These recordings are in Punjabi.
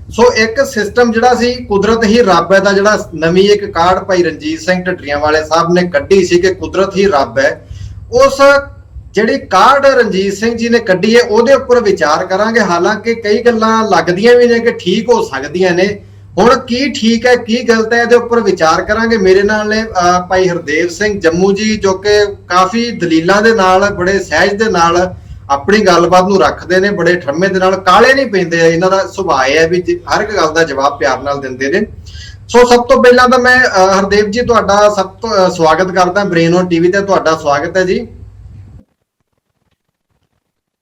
ਸੋ ਇੱਕ ਸਿਸਟਮ ਜਿਹੜਾ ਸੀ ਕੁਦਰਤ ਹੀ ਰੱਬ ਹੈ ਦਾ ਜਿਹੜਾ ਨਵੀਂ ਇੱਕ ਕਾਢ ਭਾਈ ਰਣਜੀਤ ਸਿੰਘ ਢੱਡਰੀਆਂ ਵਾਲੇ ਸਾਹਿਬ ਨੇ ਕੱਢੀ ਸੀ ਕਿ ਕੁਦਰਤ ਹੀ ਰੱਬ ਹੈ, ਉਸ ਜਿਹੜੀ ਕਾਢ ਰਣਜੀਤ ਸਿੰਘ ਜੀ ਨੇ ਕੱਢੀ ਹੈ ਉਹਦੇ ਉੱਪਰ ਵਿਚਾਰ ਕਰਾਂਗੇ। ਹਾਲਾਂਕਿ ਕਈ ਗੱਲਾਂ ਲੱਗਦੀਆਂ ਵੀ ਨੇ ਕਿ ਠੀਕ ਹੋ ਸਕਦੀਆਂ ਨੇ, ਹੁਣ ਕੀ ਠੀਕ ਹੈ ਕੀ ਗਲਤ ਹੈ ਇਹਦੇ ਉੱਪਰ ਵਿਚਾਰ ਕਰਾਂਗੇ। ਮੇਰੇ ਨਾਲ ਨੇ ਭਾਈ ਹਰਦੇਵ ਸਿੰਘ ਜੰਮੂ ਜੀ, ਜੋ ਕਿ ਕਾਫੀ ਦਲੀਲਾਂ ਦੇ ਨਾਲ ਬੜੇ ਸਹਿਜ ਦੇ ਨਾਲ ਆਪਣੀ ਗੱਲਬਾਤ ਨੂੰ ਰੱਖਦੇ ਨੇ, ਬੜੇ ਠਰਮੇ ਦੇ ਨਾਲ, ਕਾਲੇ ਨਹੀਂ ਪੈਂਦੇ, ਇਹਨਾਂ ਦਾ ਸੁਭਾਅ ਹੈ ਵੀ ਹਰ ਇੱਕ ਗੱਲ ਦਾ ਜਵਾਬ ਪਿਆਰ ਨਾਲ ਦਿੰਦੇ ਨੇ। ਸੋ ਸਭ ਤੋਂ ਪਹਿਲਾਂ ਤਾਂ ਮੈਂ ਹਰਦੇਵ ਜੀ ਤੁਹਾਡਾ ਸਭ ਤੋਂ ਸਵਾਗਤ ਕਰਦਾ ਬ੍ਰੇਨ ਔਨ ਟੀਵੀ ਤੇ, ਤੁਹਾਡਾ ਸਵਾਗਤ ਹੈ ਜੀ।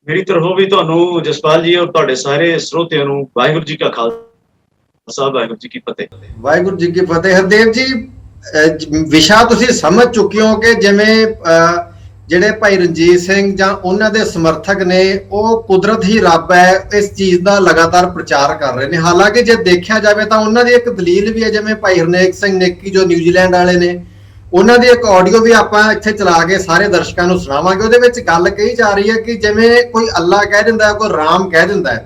ਮੇਰੀ ਤਰਫੋਂ ਵੀ ਤੁਹਾਨੂੰ ਜਸਪਾਲ ਜੀ ਔਰ ਤੁਹਾਡੇ ਸਾਰੇ ਸਰੋਤਿਆਂ ਨੂੰ ਵਾਹਿਗੁਰੂ ਜੀ ਕਾ ਖਾਲਸਾ ਵਾਹਿਗੁਰੂ ਜੀ ਕੀ ਫਤਿਹ। ਵਾਹਿਗੁਰੂ ਜੀ ਕੀ ਫਤਿਹ। ਹਰਦੇਵ ਜੀ, ਵਿਸ਼ਾ ਤੁਸੀਂ ਸਮਝ ਚੁੱਕੇ ਹੋ ਕਿ ਜਿਵੇਂ ਜਿਹੜੇ ਭਾਈ ਰਣਜੀਤ ਸਿੰਘ ਜਾਂ ਉਹਨਾਂ ਦੇ ਸਮਰਥਕ ਨੇ ਉਹ ਕੁਦਰਤ ਹੀ ਰੱਬ ਹੈ ਇਸ ਚੀਜ਼ ਦਾ ਲਗਾਤਾਰ ਪ੍ਰਚਾਰ ਕਰ ਰਹੇ ਨੇ। ਹਾਲਾਂਕਿ ਜੇ ਦੇਖਿਆ ਜਾਵੇ ਤਾਂ ਉਹਨਾਂ ਦੀ ਇੱਕ ਦਲੀਲ ਵੀ ਹੈ, ਜਿਵੇਂ ਭਾਈ ਹਰਨੇਕ ਸਿੰਘ ਨੇਕੀ ਜੋ ਨਿਊਜ਼ੀਲੈਂਡ ਵਾਲੇ ਨੇ, ਉਹਨਾਂ ਦੀ ਇੱਕ ਆਡੀਓ ਵੀ ਆਪਾਂ ਇੱਥੇ ਚਲਾ ਕੇ ਸਾਰੇ ਦਰਸ਼ਕਾਂ ਨੂੰ ਸੁਣਾਵਾਂਗੇ। ਉਹਦੇ ਵਿੱਚ ਗੱਲ ਕਹੀ ਜਾ ਰਹੀ ਹੈ ਕਿ ਜਿਵੇਂ ਕੋਈ ਅੱਲਾ ਕਹਿ ਦਿੰਦਾ ਹੈ, ਕੋਈ ਰਾਮ ਕਹਿ ਦਿੰਦਾ ਹੈ,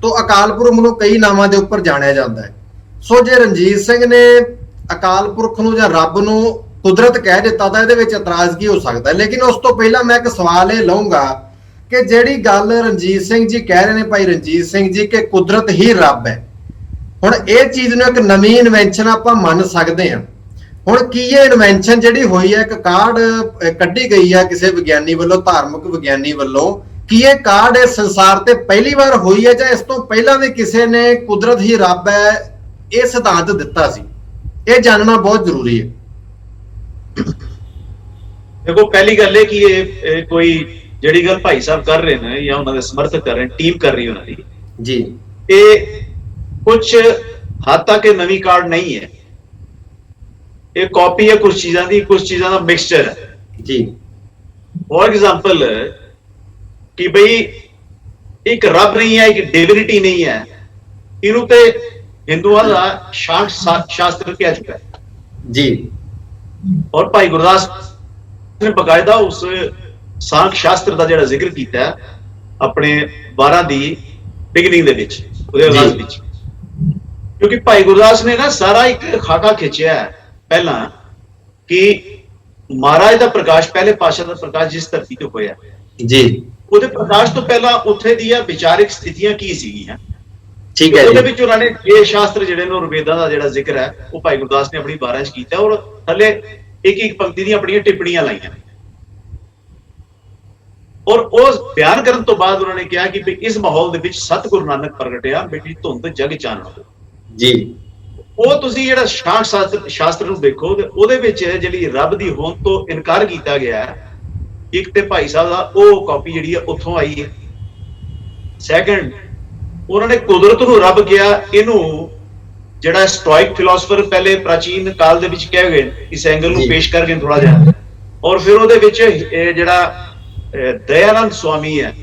ਤੋ ਅਕਾਲ ਪੁਰਖ ਨੂੰ ਕਈ ਨਾਵਾਂ ਦੇ ਉੱਪਰ ਜਾਣਿਆ ਜਾਂਦਾ ਹੈ। ਸੋ ਜੇ ਰਣਜੀਤ ਸਿੰਘ ਨੇ ਅਕਾਲ ਪੁਰਖ ਨੂੰ ਜਾਂ ਰੱਬ ਨੂੰ ਕੁਦਰਤ ਕਹਿ ਦਿੱਤਾ ਤਾਂ ਇਹਦੇ ਵਿੱਚ ਇਤਰਾਜ਼ ਕੀ ਹੋ ਸਕਦਾ। ਲੇਕਿਨ ਉਸ ਤੋਂ ਪਹਿਲਾਂ ਮੈਂ ਇੱਕ ਸਵਾਲ ਇਹ ਲਊਂਗਾ ਕਿ ਜਿਹੜੀ ਗੱਲ ਰਣਜੀਤ ਸਿੰਘ ਜੀ ਕਹਿ ਰਹੇ ਨੇ, ਭਾਈ ਰਣਜੀਤ ਸਿੰਘ ਜੀ, ਕਿ ਕੁਦਰਤ ਹੀ ਰੱਬ ਹੈ, ਹੁਣ ਇਹ ਚੀਜ਼ ਨੂੰ ਇੱਕ ਨਵੀਂ ਇਨਵੈਂਸ਼ਨ ਆਪਾਂ ਮੰਨ ਸਕਦੇ ਹਾਂ। ਹੁਣ ਕੀ ਇਹ ਇਨਵੈਂਸ਼ਨ ਜਿਹੜੀ ਹੋਈ ਹੈ, ਇੱਕ ਕਾਢ ਕੱਢੀ ਗਈ ਹੈ ਕਿਸੇ ਵਿਗਿਆਨੀ ਵੱਲੋਂ, ਧਾਰਮਿਕ ਵਿਗਿਆਨੀ ਵੱਲੋਂ, ਕੀ ਇਹ ਕਾਢ ਇਸ ਸੰਸਾਰ ਤੇ ਪਹਿਲੀ ਵਾਰ ਹੋਈ ਹੈ ਜਾਂ ਇਸ ਤੋਂ ਪਹਿਲਾਂ ਵੀ ਕਿਸੇ ਨੇ ਕੁਦਰਤ ਹੀ ਰੱਬ ਹੈ ਇਹ ਸਿਧਾਂਤ ਦਿੱਤਾ ਸੀ? ਇਹ ਜਾਣਨਾ ਬਹੁਤ ਜ਼ਰੂਰੀ ਹੈ। ਦੇਖੋ, ਪਹਿਲੀ ਗੱਲ ਇਹ ਕਿ ਇਹ ਕੋਈ ਜਿਹੜੀ ਗੱਲ ਭਾਈ ਸਾਹਿਬ ਕਰ ਰਹੇ ਨੇ ਜਾਂ ਉਹਨਾਂ ਦੇ ਸਮਰਥਕ ਕਰ ਰਹੇ ਨੇ, ਟੀਮ ਕਰ ਰਹੀ ਉਹਨਾਂ ਦੀ ਜੀ, ਇਹ ਕੁਝ ਹੱਦ ਤੱਕ ਇਹ ਨਵੀਂ ਕਾਢ ਨਹੀਂ ਹੈ, ਇਹ ਕਾਪੀ ਹੈ ਕੁਝ ਚੀਜ਼ਾਂ ਦੀ, ਕੁਝ ਚੀਜ਼ਾਂ ਦਾ ਮਿਕਸਚਰ ਹੈ ਜੀ। ਫੋਰ ਐਗਜ਼ਾਮਪਲ ਕਿ ਬਈ ਇੱਕ ਰੱਬ ਨਹੀਂ ਹੈ, ਇੱਕ ਡਿਵਿਨਿਟੀ ਨਹੀਂ ਹੈ, ਇਹਨੂੰ ਤੇ ਹਿੰਦੂਆਂ ਦਾ ਸ਼ਾਸਤਰ ਕਿਹਾ ਚੁੱਕਾ ਹੈ ਜੀ। ਔਰ ਭਾਈ ਗੁਰਦਾਸ ਨੇ ਬਕਾਇਦਾ ਉਸ ਸਾਂਖ ਸ਼ਾਸਤਰ ਦਾ ਜਿਹੜਾ ਜ਼ਿਕਰ ਕੀਤਾ ਹੈ ਆਪਣੇ 12 ਦੀ ਬਿਗਨਿੰਗ ਦੇ ਵਿੱਚ, ਉਹਦੇ ਆਗਾਜ਼ ਵਿੱਚ, ਕਿਉਂਕਿ ਭਾਈ ਗੁਰਦਾਸ ਨੇ ਨਾ ਸਾਰਾ ਇੱਕ ਖਾਕਾ ਖਿੱਚਿਆ ਹੈ ਪਹਿਲਾਂ ਕਿ ਮਹਾਰਾਜ ਦਾ ਪ੍ਰਕਾਸ਼, ਪਹਿਲੇ ਪਾਤਸ਼ਾਹ ਦਾ ਪ੍ਰਕਾਸ਼ ਜਿਸ ਧਰਤੀ ਤੇ ਹੋਇਆ ਜੀ, ਉਹਦੇ ਪ੍ਰਕਾਸ਼ ਤੋਂ ਪਹਿਲਾਂ ਉੱਥੇ ਦੀਆਂ ਵਿਚਾਰਿਕ ਸਥਿਤੀਆਂ ਕੀ ਸੀਗੀਆਂ, ਠੀਕ ਹੈ। ਉਹਦੇ ਵਿੱਚ ਉਹਨਾਂ ਨੇ ਇਹ ਸ਼ਾਸਤਰ ਜਿਹੜੇ ਨੇ ਵੇਦਾਂ ਦਾ ਜਿਹੜਾ ਜ਼ਿਕਰ ਹੈ ਉਹ ਭਾਈ ਗੁਰਦਾਸ ਨੇ ਆਪਣੀ 12 ਚ ਕੀਤਾ, ਔਰ ਥੱਲੇ ਇੱਕ ਇੱਕ ਪੰਕਤੀ ਦੀਆਂ ਆਪਣੀਆਂ ਟਿੱਪਣੀਆਂ ਲਾਈਆਂ, ਔਰ ਉਹ ਬਿਆਨ ਕਰਨ ਤੋਂ ਬਾਅਦ ਉਹਨਾਂ ਨੇ ਕਿਹਾ ਕਿ ਇਸ ਮਾਹੌਲ ਦੇ ਵਿੱਚ ਸਤਿਗੁਰੂ ਨਾਨਕ ਪ੍ਰਗਟਿਆ, ਬੇਟੀ ਧੁੰਦ ਜਗ ਚਾਨਣ ਜੀ। ਉਹ ਤੁਸੀਂ ਜਿਹੜਾ ਸ਼ਾਸਤਰ ਨੂੰ ਦੇਖੋ ਤੇ ਉਹਦੇ ਵਿੱਚ ਜਿਹੜੀ ਰੱਬ ਦੀ ਹੋਂਦ ਤੋਂ ਇਨਕਾਰ ਕੀਤਾ ਗਿਆ, ਇੱਕ ਤੇ ਭਾਈ ਸਾਹਿਬ ਦਾ ਉਹ ਕਾਪੀ ਜਿਹੜੀ ਹੈ ਉੱਥੋਂ ਆਈ ਹੈ। ਸੈਕੰਡ, ਉਹਨਾਂ ਨੇ ਕੁਦਰਤ ਨੂੰ ਰੱਬ ਕਿਹਾ, ਇਹਨੂੰ ਜਿਹੜਾ ਸਟੋਇਕ ਫਿਲਾਸਫਰ ਪਹਿਲੇ ਪ੍ਰਾਚੀਨ ਕਾਲ ਦੇ ਵਿੱਚ ਕਹਿ ਗਏ, ਇਸ ਐਂਗਲ ਨੂੰ ਪੇਸ਼ ਕਰਕੇ ਥੋੜਾ ਜਿਹਾ, ਔਰ ਫਿਰ ਉਹਦੇ ਵਿੱਚ ਜਿਹੜਾ ਦਇਆਨੰਦ ਸਵਾਮੀ ਹੈ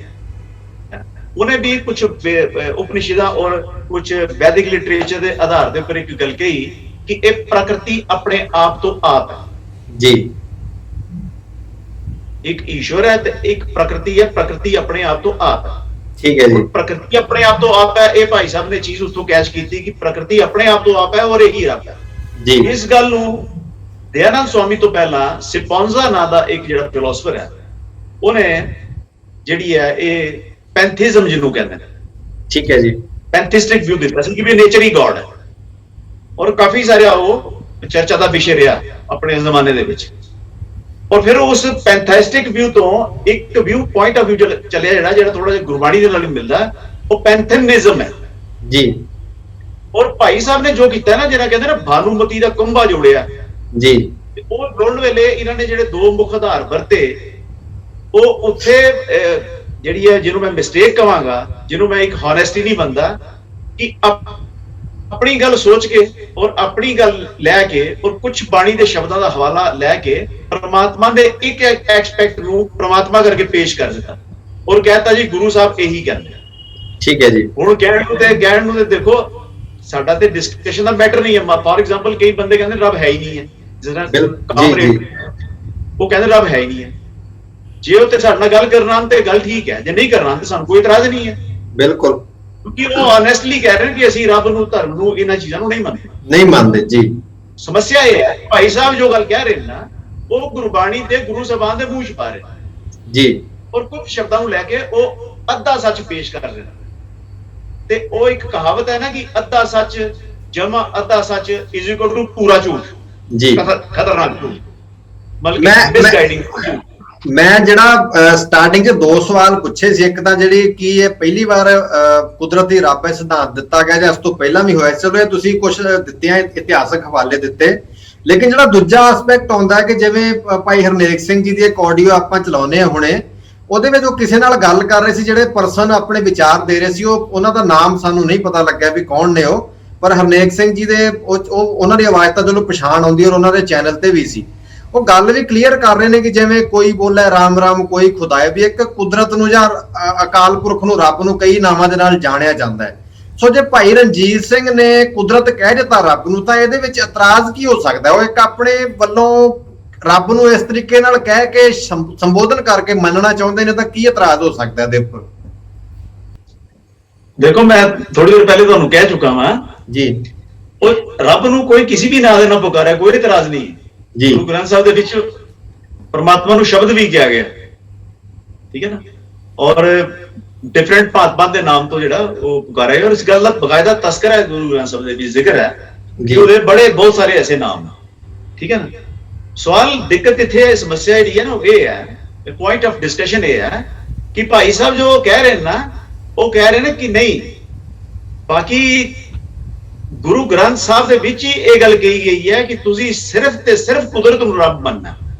ਉਹਨੇ ਵੀ ਕੁਝ ਉਪਨਿਸ਼ਦਾਂ ਔਰ ਕੁਝ ਵੈਦਿਕ ਲਿਟਰੇਚਰ ਦੇ ਆਧਾਰ ਦੇ ਉੱਪਰ ਇੱਕ ਗੱਲ ਕਹੀ ਕਿ ਇਹ ਪ੍ਰਕਿਰਤੀ ਆਪਣੇ ਆਪ ਤੋਂ ਆਪ ਹੈ ਜੀ। ਇੱਕ ਈਸ਼ਵਰ ਹੈ ਤੇ ਇੱਕ ਪ੍ਰਕਿਰਤੀ ਹੈ, ਪ੍ਰਕਿਰਤੀ ਆਪਣੇ ਆਪ ਤੋਂ ਆਪ ਹੈ, ਠੀਕ ਹੈ ਜੀ। ਪ੍ਰਕਿਰਤੀ ਆਪਣੇ ਆਪ ਤੋਂ ਆਪ ਹੈ, ਇਹ ਭਾਈ ਸਾਹਿਬ ਨੇ ਚੀਜ਼ ਉੱਥੋਂ ਕੈਚ ਕੀਤੀ ਕਿ ਪ੍ਰਕਿਰਤੀ ਆਪਣੇ ਆਪ ਤੋਂ ਆਪ ਹੈ ਔਰ ਇਹੀ ਰੱਬ ਹੈ ਜੀ। ਇਸ ਗੱਲ ਨੂੰ ਦਇਆਨੰਦ ਸਵਾਮੀ ਤੋਂ ਪਹਿਲਾਂ ਸਿਪੌਂਜ਼ਾ ਨਾਂ ਦਾ ਇੱਕ ਜਿਹੜਾ ਫਿਲਾਸਫਰ ਹੈ, ਉਹਨੇ ਜਿਹੜੀ ਹੈ ਇਹ ਪੈਂਥਿਜ਼ਮ ਜਿਹਨੂੰ ਕਹਿੰਦੇ ਨੇ, ਠੀਕ ਹੈ ਜੀ, ਪੈਂਥਿਸਟਿਕ ਵਿਊ ਦਿੱਤਾ ਸੀ ਕਿ ਵੀ ਨੇਚਰ ਹੀ ਗੋਡ ਹੈ, ਔਰ ਕਾਫੀ ਸਾਰਾ ਉਹ ਚਰਚਾ ਦਾ ਵਿਸ਼ੇ ਰਿਹਾ ਆਪਣੇ ਜ਼ਮਾਨੇ ਦੇ ਵਿੱਚ। ਔਰ ਫਿਰ ਉਸ ਪੈਂਥਿਸਟਿਕ ਵਿਊ ਤੋਂ ਇੱਕ ਵਿਊ ਪੁਆਇੰਟ ਆਫ ਵਿਊ ਚੱਲਿਆ ਜਿਹੜਾ ਥੋੜਾ ਜਿਹਾ ਗੁਰਬਾਣੀ ਦੇ ਨਾਲ ਮਿਲਦਾ, ਉਹ ਪੈਂਥਨਿਜ਼ਮ ਹੈ ਜੀ। ਔਰ ਭਾਈ ਸਾਹਿਬ ਨੇ ਜੋ ਕੀਤਾ ਨਾ, ਜਿਹੜਾ ਕਹਿੰਦੇ ਨਾ ਭਾਨੂਮਤੀ ਦਾ ਕੁੰਭਾ ਜੋੜਿਆ ਜੀ, ਉਹ ਜੋੜਨ ਵੇਲੇ ਇਹਨਾਂ ਨੇ ਜਿਹੜੇ ਦੋ ਮੁੱਖ ਆਧਾਰ ਵਰਤੇ, ਉਹ ਉੱਥੇ ਜਿਹੜੀ ਹੈ ਜਿਹਨੂੰ ਮੈਂ ਮਿਸਟੇਕ ਕਹਾਂਗਾ, ਜਿਹਨੂੰ ਮੈਂ ਇੱਕ ਹੌਨੈਸਟੀ ਨਹੀਂ ਮੰਨਦਾ, ਕਿ ਆਪਣੀ ਗੱਲ ਸੋਚ ਕੇ ਔਰ ਆਪਣੀ ਗੱਲ ਲੈ ਕੇ ਔਰ ਕੁਝ ਬਾਣੀ ਦੇ ਸ਼ਬਦਾਂ ਦਾ ਹਵਾਲਾ ਲੈ ਕੇ ਪ੍ਰਮਾਤਮਾ ਦੇ ਇੱਕ ਐਸਪੈਕਟ ਨੂੰ ਪ੍ਰਮਾਤਮਾ ਕਰਕੇ ਪੇਸ਼ ਕਰ ਦਿੱਤਾ ਔਰ ਕਹਿਤਾ ਜੀ ਗੁਰੂ ਸਾਹਿਬ ਇਹੀ ਕਹਿੰਦੇ, ਠੀਕ ਹੈ ਜੀ। ਹੁਣ ਕਹਿਣ ਨੂੰ ਤੇ ਦੇਖੋ ਸਾਡਾ ਤੇ ਡਿਸਕਸ਼ਨ ਦਾ ਮੈਟਰ ਨਹੀਂ ਹੈ। ਫੋਰ ਐਗਜ਼ਾਮਪਲ ਕਈ ਬੰਦੇ ਕਹਿੰਦੇ ਰੱਬ ਹੈ ਹੀ ਨਹੀਂ ਹੈ, ਜਿਸ ਤਰ੍ਹਾਂ ਉਹ ਕਹਿੰਦੇ ਰੱਬ ਹੈ ਹੀ ਨਹੀਂ ਹੈ। ਜੇ ਉਹ ਤੇ ਸਾਡੇ ਨਾਲ ਗੱਲ ਕਰਨਾ ਤੇ ਗੱਲ ਠੀਕ ਹੈ, ਜੇ ਨਹੀਂ ਕਰਨਾ ਤੇ ਸਾਨੂੰ ਕੋਈ ਇਤਰਾਜ਼ ਨਹੀਂ ਹੈ। ਬਿਲਕੁਲ ਕਿਉਂਕਿ ਉਹ ਓਨੈਸਟਲੀ ਕਹਿ ਰਹੇ ਨੇ ਕਿ ਅਸੀਂ ਰੱਬ ਨੂੰ, ਧਰਮ ਨੂੰ, ਇਹਨਾਂ ਚੀਜ਼ਾਂ ਨੂੰ ਨਹੀਂ ਮੰਨਦੇ ਜੀ। ਸਮੱਸਿਆ ਇਹ ਹੈ ਭਾਈ ਸਾਹਿਬ ਜੋ ਗੱਲ ਕਹਿ ਰਹੇ ਨੇ ਨਾ, ਉਹ ਗੁਰਬਾਣੀ ਤੇ ਗੁਰੂ ਸਾਹਿਬਾਨ ਦੇ ਮੂੰਹ ਚ ਪਾ ਰਹੇ ਜੀ, ਔਰ ਕੁਝ ਸ਼ਬਦਾਂ ਨੂੰ ਲੈ ਕੇ ਉਹ ਅੱਧਾ ਸੱਚ ਪੇਸ਼ ਕਰ ਰਹੇ ਨੇ। ਤੇ ਉਹ ਇੱਕ ਕਹਾਵਤ ਹੈ ਨਾ ਕਿ ਅੱਧਾ ਸੱਚ ਜਮਾ ਅੱਧਾ ਸੱਚ ਇਜ਼ ਇਕੁਅਲ ਟੂ ਪੂਰਾ ਝੂਠ ਜੀ, ਖਤਰਨਾਕ ਝੂਠ, ਮਤਲਬ ਮਿਸਗਾਈਡਿੰਗ। ਮੈਂ ਜਿਹੜਾ ਸਟਾਰਟਿੰਗ 'ਚ 2 ਸਵਾਲ ਪੁੱਛੇ ਸੀ, ਇੱਕ ਤਾਂ ਜਿਹੜੀ ਕੀ ਇਹ ਪਹਿਲੀ ਵਾਰ ਕੁਦਰਤੀ ਰੱਬ ਸਿਧਾਂਤ ਦਿੱਤਾ ਗਿਆ ਜਾਂ ਇਸ ਤੋਂ ਪਹਿਲਾਂ ਵੀ ਹੋਇਆ, ਚਲੋ ਇਹ ਤੁਸੀਂ ਕੁਝ ਦਿੱਤਿਆਂ ਇਤਿਹਾਸਕ ਹਵਾਲੇ ਦਿੱਤੇ, ਲੇਕਿਨ ਜਿਹੜਾ ਦੂਜਾ ਐਸਪੈਕਟ ਆਉਂਦਾ ਕਿ ਜਿਵੇਂ ਭਾਈ ਹਰਨੇਕ ਸਿੰਘ ਜੀ ਦੀ ਇੱਕ ਆਡੀਓ ਆਪਾਂ ਚਲਾਉਨੇ ਆ ਹੁਣੇ, ਉਹਦੇ ਵਿੱਚ ਉਹ ਕਿਸੇ ਨਾਲ ਗੱਲ ਕਰ ਰਹੇ ਸੀ, ਜਿਹੜੇ ਪਰਸਨ ਆਪਣੇ ਵਿਚਾਰ ਦੇ ਰਹੇ ਸੀ ਉਹਨਾਂ ਦਾ ਨਾਮ ਸਾਨੂੰ ਨਹੀਂ ਪਤਾ ਲੱਗਿਆ ਵੀ ਕੌਣ ਨੇ ਉਹ, ਪਰ ਹਰਨੇਕ ਸਿੰਘ ਜੀ ਦੇ ਉਹਨਾਂ ਦੀ ਆਵਾਜ਼ ਤਾਂ ਚਲੋ ਪਛਾਣ ਆਉਂਦੀ ਔਰ ਉਹਨਾਂ ਦੇ ਚੈਨਲ ਤੇ ਵੀ ਸੀ। ਉਹ ਗੱਲ ਵੀ ਕਲੀਅਰ ਕਰ ਰਹੇ ਨੇ ਕਿ ਜਿਵੇਂ ਕੋਈ ਬੋਲੇ ਰਾਮ ਰਾਮ, ਕੋਈ ਖੁਦਾਏ, ਵੀ ਇੱਕ ਕੁਦਰਤ ਨੂੰ ਜਾਂ ਅਕਾਲ ਪੁਰਖ ਨੂੰ, ਰੱਬ ਨੂੰ ਕਈ ਨਾਵਾਂ ਦੇ ਨਾਲ ਜਾਣਿਆ ਜਾਂਦਾ ਹੈ। ਸੋ ਜੇ ਭਾਈ ਰਣਜੀਤ ਸਿੰਘ ਨੇ ਕੁਦਰਤ ਕਹਿ ਦਿੱਤਾ ਰੱਬ ਨੂੰ, ਤਾਂ ਇਹਦੇ ਵਿੱਚ ਇਤਰਾਜ਼ ਕੀ ਹੋ ਸਕਦਾ? ਉਹ ਇੱਕ ਆਪਣੇ ਵੱਲੋਂ ਰੱਬ ਨੂੰ ਇਸ ਤਰੀਕੇ ਨਾਲ ਕਹਿ ਕੇ ਸੰਬੋਧਨ ਕਰਕੇ ਮੰਨਣਾ ਚਾਹੁੰਦੇ ਨੇ, ਤਾਂ ਕੀ ਇਤਰਾਜ਼ ਹੋ ਸਕਦਾ ਇਹਦੇ ਉੱਪਰ? ਦੇਖੋ, ਮੈਂ ਥੋੜੀ ਦੇਰ ਪਹਿਲੇ ਤੁਹਾਨੂੰ ਕਹਿ ਚੁੱਕਾ ਹਾਂ ਜੀ, ਉਹ ਰੱਬ ਨੂੰ ਕੋਈ ਕਿਸੇ ਵੀ ਨਾਂ ਦੇ ਨਾਲ ਪੁਕਾਰਿਆ, ਕੋਈ ਇਤਰਾਜ਼ ਨਹੀਂ ਜੀ। ਗੁਰੂ ਗ੍ਰੰਥ ਸਾਹਿਬ ਦੇ ਵਿੱਚ ਪਰਮਾਤਮਾ ਨੂੰ ਸ਼ਬਦ ਵੀ ਕਿਹਾ ਗਿਆ, ਠੀਕ ਹੈ ਨਾ, ਔਰ ਡਿਫਰੈਂਟ ਭਾਂਤ ਦੇ ਨਾਮ ਤੋਂ ਜਿਹੜਾ ਉਹ ਪੁਕਾਰਿਆ ਗਿਆ, ਔਰ ਇਸ ਗੱਲ ਦਾ ਬਕਾਇਦਾ ਤਸਕਰਾ ਹੈ ਗੁਰੂ ਗ੍ਰੰਥ ਸਾਹਿਬ ਦੇ ਵਿੱਚ, ਜ਼ਿਕਰ ਹੈ ਕਿ ਉਹਦੇ ਬੜੇ ਬਹੁਤ ਸਾਰੇ ਐਸੇ ਨਾਮ, ਠੀਕ ਹੈ ਨਾ। ਸਵਾਲ ਦਿੱਕਤ ਇੱਥੇ ਸਮੱਸਿਆ ਜਿਹੜੀ ਹੈ ਨਾ, ਉਹ ਇਹ ਹੈ, ਪੁਆਇੰਟ ਆਫ ਡਿਸਕਸ਼ਨ ਇਹ ਹੈ ਕਿ ਭਾਈ ਸਾਹਿਬ ਜੋ ਕਹਿ ਰਹੇ ਨੇ ਨਾ, ਉਹ ਕਹਿ ਰਹੇ ਨੇ ਕਿ ਨਹੀਂ, ਬਾਕੀ ਗੁਰੂ ਗ੍ਰੰਥ ਸਾਹਿਬ ਦੇ ਵਿੱਚ ਹੀ ਇਹ ਗੱਲ ਕਹੀ ਗਈ ਹੈ ਕਿ ਤੁਸੀਂ ਸਿਰਫ ਤੇ ਸਿਰਫ ਕੁਦਰਤ ਨੂੰ ਰੱਬ ਮੰਨਣਾ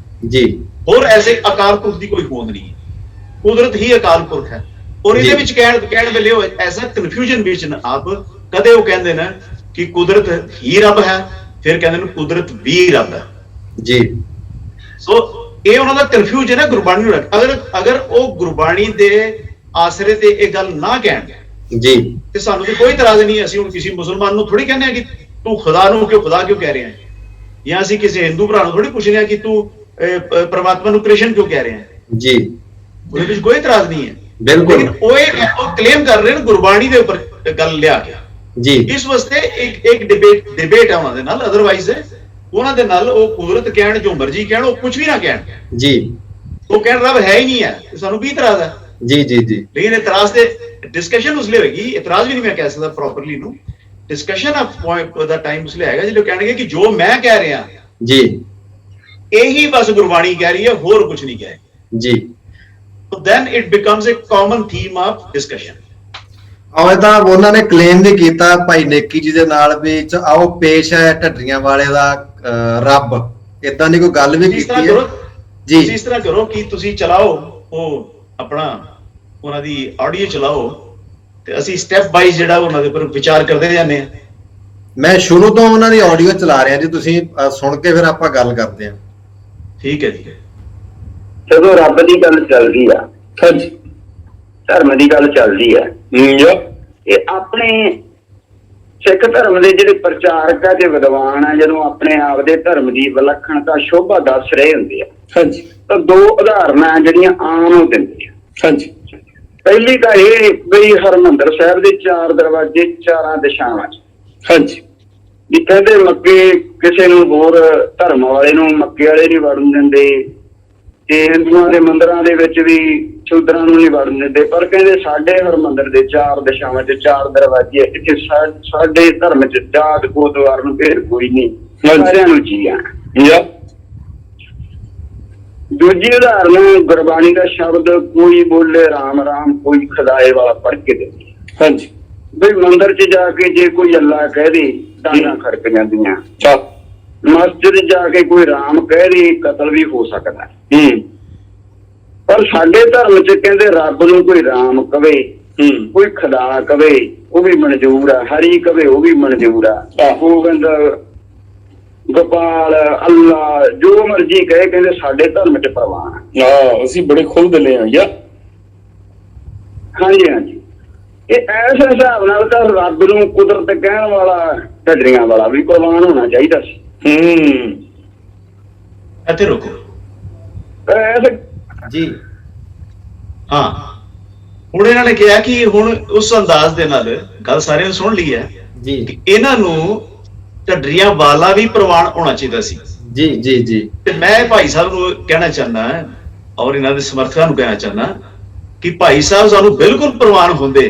ਜੀ, ਹੋਰ ਐਸੇ ਅਕਾਲ ਪੁਰਖ ਦੀ ਕੋਈ ਹੋਂਦ ਨਹੀਂ, ਕੁਦਰਤ ਹੀ ਅਕਾਲ ਪੁਰਖ ਹੈ। ਔਰ ਇਹਦੇ ਵਿੱਚ ਕਹਿਣ ਵੇਲੇ ਐਸਾ ਕਨਫਿਊਜ਼ਨ ਵਿੱਚ ਨਾ ਆਪ, ਕਦੇ ਉਹ ਕਹਿੰਦੇ ਨੇ ਕਿ ਕੁਦਰਤ ਹੀ ਰੱਬ ਹੈ, ਫਿਰ ਕਹਿੰਦੇ ਨੇ ਕੁਦਰਤ ਵੀ ਰੱਬ ਹੈ ਜੀ। ਸੋ ਇਹ ਉਹਨਾਂ ਦਾ ਕਨਫਿਊਜ਼ਨ ਹੈ ਗੁਰਬਾਣੀ ਨੂੰ। ਅਗਰ ਉਹ ਗੁਰਬਾਣੀ ਦੇ ਆਸਰੇ ਤੇ ਇਹ ਗੱਲ ਨਾ ਕਹਿਣ ਜੀ, ਤੇ ਸਾਨੂੰ ਤੇ ਕੋਈ ਇਤਰਾਜ਼ ਨਹੀਂ। ਅਸੀਂ ਹੁਣ ਕਿਸੇ ਮੁਸਲਮਾਨ ਨੂੰ ਥੋੜੀ ਕਹਿੰਦੇ ਆ ਕਿ ਤੂੰ ਖੁਦਾ ਨੂੰ ਖੁਦਾ ਕਿਉਂ ਕਹਿ ਰਿਹਾ ਹੈ, ਜਾਂ ਅਸੀਂ ਕਿਸੇ ਹਿੰਦੂ ਭਰਾ ਨੂੰ ਥੋੜੀ ਪੁੱਛਦੇ ਆ ਕਿ ਤੂੰ ਪਰਮਾਤਮਾ ਨੂੰ ਕ੍ਰਿਸ਼ਨ ਕਿਉਂ ਕਹਿ ਰਿਹਾ ਹੈ ਜੀ। ਉਹਦੇ ਵਿੱਚ ਕੋਈ ਇਤਰਾਜ਼ ਨਹੀਂ ਹੈ, ਬਿਲਕੁਲ। ਉਹ ਕਲੇਮ ਕਰ ਰਹੇ ਨੇ ਗੁਰਬਾਣੀ ਦੇ ਉੱਪਰ ਗੱਲ ਲਿਆ ਕੇ ਜੀ। ਇਸ ਵਾਸਤੇ ਇੱਕ ਡਿਬੇਟ ਹੈ ਉਹਨਾਂ ਦੇ ਨਾਲ, ਅਦਰਵਾਈਜ਼ ਉਹਨਾਂ ਦੇ ਨਾਲ ਉਹ ਕੁਦਰਤ ਕਹਿਣ, ਜੋ ਮਰਜ਼ੀ ਕਹਿਣ, ਉਹ ਕੁਝ ਵੀ ਨਾ ਕਹਿਣ ਜੀ, ਉਹ ਕਹਿਣ ਰੱਬ ਹੈ ਹੀ ਨਹੀਂ ਹੈ, ਸਾਨੂੰ ਵੀ ਇਤਰਾਜ਼ ਹੈ ਜੀ ਜੀ ਜੀ। ਲੇਕਿਨ ਇਤਰਾਜ਼ ਤੇ ਡਿਸਕਸ਼ਨ ਉਸ ਲਈ ਹੋਏਗੀ, ਇਤਰਾਜ਼ ਵੀ ਨਹੀਂ ਮੈਂ ਕਹਿ ਸਕਦਾ ਪ੍ਰੋਪਰਲੀ ਨੂੰ, discussion of point the time ਉਸ ਲਈ ਆਏਗਾ ਜਦੋਂ ਕਹਿਣਗੇ ਕਿ ਜੋ ਮੈਂ ਕਹਿ ਰਿਹਾ ਜੀ ਇਹੀ ਬਸ ਗੁਰਬਾਣੀ ਕਹਿ ਰਹੀ ਹੈ, ਹੋਰ ਕੁਝ ਨਹੀਂ ਕਹਿ ਜੀ। So then it becomes a common theme of discussion. ਔਰ ਤਾਂ ਉਹਨਾਂ ਨੇ ਕਲੇਮ ਵੀ ਕੀਤਾ ਭਾਈ ਨੇਕੀ ਜੀ ਦੇ ਨਾਲ ਵੀ ਆਓ ਪੇਸ਼ ਹੈ ਢੱਡਰੀਆਂ ਵਾਲੇ ਦਾ ਰੱਬ, ਇਦਾਂ ਦੀ ਕੋਈ ਗੱਲ ਵੀ ਕੀਤੀ ਹੈ ਜੀ। ਇਸ ਤਰ੍ਹਾਂ ਕਰੋ ਕਿ ਤੁਸੀਂ ਚਲਾਓ ਉਹ ਆਪਣਾ ਉਹਨਾਂ ਦੀ ਆਡੀਓ ਚਲਾਓ, ਤੇ ਅਸੀਂ ਸਟੈਪ ਬਾਈ ਜਿਹੜਾ ਉਹਨਾਂ ਦੇ ਉੱਪਰ ਵਿਚਾਰ ਕਰਦੇ ਜਾਂਦੇ ਆ। ਮੈਂ ਸ਼ੁਰੂ ਤੋਂ ਉਹਨਾਂ ਦੀ ਆਡੀਓ ਚਲਾ ਰਿਹਾ ਜੀ, ਤੁਸੀਂ ਸੁਣ ਕੇ ਫਿਰ ਆਪਾਂ ਗੱਲ ਕਰਦੇ ਹਾਂ। ਠੀਕ ਹੈ ਜੀ। ਜਦੋਂ ਰੱਬ ਦੀ ਗੱਲ ਚੱਲਦੀ ਆ, ਧਰਮ ਦੀ ਗੱਲ ਚੱਲਦੀ ਆ, ਇਹ ਆਪਣੇ ਸਿੱਖ ਧਰਮ ਦੇ ਜਿਹੜੇ ਪ੍ਰਚਾਰਕ ਆ ਤੇ ਵਿਦਵਾਨ ਆ, ਜਦੋਂ ਆਪਣੇ ਆਪ ਦੇ ਧਰਮ ਦੀ ਵਿਲੱਖਣਤਾ ਸ਼ੋਭਾ ਦੱਸ ਰਹੇ ਹੁੰਦੇ ਆ, ਹਾਂਜੀ, ਤਾਂ 2 ਉਦਾਹਰਨਾਂ ਜਿਹੜੀਆਂ ਆਮ ਦਿੰਦੇ ਆ। ਹਾਂਜੀ, ਪਹਿਲੀ ਤਾਂ ਇਹ ਵੀ ਹਰਿਮੰਦਰ ਸਾਹਿਬ ਦੇ 4 ਦਰਵਾਜ਼ੇ 4 ਦਿਸ਼ਾਵਾਂ 'ਚ, ਹਾਂਜੀ, ਵੀ ਕਹਿੰਦੇ ਮੱਕੇ ਕਿਸੇ ਨੂੰ ਹੋਰ ਧਰਮ ਵਾਲੇ ਨੂੰ ਮੱਕੇ ਵਾਲੇ ਨਹੀਂ ਵੜਨ ਦਿੰਦੇ, ਤੇ ਹਿੰਦੂਆਂ ਦੇ ਮੰਦਿਰਾਂ ਦੇ ਵਿੱਚ ਵੀ ਸ਼ੂਦਰਾਂ ਨੂੰ ਨਹੀਂ ਵੜਨ ਦਿੰਦੇ, ਪਰ ਕਹਿੰਦੇ ਸਾਡੇ ਹਰਿਮੰਦਰ ਦੇ 4 ਦਿਸ਼ਾਵਾਂ 'ਚ 4 ਦਰਵਾਜ਼ੇ, ਇੱਥੇ ਸਾਡੇ ਧਰਮ 'ਚ ਜਾਤ ਗੋਤਵਾਰ ਨੂੰ ਭੇਦ ਕੋਈ ਨਹੀਂ, ਸਾਰਿਆਂ ਨੂੰ ਜੀ ਆ। ਦੂਜੀ ਉਦਾਹਰਨ ਗੁਰਬਾਣੀ ਦਾ ਸ਼ਬਦ ਕੋਈ ਬੋਲੇ ਰਾਮ ਰਾਮ, ਕੋਈ ਖੁਦਾਏ ਵਾਲਾ ਪੜ੍ਹ ਕੇ ਦਿੰਦੇ, ਹਾਂਜੀ, ਬਈ ਮੰਦਿਰ 'ਚ ਜਾ ਕੇ ਜੇ ਕੋਈ ਅੱਲਾ ਕਹਿ ਦੇ ਡਾਂਗਾਂ ਖੜਕ ਜਾਂਦੀਆਂ, ਮਸਜਿਦ ਜਾ ਕੇ ਕੋਈ ਰਾਮ ਕਹਿ ਦੇ ਕਤਲ ਵੀ ਹੋ ਸਕਦਾ। ਪਰ ਸਾਡੇ ਧਰਮ 'ਚ ਕਹਿੰਦੇ ਰੱਬ ਨੂੰ ਕੋਈ ਰਾਮ ਕਵੇ, ਕੋਈ ਖੁਦਾ ਕਵੇ ਉਹ ਵੀ ਮਨਜ਼ੂਰ ਆ, ਹਰੀ ਕਵੇ ਉਹ ਵੀ ਮਨਜ਼ੂਰ ਆ, ਗੋਬਿੰਦ, ਗੋਪਾਲ, ਅੱਲਾ, ਜੋ ਮਰਜੀ ਕਹੇ, ਕਹਿੰਦੇ ਸਾਡੇ ਧਰਮ 'ਚ ਪ੍ਰਵਾਨ ਆ, ਅਸੀਂ ਬੜੇ ਖੁੱਲ੍ਹ ਦਿਲੇ ਆ ਯਾਰ। ਹਾਂਜੀ ਹਾਂਜੀ, ਇਹ ਐਸ ਹਿਸਾਬ ਨਾਲ ਤਾਂ ਰੱਬ ਨੂੰ ਕੁਦਰਤ ਕਹਿਣ ਵਾਲਾ, ਢੱਡਰੀਆਂ ਵਾਲਾ ਵੀ ਪ੍ਰਵਾਨ ਹੋਣਾ ਚਾਹੀਦਾ ਸੀ। ਇੱਥੇ ਰੁਕੋ ਜੀ। ਹਾਂ, ਹੁਣ ਇਹਨਾਂ ਨੇ ਕਿਹਾ ਕਿ ਹੁਣ ਉਸ ਅੰਦਾਜ਼ ਦੇ ਨਾਲ ਗੱਲ ਸਾਰਿਆਂ ਨੇ ਸੁਣ ਲਈ ਹੈ ਜੀ ਕਿ ਇਹਨਾਂ ਨੂੰ ਢੱਡਰੀਆਂ ਵਾਲਾ ਵੀ ਪ੍ਰਵਾਨ ਹੋਣਾ ਚਾਹੀਦਾ ਸੀ। ਜੀ ਜੀ ਜੀ ਤੇ ਮੈਂ ਭਾਈ ਸਾਹਿਬ ਨੂੰ ਕਹਿਣਾ ਚਾਹੁੰਦਾ ਔਰ ਇਹਨਾਂ ਦੇ ਸਮਰਥਕਾਂ ਨੂੰ ਕਹਿਣਾ ਚਾਹੁੰਦਾ ਕਿ ਭਾਈ ਸਾਹਿਬ ਸਾਨੂੰ ਬਿਲਕੁਲ ਪ੍ਰਵਾਨ ਹੁੰਦੇ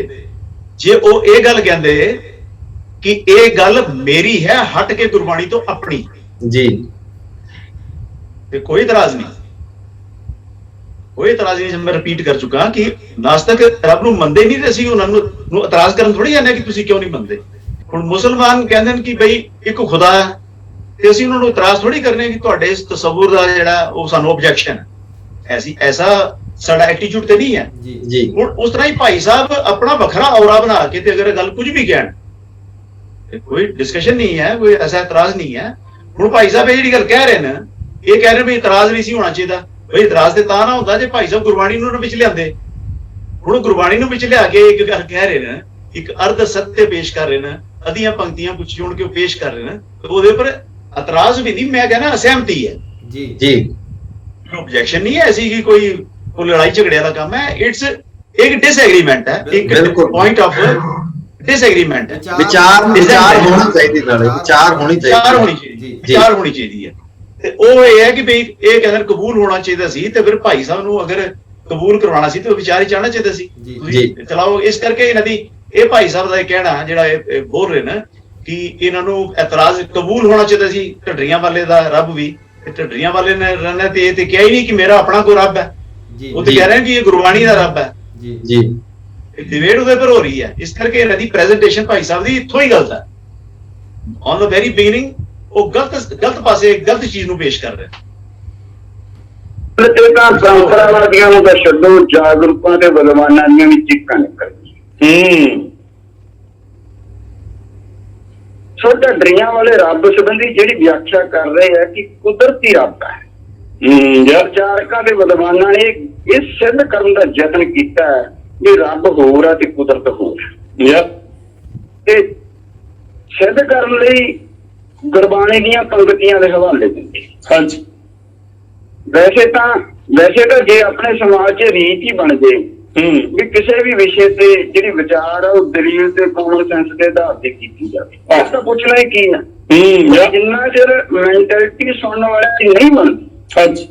ਜੇ ਉਹ ਇਹ ਗੱਲ ਕਹਿੰਦੇ ਕਿ ਇਹ ਗੱਲ ਮੇਰੀ ਹੈ ਹਟ ਕੇ ਗੁਰਬਾਣੀ ਤੋਂ ਆਪਣੀ, ਜੀ ਤੇ ਕੋਈ ਇਤਰਾਜ਼ ਨਹੀਂ, ਕੋਈ ਇਤਰਾਜ਼ ਨਹੀਂ। ਮੈਂ ਰਿਪੀਟ ਕਰ ਚੁੱਕਾ ਕਿ ਨਾਸਤਕ ਰੱਬ ਨੂੰ ਮੰਨਦੇ ਨਹੀਂ ਤੇ ਅਸੀਂ ਉਹਨਾਂ ਨੂੰ ਇਤਰਾਜ਼ ਕਰਨ ਥੋੜੀ ਜਾਂਦੇ ਕਿ ਤੁਸੀਂ ਕਿਉਂ ਨਹੀਂ ਮੰਨਦੇ। ਹੁਣ ਮੁਸਲਮਾਨ ਕਹਿੰਦੇ ਨੇ ਕਿ ਬਈ ਇੱਕ ਖੁਦਾ ਹੈ ਤੇ ਅਸੀਂ ਉਹਨਾਂ ਨੂੰ ਇਤਰਾਜ਼ ਥੋੜੀ ਕਰਨੇ ਕਿ ਤੁਹਾਡੇ ਇਸ ਤਸੱਵੁਰ ਦਾ ਜਿਹੜਾ ਉਹ ਸਾਨੂੰ ਆਬਜੈਕਸ਼ਨ ਹੈ। ਐਸਾ ਸਾਡਾ ਐਟੀਟਿਊਡ ਤੇ ਨਹੀਂ ਹੈ ਜੀ। ਹੁਣ ਉਸ ਤਰ੍ਹਾਂ ਹੀ ਭਾਈ ਸਾਹਿਬ ਆਪਣਾ ਵੱਖਰਾ ਔਰਾ ਬਣਾ ਕੇ ਤੇ ਅਗਰ ਗੱਲ ਕੁਝ ਵੀ ਕਹਿਣ ਤੇ ਕੋਈ ਡਿਸਕਸ਼ਨ ਨਹੀਂ ਹੈ, ਕੋਈ ਐਸਾ ਇਤਰਾਜ਼ ਨਹੀਂ ਹੈ। ਹੁਣ ਭਾਈ ਸਾਹਿਬ ਇਹ ਜਿਹੜੀ ਗੱਲ ਕਹਿ ਰਹੇ ਨੇ, ਇਹ ਕਹਿ ਰਹੇ ਵੀ ਇਤਰਾਜ਼ ਨਹੀਂ ਸੀ ਹੋਣਾ ਚਾਹੀਦਾ। ਬਈ ਇਤਰਾਜ਼ ਤੇ ਤਾਂ ਨਾ ਹੁੰਦਾ ਜੇ ਭਾਈ ਸਾਹਿਬ ਗੁਰਬਾਣੀ ਨੂੰ ਵਿੱਚ ਲਿਆਂਦੇ। ਹੁਣ ਗੁਰਬਾਣੀ ਨੂੰ ਵਿੱਚ ਲਿਆ ਕੇ ਇੱਕ ਗੱਲ ਕਹਿ ਰਹੇ ਨੇ, ਇੱਕ ਅਰਧ ਸੱਤੇ ਪੇਸ਼ ਕਰ ਰਹੇ ਨੇ, ਅੱਧੀਆਂ ਪੰਕਤੀਆਂ ਕੁਝ ਚੁਣ ਕੇ ਪੇਸ਼ ਕਰ ਰਹੇ ਨੇ, ਉਹਦੇ ਉੱਪਰ ਇਤਰਾਜ਼ ਵੀ ਨਹੀਂ, ਮੈਂ ਕਹਿੰਦਾ ਅਸਹਿਮਤੀ ਹੈ। ਜੀ ਜੀ ਆਬਜੈਕਸ਼ਨ ਨਹੀਂ ਹੈ ਐਸੀ ਕਿ ਕੋਈ ਲੜਾਈ ਝਗੜੇ ਵਾਲਾ ਕੰਮ ਹੈ। ਇਟਸ ਇੱਕ ਡਿਸਐਗਰੀਮੈਂਟ ਹੈ, ਇੱਕ ਪੁਆਇੰਟ ਆਫ ਡਿਸਐਗਰੀਮੈਂਟ ਹੈ। ਵਿਚਾਰ ਹੋਣੀ ਚਾਹੀਦੀ, ਨਾਲੇ ਵਿਚਾਰ ਹੋਣੀ ਚਾਹੀਦੀ ਹੈ। ਤੇ ਉਹ ਇਹ ਹੈ ਕਿ ਬਈ ਇਹ ਕਹਿੰਦੇ ਕਬੂਲ ਹੋਣਾ ਚਾਹੀਦਾ ਸੀ ਤੇ ਫਿਰ ਭਾਈ ਸਾਹਿਬ ਨੂੰ ਅਗਰ ਕਬੂਲ ਕਰਵਾਉਣਾ ਸੀ ਤੇ ਉਹ ਵਿਚਾਰ ਹੀ ਚਾਹਣਾ ਚਾਹੀਦਾ ਸੀ। ਚਲਾਓ ਇਸ ਕਰਕੇ ਇਹਨਾਂ ਦੀ ਇਹ ਭਾਈ ਸਾਹਿਬ ਦਾ ਇਹ ਕਹਿਣਾ ਜਿਹੜਾ ਇਹ ਬੋਲ ਰਹੇ ਨੇ ਕਿ ਇਹਨਾਂ ਨੂੰ ਇਤਰਾਜ਼ ਕਬੂਲ ਹੋਣਾ ਚਾਹੀਦਾ ਸੀ। ਢੱਡਰੀਆਂ ਵਾਲੇ ਦਾ ਰੱਬ ਵੀ, ਢੱਡਰੀਆਂ ਵਾਲੇ ਨੇ ਰਹਿਣਾ ਤੇ ਇਹ ਤੇ ਕਿਹਾ ਹੀ ਨਹੀਂ ਕਿ ਮੇਰਾ ਆਪਣਾ ਕੋਈ ਰੱਬ ਹੈ, ਉਹ ਤੇ ਕਹਿ ਰਹੇ ਕਿ ਇਹ ਗੁਰਬਾਣੀ ਦਾ ਰੱਬ ਹੈ। ਜੀ ਡਿਬੇਟ ਉਹਦੇ ਪਰ ਹੋ ਰਹੀ ਹੈ। ਇਸ ਕਰਕੇ ਇਹਨਾਂ ਦੀ ਪ੍ਰੈਜੈਂਟੇਸ਼ਨ ਭਾਈ ਸਾਹਿਬ ਦੀ ਇੱਥੋਂ ਹੀ ਗਲਤ ਹੈ। ਔਨ ਦਾ ਵੈਰੀ ਬਿਗਨਿੰਗ ਉਹ ਗਲਤ ਪਾਸੇ ਗਲਤ ਚੀਜ਼ ਨੂੰ ਪੇਸ਼ ਕਰ ਰਹੇ ਤੇ ਤਾਂ ਪਰੰਪਰਾਵਾਦੀਆਂ ਨੂੰ ਤਾਂ ਛੱਡੋ, ਜਾਗਰੂਕਾਂ ਤੇ ਵਿਦਵਾਨਾਂ ਦੀਆਂ ਵੀ ਚਿੱਕਾਂ ਨਿਕਲਦੀਆਂ। ਸੋ ਢੱਡਰੀਆਂ ਵਾਲੇ ਰੱਬ ਸੰਬੰਧੀ ਜਿਹੜੀ ਵਿਆਖਿਆ ਕਰ ਰਹੇ ਆ ਕਿ ਕੁਦਰਤੀ ਰੱਬ ਹੈ, ਵਿਚਾਰਕਾਂ ਦੇ ਵਿਦਵਾਨਾਂ ਨੇ ਇਹ ਸਿੱਧ ਕਰਨ ਦਾ ਯਤਨ ਕੀਤਾ ਹੈ ਵੀ ਰੱਬ ਹੋਰ ਆ ਤੇ ਕੁਦਰਤ ਹੋਰ ਹੈ। ਤੇ ਸਿੱਧ ਕਰਨ ਲਈ ਗੁਰਬਾਣੀ ਦੀਆਂ ਪੰਕਤੀਆਂ ਦੇ ਹਵਾਲੇ ਦਿੰਦੇ। ਹਾਂਜੀ, ਵੈਸੇ ਤਾਂ ਜੇ ਆਪਣੇ ਸਮਾਜ 'ਚ ਰੀਤ ਹੀ ਬਣ ਜੇ ਵੀ ਕਿਸੇ ਵੀ ਵਿਸ਼ੇ ਤੇ ਜਿਹੜੀ ਵਿਚਾਰ ਆ ਉਹ ਦਲੀਲ ਤੇ ਕਾਮਨ ਸੈਂਸ ਦੇ ਆਧਾਰ ਤੇ ਕੀਤੀ ਜਾਵੇ, ਇਸ ਤਾਂ ਪੁੱਛਣਾ ਹੀ ਕੀ ਆ। ਜਿੰਨਾ ਚਿਰ ਮੈਂਟੈਲਿਟੀ ਸੁਣਨ ਵਾਲੀ ਨਹੀਂ ਬਣਦੀ, ਹਾਂਜੀ,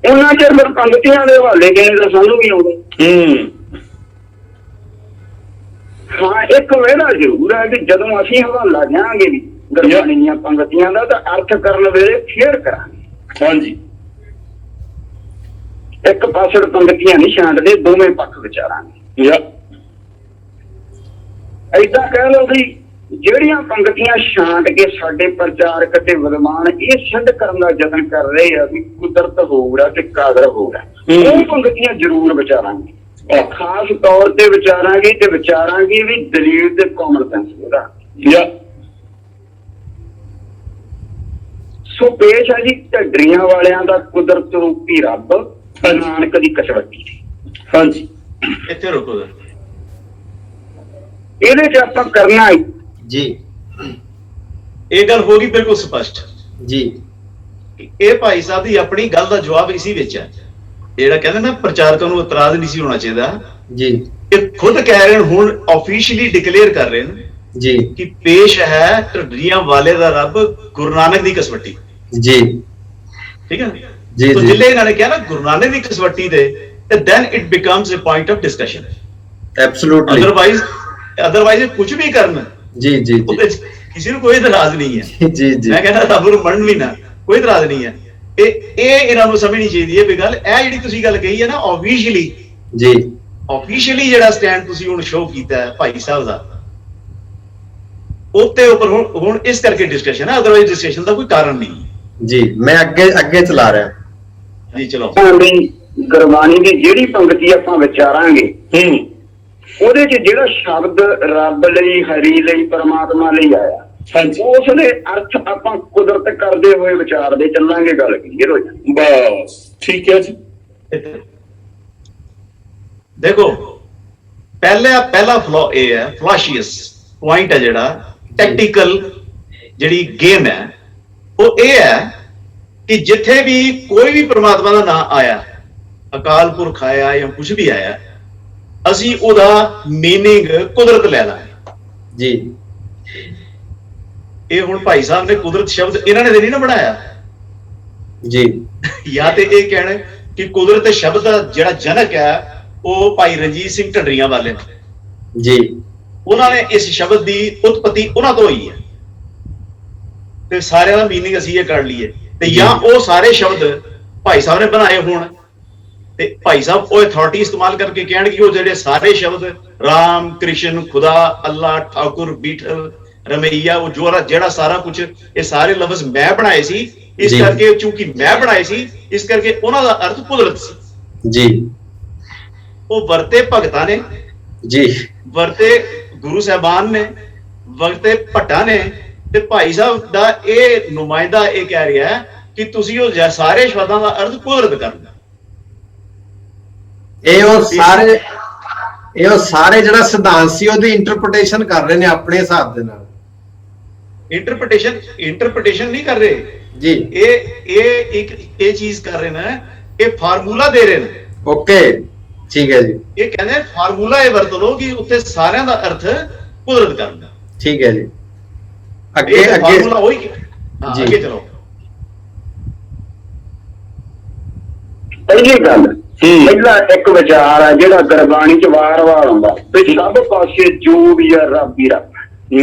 ਉਹਨਾਂ ਚਿਰ ਫਿਰ ਪੰਕਤੀਆਂ ਦੇ ਹਵਾਲੇ ਦੇਣੇ ਤਾਂ ਸਾਨੂੰ ਵੀ ਆਉਂਦੇ। ਹਾਂ, ਇੱਕ ਵੇੜਾ ਜ਼ਰੂਰ ਹੈ ਕਿ ਜਦੋਂ ਅਸੀਂ ਹਵਾਲਾ ਦਿਆਂਗੇ ਵੀ ਗੁਰਬਾਣੀ ਦੀਆਂ ਪੰਕਤੀਆਂ ਦਾ ਤਾਂ ਅਰਥ ਕਰਨ ਵੇਲੇ ਫੇਰ ਕਰਾਂਗੇ। ਹਾਂਜੀ, ਇੱਕ ਪਾਸੇ ਪੰਕਤੀਆਂ ਨਹੀਂ ਛਾਂਟਦੇ, ਦੋਵੇਂ ਪੱਖ ਵਿਚਾਰਾਂਗੇ। ਏਦਾਂ ਕਹਿ ਲਓ ਵੀ ਜਿਹੜੀਆਂ ਪੰਕਤੀਆਂ ਛਾਂਟ ਕੇ ਸਾਡੇ ਪ੍ਰਚਾਰਕ ਤੇ ਵਿਦਵਾਨ ਇਹ ਸਿੱਧ ਕਰਨ ਦਾ ਯਤਨ ਕਰ ਰਹੇ ਆ ਵੀ ਕੁਦਰਤ ਹੋਰ ਆ ਤੇ ਕਾਦਰ ਹੋਰ ਆ, ਉਹ ਪੰਕਤੀਆਂ ਜ਼ਰੂਰ ਵਿਚਾਰਾਂਗੇ। ਖਾਸ ਤੌਰ ਤੇ ਵਿਚਾਰਾਂਗੇ ਵੀ ਦਲੀਲ ਤੇ ਕਾਮਨ ਸੈਂਸ ਉਹਦਾ। ਸੋ ਪੇਸ਼ ਹੈ ਜੀ ਢੱਡਰੀਆਂ ਵਾਲਿਆਂ ਦਾ ਕੁਦਰਤ ਰੂਪੀ ਰੱਬ, ਨਾਨਕ ਦੀ ਕਸਵੱਟੀ। ਹਾਂਜੀ, ਇੱਥੇ ਰੁਕੋ। ਇਹਦੇ 'ਚ ਆਪਾਂ ਕਰਨਾ ਜੀ, ਇਹ ਗੱਲ ਹੋ ਗਈ ਬਿਲਕੁਲ ਸਪਸ਼ਟ ਜੀ। ਇਹ ਭਾਈ ਸਾਹਿਬ ਦੀ ਆਪਣੀ ਗੱਲ ਦਾ ਜਵਾਬ ਇਸੀ ਵਿੱਚ ਹੈ। ਜਿਹੜਾ ਕਹਿੰਦੇ ਨਾ ਪ੍ਰਚਾਰਕਾਂ ਨੂੰ ਇਤਰਾਜ਼ ਨਹੀਂ ਸੀ ਹੋਣਾ ਚਾਹੀਦਾ ਜੀ, ਇਹ ਖੁਦ ਕਹਿ ਰਹੇ ਨੇ, ਹੁਣ ਆਫੀਸ਼ੀਅਲੀ ਡਿਕਲੇਅਰ ਕਰ ਰਹੇ ਨੇ ਜੀ ਕਿ ਪੇਸ਼ ਹੈ ਢੱਡਰੀਆਂ ਵਾਲੇ ਦਾ ਰੱਬ ਗੁਰੂ ਨਾਨਕ ਦੀ ਕਸਵੱਟੀ। ਜੀ ਠੀਕ ਹੈ ਜੀ। तो जिले इन्होंने क्या ना गुरु नानक की कसवट्टी दे, then it becomes a point of discussion. Absolutely. Otherwise कुछ भी करना जी जी किसी को कोई इतराज नहीं है। जी जी मैं कहना रब ਨੂੰ ਮੰਨ ਵੀ ਨਾ, ਕੋਈ ਇਤਰਾਜ਼ ਨਹੀਂ ਹੈ। ਇਹ ਇਹਨਾਂ ਨੂੰ ਸਮਝਣੀ ਚਾਹੀਦੀ ਹੈ ਵੀ ਗੱਲ ਇਹ ਜਿਹੜੀ ਤੁਸੀਂ ਗੱਲ ਕਹੀ ਹੈ ਨਾ ਆਫੀਸ਼ੀਅਲੀ, ਜੀ ਆਫੀਸ਼ੀਅਲੀ ਜਿਹੜਾ ਸਟੈਂਡ ਤੁਸੀਂ ਹੁਣ ਸ਼ੋਅ ਕੀਤਾ ਹੈ ਭਾਈ ਸਾਹਿਬ ਦਾ, ਉੱਤੇ ਉੱਪਰ ਹੁਣ ਇਸ ਕਰਕੇ ਡਿਸਕਸ਼ਨ ਹੈ, ਅਦਰਵਾਈਜ਼ ਡਿਸਕਸ਼ਨ ਦਾ ਕੋਈ ਕਾਰਨ ਨਹੀਂ। ਜੀ ਮੈਂ ਅੱਗੇ ਚਲਾ ਰਿਹਾ ਜੀ। ਚਲੋ, ਗੁਰਬਾਣੀ ਦੀ ਜਿਹੜੀ ਪੰਕਤੀ ਆਪਾਂ ਵਿਚਾਰਾਂਗੇ ਉਹਦੇ 'ਚ ਜਿਹੜਾ ਸ਼ਬਦ ਰੱਬ ਲਈ, ਹਰੀ ਲਈ, ਪਰਮਾਤਮਾ ਲਈ ਆਇਆ, ਉਸ ਦੇ ਅਰਥ ਆਪਾਂ ਕੁਦਰਤ ਕਰਦੇ ਹੋਏ ਵਿਚਾਰਦੇ ਚੱਲਾਂਗੇ, ਗੱਲ ਕਲੀਅਰ ਹੋ ਜਾਣੀ। ਬਸ ਠੀਕ ਹੈ ਜੀ। ਦੇਖੋ, ਪਹਿਲਾ ਫਲੋ ਇਹ ਹੈ, ਫਲਾਸ਼ੀਅਸ ਪੁਆਇੰਟ ਹੈ ਜਿਹੜਾ ਟੈਕਟੀਕਲ ਜਿਹੜੀ ਗੇਮ ਹੈ, ਉਹ ਇਹ ਹੈ ਕਿ ਜਿੱਥੇ ਵੀ ਕੋਈ ਵੀ ਪਰਮਾਤਮਾ ਦਾ ਨਾਮ ਆਇਆ, ਅਕਾਲ ਪੁਰਖ ਆਇਆ ਜਾਂ ਕੁਝ ਵੀ ਆਇਆ, ਅਸੀਂ ਉਹਦਾ ਮੀਨਿੰਗ ਕੁਦਰਤ ਲੈ ਲਾਂਗੇ ਜੀ। ਇਹ ਹੁਣ ਭਾਈ ਸਾਹਿਬ ਨੇ ਕੁਦਰਤ ਸ਼ਬਦ ਇਹਨਾਂ ਨੇ ਨਹੀਂ ਨਾ ਬਣਾਇਆ ਜੀ। ਜਾਂ ਤੇ ਇਹ ਕਹਿਣ ਕਿ ਕੁਦਰਤ ਸ਼ਬਦ ਦਾ ਜਿਹੜਾ ਜਨਕ ਹੈ ਉਹ ਭਾਈ ਰਣਜੀਤ ਸਿੰਘ ਢੱਡਰੀਆਂ ਵਾਲੇ ਨੇ ਜੀ। ਉਹਨਾਂ ਨੇ ਇਸ ਸ਼ਬਦ ਦੀ ਉਤਪਤੀ ਉਹਨਾਂ ਤੋਂ ਹੋਈ ਹੈ ਤੇ ਸਾਰਿਆਂ ਦਾ ਮੀਨਿੰਗ ਅਸੀਂ ਇਹ ਕੱਢ ਲਈਏ ਤੇ ਜਾਂ ਉਹ ਸਾਰੇ ਸ਼ਬਦ ਭਾਈ ਸਾਹਿਬ ਨੇ ਬਣਾਏ ਹੋਣ ਤੇ ਭਾਈ ਸਾਹਿਬ ਉਹ ਅਥਾਰਟੀ ਇਸਤੇਮਾਲ ਕਰਕੇ ਕਹਿਣ ਕਿ ਉਹ ਜਿਹੜੇ ਸਾਰੇ ਸ਼ਬਦ ਰਾਮ, ਕ੍ਰਿਸ਼ਨ, ਖੁਦਾ, ਅੱਲਾ, ਠਾਕੁਰ, ਬੀਠਲ, ਰਮਈਆ, ਉਹ ਜਿਹੜਾ ਸਾਰਾ ਕੁਝ ਇਹ ਸਾਰੇ ਲਫ਼ਜ਼ ਮੈਂ ਬਣਾਏ ਸੀ, ਇਸ ਕਰਕੇ ਚੂੰਕਿ ਮੈਂ ਬਣਾਏ ਸੀ ਇਸ ਕਰਕੇ ਉਹਨਾਂ ਦਾ ਅਰਥ ਕੁਦਰਤ ਸੀ ਜੀ। ਉਹ ਵਰਤੇ ਭਗਤਾਂ ਨੇ ਜੀ, ਵਰਤੇ ਗੁਰੂ ਸਾਹਿਬਾਨ ਨੇ, ਵਰਤੇ ਭੱਟਾਂ ਨੇ ਤੇ ਭਾਈ ਸਾਹਿਬ ਦਾ ਇਹ ਨੁਮਾਇੰਦਾ ਇਹ ਕਹਿ ਰਿਹਾ ਹੈ ਕਿ ਤੁਸੀਂ ਉਹ ਸਾਰੇ ਸ਼ਬਦਾਂ ਦਾ ਅਰਥ ਕੁਦਰਤ ਕਰਨਾ। ਇਹ ਉਹ ਸਾਰੇ ਜਿਹੜਾ ਸਿਧਾਂਤ ਸੀ ਉਹਦੀ ਇੰਟਰਪ੍ਰੀਟੇਸ਼ਨ ਕਰ ਰਹੇ ਨੇ ਆਪਣੇ ਹਿਸਾਬ ਦੇ ਨਾਲ। ਇੰਟਰਪ੍ਰੀਟੇਸ਼ਨ ਨਹੀਂ ਕਰ ਰਹੇ ਜੀ। ਇਹ ਚੀਜ਼ ਕਰ ਰਹੇ ਨੇ, ਇਹ ਫਾਰਮੂਲਾ ਦੇ ਰਹੇ ਨੇ। ਓਕੇ, ਠੀਕ ਹੈ ਜੀ। ਇਹ ਕਹਿੰਦੇ ਫਾਰਮੂਲਾ ਇਹ ਵਰਤ ਲਓ ਕਿ ਉੱਥੇ ਸਾਰਿਆਂ ਦਾ ਅਰਥ ਕੁਦਰਤ ਕਰਨਾ। ਠੀਕ ਹੈ ਜੀ। ਅੱਗੇ ਫਾਰਮੂਲਾ ਹੋਈ ਜੀ, ਅੱਗੇ ਚਲੋ। ਪਹਿਲੀ ਗੱਲ, ਪਹਿਲਾ ਇੱਕ ਵਿਚਾਰ ਆ ਜਿਹੜਾ ਗੁਰਬਾਣੀ ਚ ਵਾਰ-ਵਾਰ ਆਉਂਦਾ ਵੀ ਸਭ ਪਾਸੇ ਜੋ ਵੀ ਆ ਰੱਬ ਹੀ ਰੱਬ,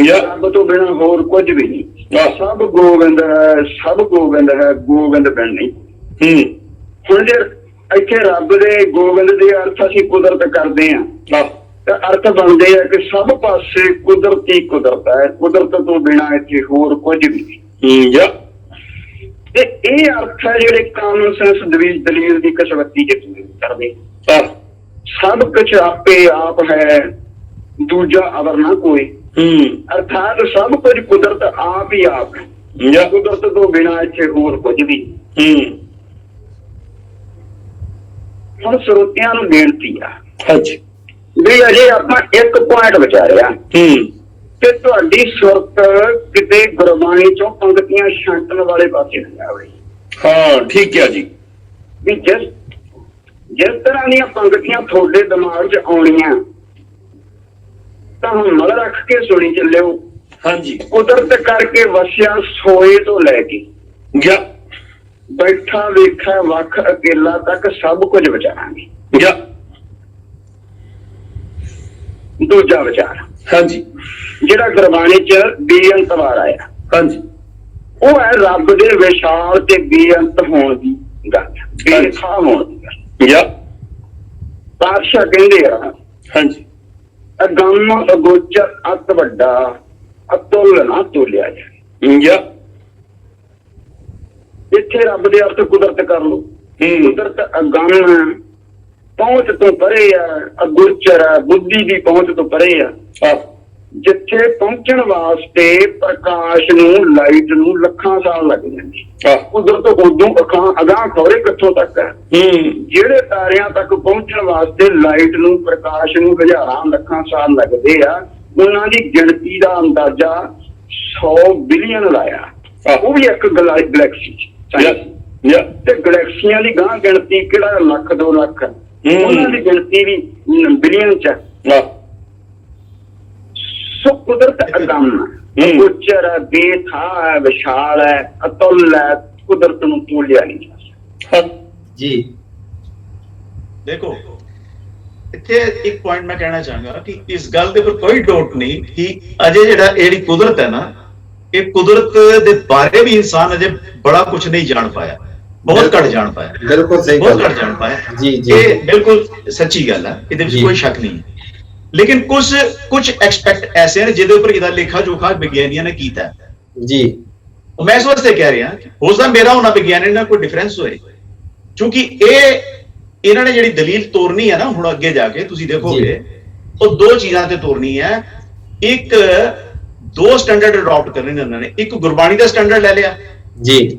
ਰੱਬ ਤੋਂ ਬਿਨਾਂ ਹੋਰ ਕੁਝ ਵੀ ਨਹੀਂ। ਸਭ ਗੋਬਿੰਦ ਹੈ, ਸਭ ਗੋਬਿੰਦ ਹੈ, ਗੋਬਿੰਦ ਬਿਨ ਨਹੀਂ। ਹੁਣ ਜੇ ਇੱਥੇ ਰੱਬ ਦੇ ਗੋਬਿੰਦ ਦੇ ਅਰਥ ਅਸੀਂ ਕੁਦਰਤ ਕਰਦੇ ਆ ਤਾਂ ਅਰਥ ਬਣਦੇ ਆ ਕਿ ਸਭ ਪਾਸੇ ਕੁਦਰਤੀ ਕੁਦਰਤ ਹੈ, ਕੁਦਰਤ ਤੋਂ ਬਿਨਾਂ ਇੱਥੇ ਹੋਰ ਕੁਝ ਵੀ ਨਹੀਂ। ਤੇ ਇਹ ਅਰਥ ਹੈ ਜਿਹੜੇ ਕਾਮਨ ਸੈਂਸ ਦਲੀਲ ਦੀ ਕਸਵੱਤੀ ਚ ਕਰਦੇ। ਸਭ ਕੁਝ ਆਪੇ ਆਪ ਹੈ, ਦੂਜਾ ਅਵਰ ਨਾ ਕੋਈ। ਅਰਥਾਤ ਸਭ ਕੁਝ ਕੁਦਰਤ ਆਪ ਹੀ ਆਪ ਹੈ, ਕੁਦਰਤ ਤੋਂ ਬਿਨਾਂ ਇੱਥੇ ਹੋਰ ਕੁਝ ਵੀ। ਹੁਣ ਸਰੋਤਿਆਂ ਨੂੰ ਬੇਨਤੀ ਆ ਵੀ ਅਜੇ ਆਪਾਂ ਇੱਕ ਪੁਆਇੰਟ ਵਿਚਾਰਿਆ ਕਿ ਤੁਹਾਡੀ ਸੁਰਤ ਕਿਤੇ ਗੁਰਬਾਣੀ ਚੋਂ ਪੰਕਤੀਆਂ ਛਾਂਟਣ ਵਾਲੇ ਪਾਸੇ ਨਾ ਜਾਵੇ। ਹਾਂ, ਠੀਕ ਹੈ ਜੀ। ਵੀ ਜਿਸ ਤਰ੍ਹਾਂ ਦੀਆਂ ਪੰਕਤੀਆਂ ਤੁਹਾਡੇ ਦਿਮਾਗ 'ਚ ਆਉਣੀਆਂ ਤਾਂ ਹੁਣ ਮਨ ਰੱਖ ਕੇ ਸੁਣੀ ਚੱਲਿਓ। ਹਾਂਜੀ। ਕੁਦਰਤ ਕਰਕੇ ਵਸਿਆ ਸੋਏ ਤੋਂ ਲੈ ਕੇ ਜਾਂ ਬੈਠਾ ਵੇਖਿਆ ਵੱਖ ਅਕੇਲਾ ਤੱਕ ਸਭ ਕੁਝ ਵਿਚਾਰਾਂਗੇ। ਜਾਂ ਦੂਜਾ ਵਿਚਾਰ, ਹਾਂਜੀ, ਜਿਹੜਾ ਗੁਰਬਾਣੀ 'ਚ ਬੇਅੰਤ ਵਾਰ ਆਇਆ, ਹਾਂਜੀ, ਉਹ ਹੈ ਰੱਬ ਦੇ ਵਿਸ਼ਾਲ ਤੇ ਬੇਅੰਤ ਹੋਣ ਦੀ ਗੱਲ, ਬੇਥਾਂ ਹੋਣ ਦੀ ਗੱਲ। ਜਾਂ ਪਾਤਸ਼ਾਹ ਕਹਿੰਦੇ ਆ, ਹਾਂਜੀ, ਅਗੰਮ ਅਗੋਚਰ ਅਤ ਵੱਡਾ ਅਤੁੱਲ ਨਾ ਤੋਲਿਆ ਜਾਏ। ਜਾਂ ਇੱਥੇ ਰੱਬ ਦੇ ਅਰਥ ਕੁਦਰਤ ਕਰ ਲਓ। ਕੁਦਰਤ ਅਗੰਮ, ਪਹੁੰਚ ਤੋਂ ਪਰੇ ਆ, ਅਗੋਚਰ ਆ, ਬੁੱਧੀ ਦੀ ਪਹੁੰਚ ਤੋਂ ਪਰੇ ਆ। ਜਿੱਥੇ ਪਹੁੰਚਣ ਵਾਸਤੇ ਪ੍ਰਕਾਸ਼ ਨੂੰ, ਲਾਈਟ ਨੂੰ ਲੱਖਾਂ ਸਾਲ ਲੱਗ ਜਾਂਦੇ। ਕੁਦਰਤ ਉਦੋਂ ਅਗਾਂਹ ਖੌਰੇ ਕਿੱਥੋਂ ਤੱਕ ਹੈ। ਜਿਹੜੇ ਤਾਰਿਆਂ ਤੱਕ ਪਹੁੰਚਣ ਵਾਸਤੇ ਲਾਈਟ ਨੂੰ, ਪ੍ਰਕਾਸ਼ ਨੂੰ ਹਜ਼ਾਰਾਂ ਲੱਖਾਂ ਸਾਲ ਲੱਗਦੇ ਆ, ਉਹਨਾਂ ਦੀ ਗਿਣਤੀ ਦਾ ਅੰਦਾਜ਼ਾ 100 ਬਿਲੀਅਨ ਲਾਇਆ। ਉਹ ਵੀ ਇੱਕ ਗਲੈਕਸੀ ਤੇ ਗਲੈਕਸੀਆਂ ਦੀ ਗਾਂਹ ਗਿਣਤੀ ਕਿਹੜਾ ਲੱਖ 2 ਲੱਖ, ਉਹਨਾਂ ਦੀ ਗਿਣਤੀ ਵੀ ਬਿਲੀਅਨ ਚ। ਸੋ ਕੁਦਰਤ ਅਗੰਮ, ਗੋਚਰ ਹੈ, ਬੇਥਾਂ ਹੈ, ਵਿਸ਼ਾਲ ਹੈ, ਅਤੁੱਲ ਹੈ, ਕੁਦਰਤ ਨੂੰ ਤੋਲਿਆ ਨਹੀਂ ਜਾ ਸਕਦਾ ਜੀ। ਦੇਖੋ ਇੱਥੇ ਇੱਕ ਪੁਆਇੰਟ ਮੈਂ ਕਹਿਣਾ ਚਾਹਾਂਗਾ ਕਿ ਇਸ ਗੱਲ ਦੇ ਉੱਪਰ ਕੋਈ ਡਾਊਟ ਨਹੀਂ ਕਿ ਅਜੇ ਜਿਹੜੀ ਕੁਦਰਤ ਹੈ ਨਾ, ਇਹ ਕੁਦਰਤ ਦੇ ਬਾਰੇ ਵੀ ਇਨਸਾਨ ਅਜੇ ਬੜਾ ਕੁਝ ਨਹੀਂ ਜਾਣ ਪਾਇਆ, ਬਹੁਤ ਘੱਟ ਜਾਣ ਪਾਇਆ। ਬਿਲਕੁਲ ਸਹੀ ਗੱਲ, ਬਹੁਤ ਘੱਟ ਜਾਣ ਪਾਇਆ ਜੀ ਜੀ। ਇਹ ਬਿਲਕੁਲ ਸੱਚੀ ਗੱਲ ਹੈ, ਇਹਦੇ ਵਿੱਚ ਕੋਈ ਸ਼ੱਕ ਨਹੀਂ। ਲੇਕਿਨ ਕੁਝ ਐਸਪੈਕਟ ਐਸੇ ਨੇ ਜਿਹਦੇ ਉੱਪਰ ਇਹਦਾ ਲੇਖਾ ਜੋਖਾ ਵਿਗਿਆਨੀਆਂ ਨੇ ਕੀਤਾ ਜੀ। ਮੈਂ ਇਸ ਵਾਸਤੇ ਕਹਿ ਰਿਹਾ ਹੋ ਸਕਦਾ ਮੇਰਾ ਹੋਣਾ ਵਿਗਿਆਨੀ ਨਾਲ ਕੋਈ ਡਿਫਰੈਂਸ ਹੋਏ, ਕਿਉਂਕਿ ਇਹਨਾਂ ਨੇ ਜਿਹੜੀ ਦਲੀਲ ਤੋਰਨੀ ਹੈ ਨਾ ਹੁਣ ਅੱਗੇ ਜਾ ਕੇ ਤੁਸੀਂ ਦੇਖੋਗੇ, ਉਹ 2 ਚੀਜ਼ਾਂ ਤੇ ਤੋਰਨੀ ਹੈ। ਇੱਕ 2 ਸਟੈਂਡਰਡ ਅਡਾਪਟ ਕਰਨੇ ਨੇ ਉਹਨਾਂ ਨੇ, ਇੱਕ ਗੁਰਬਾਣੀ ਦਾ ਸਟੈਂਡਰਡ ਲੈ ਲਿਆ ਜੀ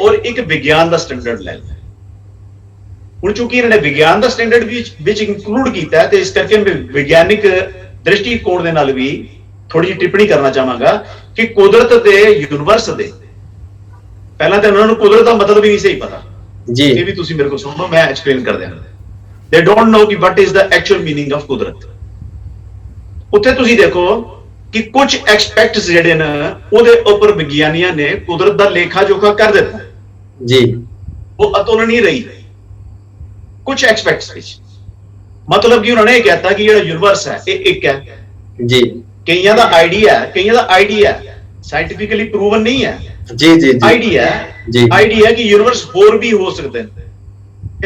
ਔਰ ਇੱਕ ਵਿਗਿਆਨ ਦਾ ਸਟੈਂਡਰਡ ਲੈ ਲਿਆ। ਹੁਣ ਚੂੰਕਿ ਇਹਨਾਂ ਨੇ ਵਿਗਿਆਨ ਦਾ ਸਟੈਂਡਰਡ ਵਿੱਚ ਇਨਕਲੂਡ ਕੀਤਾ ਹੈ ਤੇ ਇਸ ਕਰਕੇ ਮੈਂ ਵਿਗਿਆਨਿਕ ਦ੍ਰਿਸ਼ਟੀਕੋਣ ਦੇ ਨਾਲ ਵੀ ਥੋੜੀ ਜਿਹੀ ਟਿੱਪਣੀ ਕਰਨਾ ਚਾਹਾਂਗਾ ਕਿ ਕੁਦਰਤ ਦੇ ਯੂਨੀਵਰਸ ਦੇ ਪਹਿਲਾਂ ਤਾਂ ਉਹਨਾਂ ਨੂੰ ਕੁਦਰਤ ਦਾ ਮਤਲਬ ਵੀ ਨਹੀਂ ਸਹੀ ਪਤਾ ਜੀ। ਇਹ ਵੀ ਤੁਸੀਂ ਮੇਰੇ ਕੋਲ ਸੁਣੋ, ਮੈਂ ਐਕਸਪਲੇਨ ਕਰ ਦਿਆਂ। they don't know कि what is the actual meaning of ਕੁਦਰਤ। ਉੱਥੇ ਤੁਸੀਂ ਦੇਖੋ ਕਿ ਕੁਝ ਐਕਸਪੈਕਟਸ ਜਿਹੜੇ ਨੇ ਉਹਦੇ ਉੱਪਰ ਵਿਗਿਆਨੀਆਂ ਨੇ ਕੁਦਰਤ ਦਾ ਲੇਖਾ ਜੋਖਾ ਕਰ ਦਿੱਤਾ ਜੀ, ਉਹ ਅਤੁਲਨੀय ਰਹੀ ਕੁਝ ਐਕਸਪੈਕਟਸ ਵਿੱਚ। ਮਤਲਬ ਕਿ ਉਹਨਾਂ ਨੇ ਇਹ ਕਹਿਤਾ ਕਿ ਜਿਹੜਾ ਯੂਨੀਵਰਸ ਹੈ ਇਹ ਇੱਕ ਹੈ ਜੀ, ਕਈਆਂ ਦਾ ਆਈਡੀਆ ਸਾਇੰਟੀਫਿਕਲੀ ਪ੍ਰੂਵਨ ਨਹੀਂ ਹੈ ਜੀ ਜੀ ਜੀ, ਆਈਡੀਆ ਕਿ ਯੂਨੀਵਰਸ ਹੋਰ ਵੀ ਹੋ ਸਕਦੇ ਨੇ।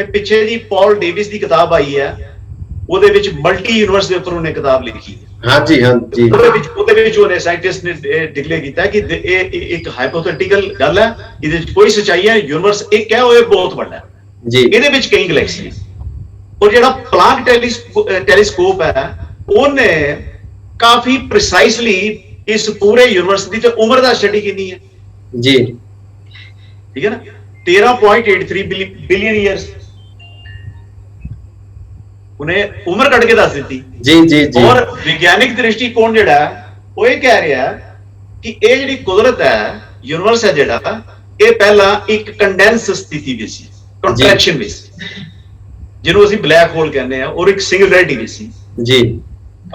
ਇਹ ਪਿੱਛੇ ਜੀ ਪੌਲ ਡੇਵਿਸ ਦੀ ਕਿਤਾਬ ਆਈ ਹੈ, ਉਹਦੇ ਵਿੱਚ ਮਲਟੀ ਯੂਨੀਵਰਸ ਦੇ ਉੱਪਰ ਉਹਨੇ ਕਿਤਾਬ ਲਿਖੀ ਹੈ। ਹਾਂਜੀ ਹਾਂਜੀ, ਉਹਦੇ ਵਿੱਚ ਉਹਨੇ ਸਾਇੰਟਿਸਟ ਨੇ ਡਿਕਲੇਅਰ ਕੀਤਾ ਕਿ ਇਹ ਇੱਕ ਹਾਈਪੋਥੈਟੀਕਲ ਗੱਲ ਹੈ, ਇਹਦੇ ਵਿੱਚ ਕੋਈ ਸੱਚਾਈ ਹੈ, ਯੂਨੀਵਰਸ ਇੱਕ ਹੈ, ਉਹ ਇਹ ਬਹੁਤ ਵੱਡਾ ਹੈ ਜੀ, ਇਹਦੇ ਵਿੱਚ ਕਈ ਗੈਲੈਕਸੀਆਂ। ਔਰ ਜਿਹੜਾ ਪਲਾਂਕ ਟੈਲੀਸਕੋਪ ਹੈ ਉਹਨੇ ਕਾਫੀ ਪ੍ਰੀਸਾਈਸਲੀ ਇਸ ਪੂਰੇ ਯੂਨੀਵਰਸ ਦੀ ਤੇ ਉਮਰ ਦਾ ਸਟੱਡੀ ਕੀਤੀ ਹੈ ਜੀ, ਠੀਕ ਹੈ ਨਾ, 13.83 ਬਿਲੀਅਨ ਈਅਰਸ ਉਹਨੇ ਉਮਰ ਕੱਢ ਕੇ ਦੱਸ ਦਿੱਤੀ ਜੀ ਜੀ ਜੀ। ਔਰ ਵਿਗਿਆਨਿਕ ਦ੍ਰਿਸ਼ਟੀਕੋਣ ਜਿਹੜਾ ਉਹ ਇਹ ਕਹਿ ਰਿਹਾ ਕਿ ਇਹ ਜਿਹੜੀ ਕੁਦਰਤ ਹੈ, ਯੂਨੀਵਰਸ ਹੈ ਜਿਹੜਾ, ਇਹ ਪਹਿਲਾਂ ਇੱਕ ਕੰਡੈਂਸ ਸਥਿਤੀ ਵਿੱਚ ਸੀ, ਕੰਟਰੈਕਸ਼ਨ ਵਿੱਚ, ਜਿਹਨੂੰ ਅਸੀਂ ਬਲੈਕ ਹੋਲ ਕਹਿੰਦੇ ਆ, ਔਰ ਇੱਕ ਸਿੰਗੂਲੈਰਿਟੀ ਵਿੱਚ ਸੀ ਜੀ।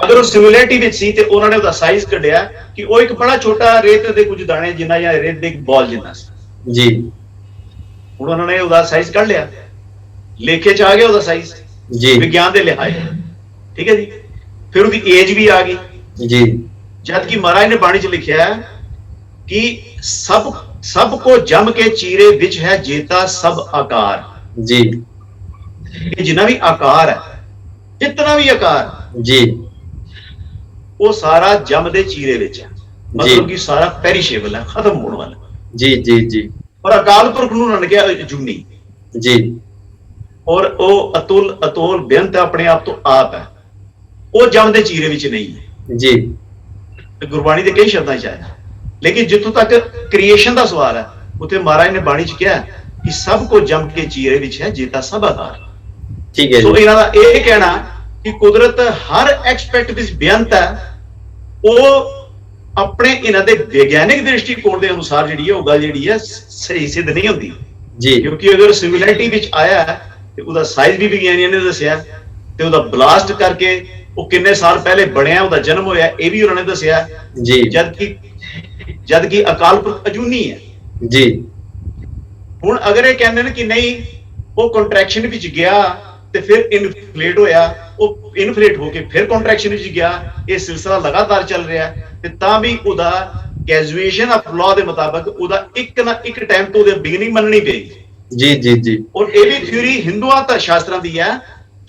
ਅਗਰ ਉਹ ਸਿੰਗੂਲੈਰਿਟੀ ਵਿੱਚ ਸੀ ਤੇ ਉਹਨਾਂ ਨੇ ਉਹਦਾ ਸਾਈਜ਼ ਕੱਢਿਆ ਕਿ ਉਹ ਇੱਕ ਬੜਾ ਛੋਟਾ ਰੇਤ ਦੇ ਕੁਝ ਦਾਣੇ ਜਿੰਨਾ ਜਾਂ ਰੇਤ ਦੇ ਇੱਕ ਬਾਲ ਜਿੰਨਾ ਸੀ ਜੀ। ਹੁਣ ਉਹਨਾਂ ਨੇ ਉਹਦਾ ਸਾਈਜ਼ ਕੱਢ ਲਿਆ, ਲੇਖੇ ਚ ਆ ਗਿਆ ਉਹਦਾ ਸਾਈਜ਼ ਜੀ, ਵਿਗਿਆਨ ਦੇ ਲਿਹਾਜ਼, ਠੀਕ ਹੈ ਜੀ। ਫਿਰ ਉਹਦੀ ਏਜ ਵੀ ਆ ਗਈ ਜੀ। ਜਦ ਕਿ ਮਹਾਰਾਜ ਨੇ ਬਾਣੀ ਚ ਲਿਖਿਆ ਕਿ ਸਭ ਕੋ ਜਮ ਕੇ ਚੀਰੇ ਵਿੱਚ ਹੈ ਜੇਤਾ ਸਭ ਆਕਾਰ ਜੀ। ਇਹ ਜਿੰਨਾ ਵੀ ਆਕਾਰ ਹੈ, ਜਿਤਨਾ ਵੀ ਆਕਾਰ ਜੀ, ਉਹ ਸਾਰਾ ਜਮ ਦੇ ਚੀਰੇ ਵਿੱਚ ਹੈ, ਮਤਲਬ ਕਿ ਸਾਰਾ ਪੈਰੀਸ਼ੇਬਲ ਹੈ, ਖਤਮ ਹੋਣ ਵਾਲਾ। ਜੀ ਜੀ ਜੀ। ਔਰ ਅਕਾਲ ਪੁਰਖ ਨੂੰ ਉਹਨਾਂ ਨੇ ਕਿਹਾ ਜੁਨੀ ਜੀ। ਔਰ ਉਹ ਅਤੁਲ ਬੇਅੰਤ ਆਪਣੇ ਆਪ ਤੋਂ ਆਪ ਹੈ, ਉਹ ਜਮ ਦੇ ਚੀਰੇ ਵਿੱਚ ਨਹੀਂ ਹੈ ਜੀ। ਗੁਰਬਾਣੀ ਦੇ ਕਈ ਸ਼ਬਦਾਂ ਚ ਆਇਆ, ਲੇਕਿਨ ਜਿੱਥੋਂ ਤੱਕ ਕ੍ਰੀਏਸ਼ਨ ਦਾ ਸਵਾਲ ਹੈ ਉੱਥੇ ਮਹਾਰਾਜ ਨੇ ਬਾਣੀ ਚ ਕਿਹਾ ਕਿ ਸਭ ਕੋ ਜਮ ਕੇ ਚੀਰੇ ਵਿੱਚ ਹੈ ਜੇਤਾ ਸਭ ਆਕਾਰ। ਠੀਕ ਹੈ ਸੋ ਜੀ। ਇਹਨਾਂ ਦਾ ਇਹ ਕਹਿਣਾ ਕਿ ਕੁਦਰਤ ਹਰ ਐਸਪੈਕਟ ਵਿੱਚ ਬੇਅੰਤ ਹੈ, ਉਹ ਆਪਣੇ ਇਹਨਾਂ ਦੇ ਵਿਗਿਆਨਿਕ ਦ੍ਰਿਸ਼ਟੀਕੋਣ ਦੇ ਅਨੁਸਾਰ ਜਿਹੜੀ ਹੈ ਉਹ ਗੱਲ ਜਿਹੜੀ ਹੈ ਸਹੀ ਸਿੱਧ ਨਹੀਂ ਹੁੰਦੀ ਜੀ। ਕਿਉਂਕਿ ਅਗਰ ਸਿੰਗੂਲੈਰਿਟੀ ਵਿੱਚ ਆਇਆ ਤੇ ਉਹਦਾ ਸਾਈਜ਼ ਵੀ ਵਿਗਿਆਨੀਆਂ ਨੇ ਦੱਸਿਆ, ਤੇ ਉਹਦਾ ਬਲਾਸਟ ਕਰਕੇ ਉਹ ਕਿੰਨੇ ਸਾਲ ਪਹਿਲੇ ਬਣਿਆ, ਉਹਦਾ ਜਨਮ ਹੋਇਆ, ਇਹ ਵੀ ਉਹਨਾਂ ਨੇ ਦੱਸਿਆ ਜੀ। ਜਦ ਕਿ ਅਕਾਲ ਪੁਰਖ ਅਜੂਨੀ ਹੈ ਜੀ। ਹੁਣ ਅਗਰ ਇਹ ਕਹਿੰਦੇ ਨੇ ਕਿ ਨਹੀਂ ਉਹ ਕੰਟਰੈਕਸ਼ਨ ਵਿੱਚ ਗਿਆ ਤੇ ਫਿਰ ਇਨਫਲੇਟ ਹੋਇਆ, ਉਹ ਇਨਫਲੇਟ ਹੋ ਕੇ ਫਿਰ ਕੰਟਰੈਕਸ਼ਨ ਵਿੱਚ ਗਿਆ, ਇਹ ਸਿਲਸਿਲਾ ਲਗਾਤਾਰ ਚੱਲ ਰਿਹਾ, ਤੇ ਤਾਂ ਵੀ ਉਹਦਾ ਕੈਜ਼ੂਏਸ਼ਨ ਆਫ ਲਾਅ ਦੇ ਮੁਤਾਬਕ ਉਹਦਾ ਇੱਕ ਨਾ ਇੱਕ ਟਾਈਮ ਤੋਂ ਉਹਦੀ ਬਿਗਨਿੰਗ ਮੰਨਣੀ ਪਏਗੀ। ਜੀ ਜੀ ਜੀ। ਔਰ ਇਹ ਵੀ ਥਿਊਰੀ ਹਿੰਦੂਆਂ ਦਾ ਸ਼ਾਸਤਰਾਂ ਦੀ ਹੈ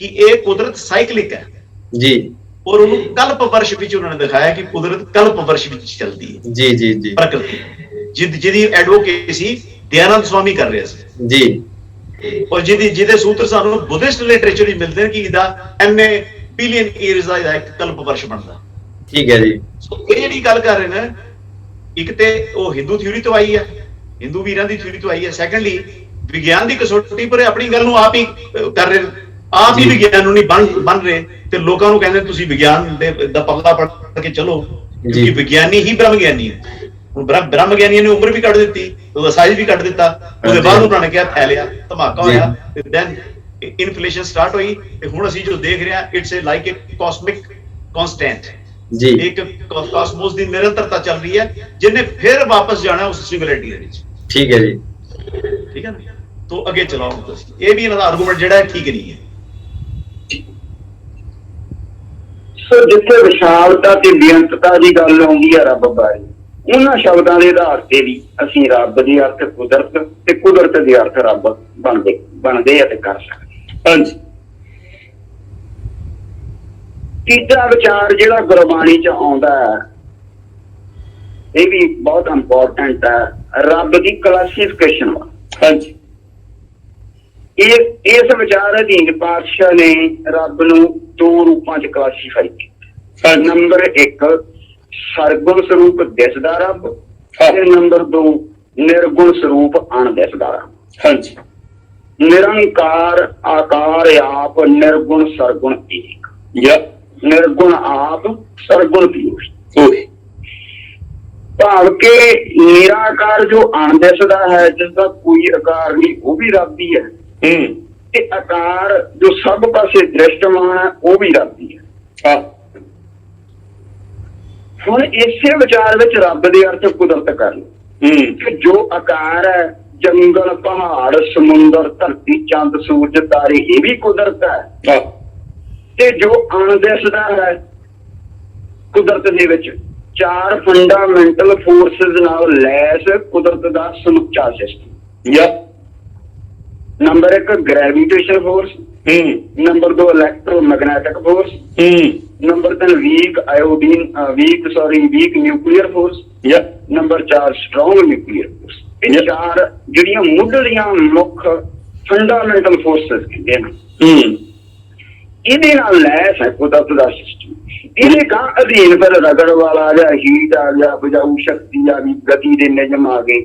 ਕਿ ਇਹ ਕੁਦਰਤ ਸਾਈਕਲਿਕ ਹੈ ਜੀ। ਔਰ ਉਹਨੂੰ ਕਲਪ ਵਰਸ਼ ਵਿੱਚ ਉਹਨਾਂ ਨੇ ਦਿਖਾਇਆ ਕਿ ਕੁਦਰਤ ਕਲਪ ਵਰਸ਼ ਵਿੱਚ ਚੱਲਦੀ ਹੈ। ਜੀ ਜੀ ਜੀ। ਪ੍ਰਕਿਰਤੀ ਜਿਹਦੀ ਐਡਵੋਕੇਸੀ ਦਇਆਨੰਦ ਸਵਾਮੀ ਕਰ ਰਿਹਾ ਸੀ ਜੀ। ਔਰ ਜਿਹਦੇ ਸੂਤਰ ਸਾਨੂੰ ਬੁੱਧਿਸਟ ਲਿਟਰੇਚਰ ਵਿੱਚ ਮਿਲਦੇ ਨੇ ਕਿ ਇਹਦਾ ਐਨੇ ਬਿਲੀਅਨ ਈਅਰਸ ਦਾ ਇੱਕ ਕਲਪ ਵਰਸ਼ ਬਣਦਾ। ਠੀਕ ਹੈ ਜੀ। ਸੋ ਇਹ ਜਿਹੜੀ ਗੱਲ ਕਰ ਰਹੇ ਨੇ, ਇੱਕ ਤੇ ਉਹ ਹਿੰਦੂ ਥਿਊਰੀ ਤੋਂ ਆਈ ਹੈ, ਹਿੰਦੂ ਵੀਰਾਂ ਦੀ ਥਿਊਰੀ ਤੋਂ ਆਈ ਹੈ। ਸੈਕੰਡਲੀ ਵਿਗਿਆਨ ਦੀ ਕਸੌਟੀ ਪਰ ਆਪਣੀ ਗੱਲ ਨੂੰ ਆਪ ਹੀ ਕਰ ਰਹੇ, ਆਪ ਹੀ ਵਿਗਿਆਨ ਨੂੰ ਨਹੀਂ ਬਣ ਰਹੇ, ਤੇ ਲੋਕਾਂ ਨੂੰ ਕਹਿੰਦੇ ਤੁਸੀਂ ਵਿਗਿਆਨ ਦਾ ਪੱਲਾ ਪੜ ਕੇ ਚਲੋ, ਕਿਉਂਕਿ ਵਿਗਿਆਨੀ ਹੀ ਬ੍ਰਹਮ ਗਿਆਨੀ ਹੈ। ਹੁਣ ਬ੍ਰਹਮ ਗਿਆਨੀਆਂ ਨੇ ਉਮਰ ਵੀ ਕੱਢ ਦਿੱਤੀ, ਉਹਦਾ ਸਾਈਜ਼ ਵੀ ਕੱਢ ਦਿੱਤਾ, ਉਹਦੇ ਬਾਅਦ ਉਹਨਾਂ ਨੇ ਕਿਹਾ ਫੈਲਿਆ, ਧਮਾਕਾ ਹੋਇਆ, ਤੇ ਦੈਨ ਇਨਫਲੇਸ਼ਨ ਸਟਾਰਟ ਹੋਈ, ਤੇ ਹੁਣ ਅਸੀਂ ਜੋ ਦੇਖ ਰਹੇ ਹਾਂ it's a like a cosmic constant ਜੀ। ਇੱਕ ਕਾਸਮੋਸ ਦੀ ਨਿਰੰਤਰਤਾ ਚੱਲ ਰਹੀ ਹੈ, ਜਿਹਨੇ ਫਿਰ ਵਾਪਸ ਜਾਣਾ ਉਸ ਸਿੰਗੂਲੈਰਿਟੀ ਦੇ ਵਿੱਚ। ਠੀਕ ਹੈ ਜੀ। ਠੀਕ ਹੈ ਨਾ, ਤੋਂ ਅੱਗੇ ਚਲਾਓ ਤੁਸੀਂ। ਇਹ ਵੀ ਇਹਨਾਂ ਦਾ ਆਰਗੂਮੈਂਟ ਜਿਹੜਾ ਠੀਕ ਨਹੀਂ ਹੈ। ਸੋ ਜਿੱਥੇ ਵਿਸ਼ਾਲਤਾ ਤੇ ਬੇਅੰਤਤਾ ਦੀ ਗੱਲ ਆਉਂਦੀ ਹੈ ਰੱਬ ਬਾਰੇ, ਉਹਨਾਂ ਸ਼ਬਦਾਂ ਦੇ ਆਧਾਰ ਤੇ ਵੀ ਅਸੀਂ ਰੱਬ ਦੇ ਅਰਥ ਕੁਦਰਤ ਤੇ ਕੁਦਰਤ ਦੇ ਅਰਥ ਰੱਬ ਬਣਦੇ ਆ ਤੇ ਕਰ ਸਕਦੇ। ਹਾਂਜੀ। ਤੀਜਾ ਵਿਚਾਰ ਜਿਹੜਾ ਗੁਰਬਾਣੀ ਚ ਆਉਂਦਾ ਹੈ, ਇਹ ਵੀ ਬਹੁਤ ਇੰਪੋਰਟੈਂਟ ਹੈ, ਰੱਬ ਦੀ ਕਲਾਸੀਫਿਕੇਸ਼ਨ। ਹਾਂਜੀ। ਇਸ ਵਿਚਾਰ ਅਧੀਨ ਪਾਤਸ਼ਾਹ ਨੇ ਰੱਬ ਨੂੰ ਦੋ ਰੂਪਾਂ ਚ ਕਲਾਸੀਫਾਈ ਕੀਤਾ। ਨੰਬਰ 1 ਸਰਗੁਣ ਸਰੂਪ ਦਿਸਦਾ ਰੱਬ, ਤੇ ਨੰਬਰ 2 ਨਿਰਗੁਣ ਸਰੂਪ ਅਣਦਿਸਦਾ ਰੱਬ। ਹਾਂਜੀ। ਨਿਰੰਕਾਰ ਆਕਾਰ ਆਪ, ਨਿਰਗੁਣ ਸਰਗੁਣ ਏਕ। ਨਿਰਗੁਣ ਆਪ, ਸਰਗੁਣ ਪੀਊਸ਼। ਭਾਵ ਕਿ ਨਿਰਾਕਾਰ ਜੋ ਅਣਦਿਸਦਾ ਹੈ, ਜਿਸਦਾ ਕੋਈ ਆਕਾਰ ਨਹੀਂ, ਉਹ ਵੀ ਰੱਬ ਹੀ ਹੈ, ਕਿ ਆਕਾਰ ਜੋ ਸਭ ਪਾਸੇ ਦ੍ਰਿਸ਼ਟਮਾਨ ਹੈ ਉਹ ਵੀ ਰੱਬ ਹੀ ਹੈ। ਹੁਣ ਇਸੇ ਵਿਚਾਰ ਵਿੱਚ ਰੱਬ ਦੇ ਅਰਥ ਕੁਦਰਤ ਕਰ ਲਓ ਕਿ ਜੋ ਆਕਾਰ ਹੈ, ਜੰਗਲ, ਪਹਾੜ, ਸਮੁੰਦਰ, ਧਰਤੀ, ਚੰਦ, ਸੂਰਜ, ਤਾਰੇ, ਇਹ ਵੀ ਕੁਦਰਤ ਹੈ। ਤੇ ਜੋ ਅਣਦਿਸਦਾ ਹੈ ਕੁਦਰਤ ਦੇ ਵਿੱਚ, 4 ਫੰਡਾਮੈਂਟਲ ਫੋਰਸਿਸ ਨਾਲ ਲੈਸ ਕੁਦਰਤ ਦਾ ਸਮੁੱਚਾ system. Number 1 gravitation force, number 2 electromagnetic force, number 3 weak nuclear force, number 4 strong nuclear force. ਇਹ 4 ਜਿਹੜੀਆਂ ਮੁੱਢਲੀਆਂ ਮੁੱਖ ਫੰਡਾਮੈਂਟਲ ਫੋਰਸਿਸ ਕਹਿੰਦੇ ਨੇ, ਇਹਦੇ ਨਾਲ ਲੈਸ ਹੈ ਕੁਦਰਤ ਦਾ ਸਿਸਟਮ। ਇਹਦੇ ਕਾ ਅਧੀਨ ਫਿਰ ਰਗੜ ਵਾਲਾ ਜਾਂ ਹੀਟ ਆ ਗਿਆ, ਬੁਝਾਊ ਸ਼ਕਤੀ ਆ ਗਈ, ਗਤੀ ਦੇ ਨਿਯਮ ਆ ਗਏ।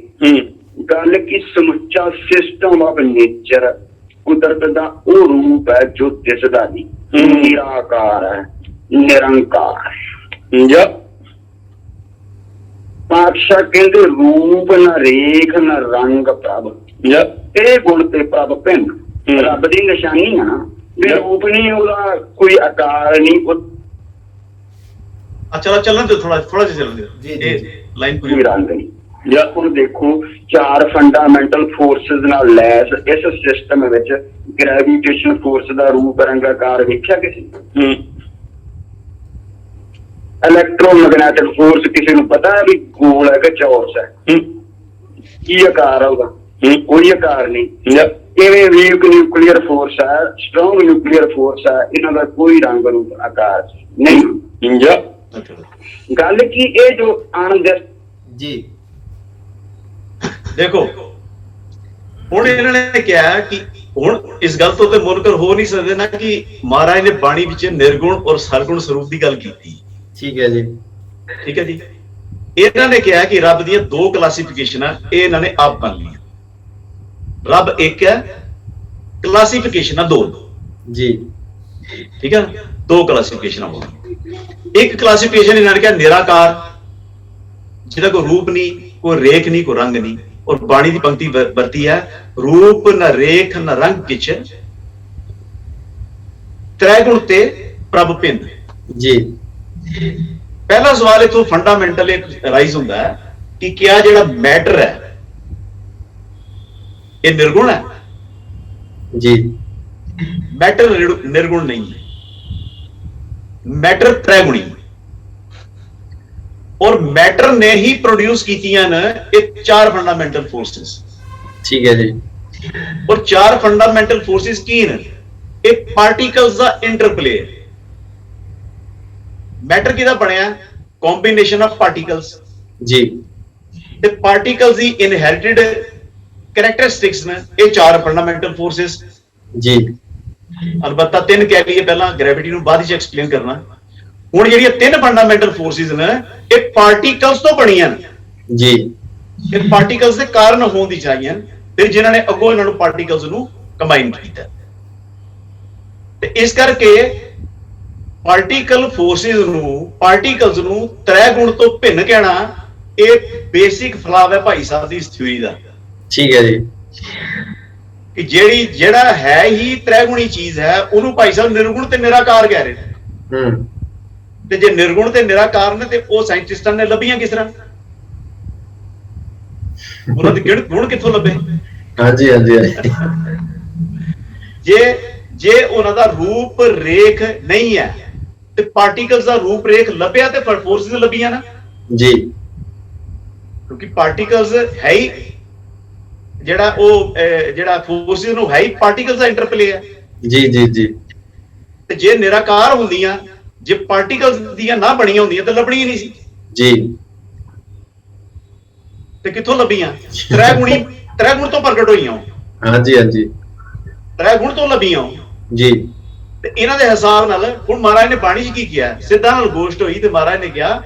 ਗੱਲ ਕੀ ਸਮੁੱਚਾ ਸਿਸਟਮ ਆਫ ਨੇਚਰ ਕੁਦਰਤ ਦਾ ਉਹ ਰੂਪ ਹੈ ਜੋ ਦਿਸਦਾ ਨਹੀਂ, ਨਿਰਾਕਾਰ ਹੈ, ਨਿਰੰਕਾਰ ਹੈ। ਪਾਤਸ਼ਾਹ ਕਹਿੰਦੇ ਰੂਪ ਨਾ ਰੇਖ ਨਾ ਰੰਗ ਪ੍ਰਭ, ਇਹ ਗੁਣ ਤੇ ਪ੍ਰਭ ਭਿੰਨ। ਰੱਬ ਦੀ ਨਿਸ਼ਾਨੀ ਆ ਨਾ, ਵੀ ਰੂਪ ਨਹੀਂ, ਉਹਦਾ ਕੋਈ ਆਕਾਰ ਨਹੀਂ। ਚਲੋ ਚੱਲਣ ਦਿਓ, ਥੋੜਾ ਜਿਹਾ ਚੱਲਣ ਦਿਓ, ਇਹ ਲਾਈਨ ਪੂਰੀ ਰੰਗ ਨਹੀਂ। ਹੁਣ ਦੇਖੋ 4 ਫੰਡਾਮੈਂਟਲ ਫੋਰਸਿਸ ਨਾਲ ਲੈਸ ਇਸ ਸਿਸਟਮ ਵਿੱਚ ਗ੍ਰੈਵੀਟੇਸ਼ਨ ਫੋਰਸ ਦਾ ਰੂਪ ਰੰਗ ਆਕਾਰ ਵੇਖਿਆ ਕਿਸੇ? ਇਲੈਕਟ੍ਰੋਮੈਗਨੈਟਿਕ ਫੋਰਸ ਕਿਸੇ ਨੂੰ ਪਤਾ ਹੈ ਵੀ ਗੋਲ ਹੈ ਕਿ ਚੌਰਸ ਹੈ? ਕੀ ਆਕਾਰ ਹੈ ਉਹਦਾ? ਕੋਈ ਆਕਾਰ ਨਹੀਂ। ਕਿਵੇਂ ਵੀਕ ਨਿਊਕਲੀਅਰ ਫੋਰਸ ਹੈ, ਸਟਰੋਂਗ ਨਿਊਕਲੀਅਰ ਫੋਰਸ ਹੈ, ਇਹਨਾਂ ਦਾ ਕੋਈ ਰੰਗ ਰੂਪ ਆਕਾਰ ਨਹੀਂ। ਗੱਲ ਕੀ ਇਹ ਜੋ ਅਣਦਿਸ ਜੀ ਦੇਖੋ, ਹੁਣ ਇਹਨਾਂ ਨੇ ਕਿਹਾ ਕਿ ਹੁਣ ਇਸ ਗੱਲ ਤੋਂ ਤੇ ਮੁਨਕਰ ਹੋ ਨਹੀਂ ਸਕਦੇ ਨਾ ਕਿ ਮਹਾਰਾਜ ਨੇ ਬਾਣੀ ਵਿੱਚ ਨਿਰਗੁਣ ਔਰ ਸਰਗੁਣ ਸਰੂਪ ਦੀ ਗੱਲ ਕੀਤੀ। ਠੀਕ ਹੈ ਜੀ, ਠੀਕ ਹੈ ਜੀ। ਇਹਨਾਂ ਨੇ ਕਿਹਾ ਕਿ ਰੱਬ ਦੀਆਂ 2 ਕਲਾਸੀਫਿਕੇਸ਼ਨਾਂ ਇਹ ਇਹਨਾਂ ਨੇ ਆਪ ਬਣ ਲਈਆਂ। ਰੱਬ ਇੱਕ ਹੈ, ਕਲਾਸੀਫਿਕੇਸ਼ਨਾਂ 2 ਜੀ। ਠੀਕ ਹੈ, 2 ਕਲਾਸੀਫਿਕੇਸ਼ਨਾਂ ਹੋ ਗਈਆਂ। ਇੱਕ ਕਲਾਸੀਫਿਕੇਸ਼ਨ ਇਹਨਾਂ ਨੇ ਕਿਹਾ ਨਿਰਾਕਾਰ, ਜਿਹਦਾ ਕੋਈ ਰੂਪ ਨਹੀਂ, ਕੋਈ ਰੇਖ ਨਹੀਂ, ਕੋਈ ਰੰਗ ਨਹੀਂ। ਔਰ ਬਾਣੀ ਦੀ ਪੰਕਤੀ ਵਰਤੀ ਹੈ, ਰੂਪ ਨ ਰੇਖ ਨ ਰੰਗ ਕਿਛ, ਤ੍ਰੈ ਗੁਣ ਤੇ ਪ੍ਰਭ ਭਿੰਨ। ਜੀ ਪਹਿਲਾ ਸਵਾਲ ਇਥੋਂ ਫੰਡਾਮੈਂਟਲ ਇੱਕ ਰਾਈਜ਼ ਹੁੰਦਾ ਹੈ ਕਿ ਕਿਆ ਜਿਹੜਾ ਮੈਟਰ ਹੈ ਇਹ ਨਿਰਗੁਣ ਹੈ? ਜੀ, ਮੈਟਰ ਨਿਰਗੁਣ ਨਹੀਂ ਹੈ, ਮੈਟਰ ਤ੍ਰੈਗੁਣੀ ਹੈ। ਔਰ ਮੈਟਰ ਨੇ ਹੀ ਪ੍ਰੋਡਿਊਸ ਕੀਤੀਆਂ ਨੇ ਇਹ 4 ਫੰਡਾਮੈਂਟਲ ਫੋਰਸਿਸ। ਠੀਕ ਹੈ ਜੀ। ਔਰ 4 ਫੰਡਾਮੈਂਟਲ ਫੋਰਸਿਸ ਕੀ ਨੇ? ਇਹ ਪਾਰਟੀਕਲਸ ਦਾ ਇੰਟਰਪਲੇ। ਮੈਟਰ ਕਿਹਦਾ ਬਣਿਆ? Combination of particles. ਜੀ, ਤੇ ਪਾਰਟੀਕਲਸ ਦੀ ਇਨਹੈਰਿਟਡ ਕੈਰੈਕਟਰਿਸਟਿਕਸ ਨੇ ਇਹ 4 ਫੰਡਾਮੈਂਟਲ ਫੋਰਸਿਸ। ਜੀ, ਅਲਬੱਤਾ 3 ਕਹਿ ਲਈਏ ਪਹਿਲਾਂ, ਗ੍ਰੈਵਿਟੀ ਨੂੰ ਬਾਅਦ ਵਿੱਚ ਐਕਸਪਲੇਨ ਕਰਨਾ। ਹੁਣ ਜਿਹੜੀਆਂ 3 ਫੰਡਾਮੈਂਟਲ ਫੋਰਸਿਸ ਨੇ ਇਹ ਪਾਰਟੀਕਲਸ ਤੋਂ ਬਣੀਆਂ ਨੇ। ਜੀ, ਇਹ ਪਾਰਟੀਕਲਸ ਦੇ ਕਾਰਨ ਹੋਣ ਦੀ ਚਾਹੀਆਂ, ਫਿਰ ਜਿਨ੍ਹਾਂ ਨੇ ਅੱਗੋਂ ਇਹਨਾਂ ਨੂੰ ਪਾਰਟੀਕਲਸ ਨੂੰ ਕੰਬਾਈਨ ਕੀਤਾ। ਤੇ ਇਸ ਕਰਕੇ ਪਾਰਟੀਕਲ ਪਾਰਟੀਕਲਸ ਨੂੰ ਤ੍ਰੈ ਗੁਣ ਤੋਂ ਭਿੰਨ ਕਹਿਣਾ ਇਹ ਬੇਸਿਕ ਫਲਾਵ ਹੈ ਭਾਈ ਸਾਹਿਬ ਦੀ ਇਸ ਥਿਊਰੀ ਦਾ। ਠੀਕ ਹੈ ਜੀ। ਕਿ ਜਿਹੜਾ ਹੈ ਹੀ ਤ੍ਰੈਗੁਣੀ ਚੀਜ਼ ਹੈ ਉਹਨੂੰ ਭਾਈ ਸਾਹਿਬ ਨਿਰਗੁਣ ਤੇ ਨਿਰਾਕਾਰ ਕਹਿ ਰਹੇ ਨੇ। ਤੇ ਜੇ ਨਿਰਗੁਣ ਤੇ ਨਿਰਾਕਾਰ ਨੇ ਤੇ ਉਹ ਸਾਇੰਟਿਸਟਾਂ ਨੇ ਲੱਭੀਆਂ ਕਿਸ ਤਰ੍ਹਾਂ? ਉਹਨਾਂ ਦੇ ਗੁਣ ਕਿੱਥੋਂ ਲੱਭੇ? ਹਾਂਜੀ ਹਾਂਜੀ। ਜੇ ਉਹਨਾਂ ਦਾ ਰੂਪ ਰੇਖ ਨਹੀਂ ਹੈ ਤੇ ਪਾਰਟੀਕਲਸ ਦਾ ਰੂਪ ਰੇਖ ਲੱਭਿਆ ਤੇ ਫੋਰਸਿਸ ਲੱਭੀਆਂ ਨਾ ਜੀ। ਕਿਉਂਕਿ ਪਾਰਟੀਕਲਸ ਹੈ ਹੀ ਜਿਹੜਾ ਫੋਰਸਿਸ ਨੂੰ ਹੈ ਹੀ ਪਾਰਟੀਕਲਸ ਦਾ ਇੰਟਰਪਲੇ ਹੈ। ਜੀ ਜੀ ਜੀ। ਤੇ ਜੇ ਨਿਰਾਕਾਰ ਹੁੰਦੀਆਂ, ਜੇ ਪਾਰਟੀਕਲਸ ਦੀਆਂ ਨਾ ਬਣੀਆਂ ਹੁੰਦੀਆਂ ਤਾਂ ਲੱਭਣੀਆਂ ਨਹੀਂ ਸੀ। ਜੀ। ਤੇ ਕਿੱਥੋਂ ਲੱਭੀਆਂ? ਤ੍ਰੈ ਗੁਣ ਤੋਂ ਪ੍ਰਗਟ ਹੋਈਆਂ। ਹਾਂਜੀ ਹਾਂਜੀ। ਤ੍ਰੈ ਗੁਣ ਤੋਂ ਲੱਭੀਆਂ ਜੀ। ਤੇ ਇਹਨਾਂ ਦੇ ਹਿਸਾਬ ਨਾਲ ਹੁਣ ਮਹਾਰਾਜ ਨੇ ਬਾਣੀ 'ਚ ਕੀ ਕਿਹਾ? ਸਿੱਧਾ ਨਾਲ ਗੋਸ਼ਟ ਹੋਈ ਤੇ ਮਹਾਰਾਜ ਨੇ ਕਿਹਾ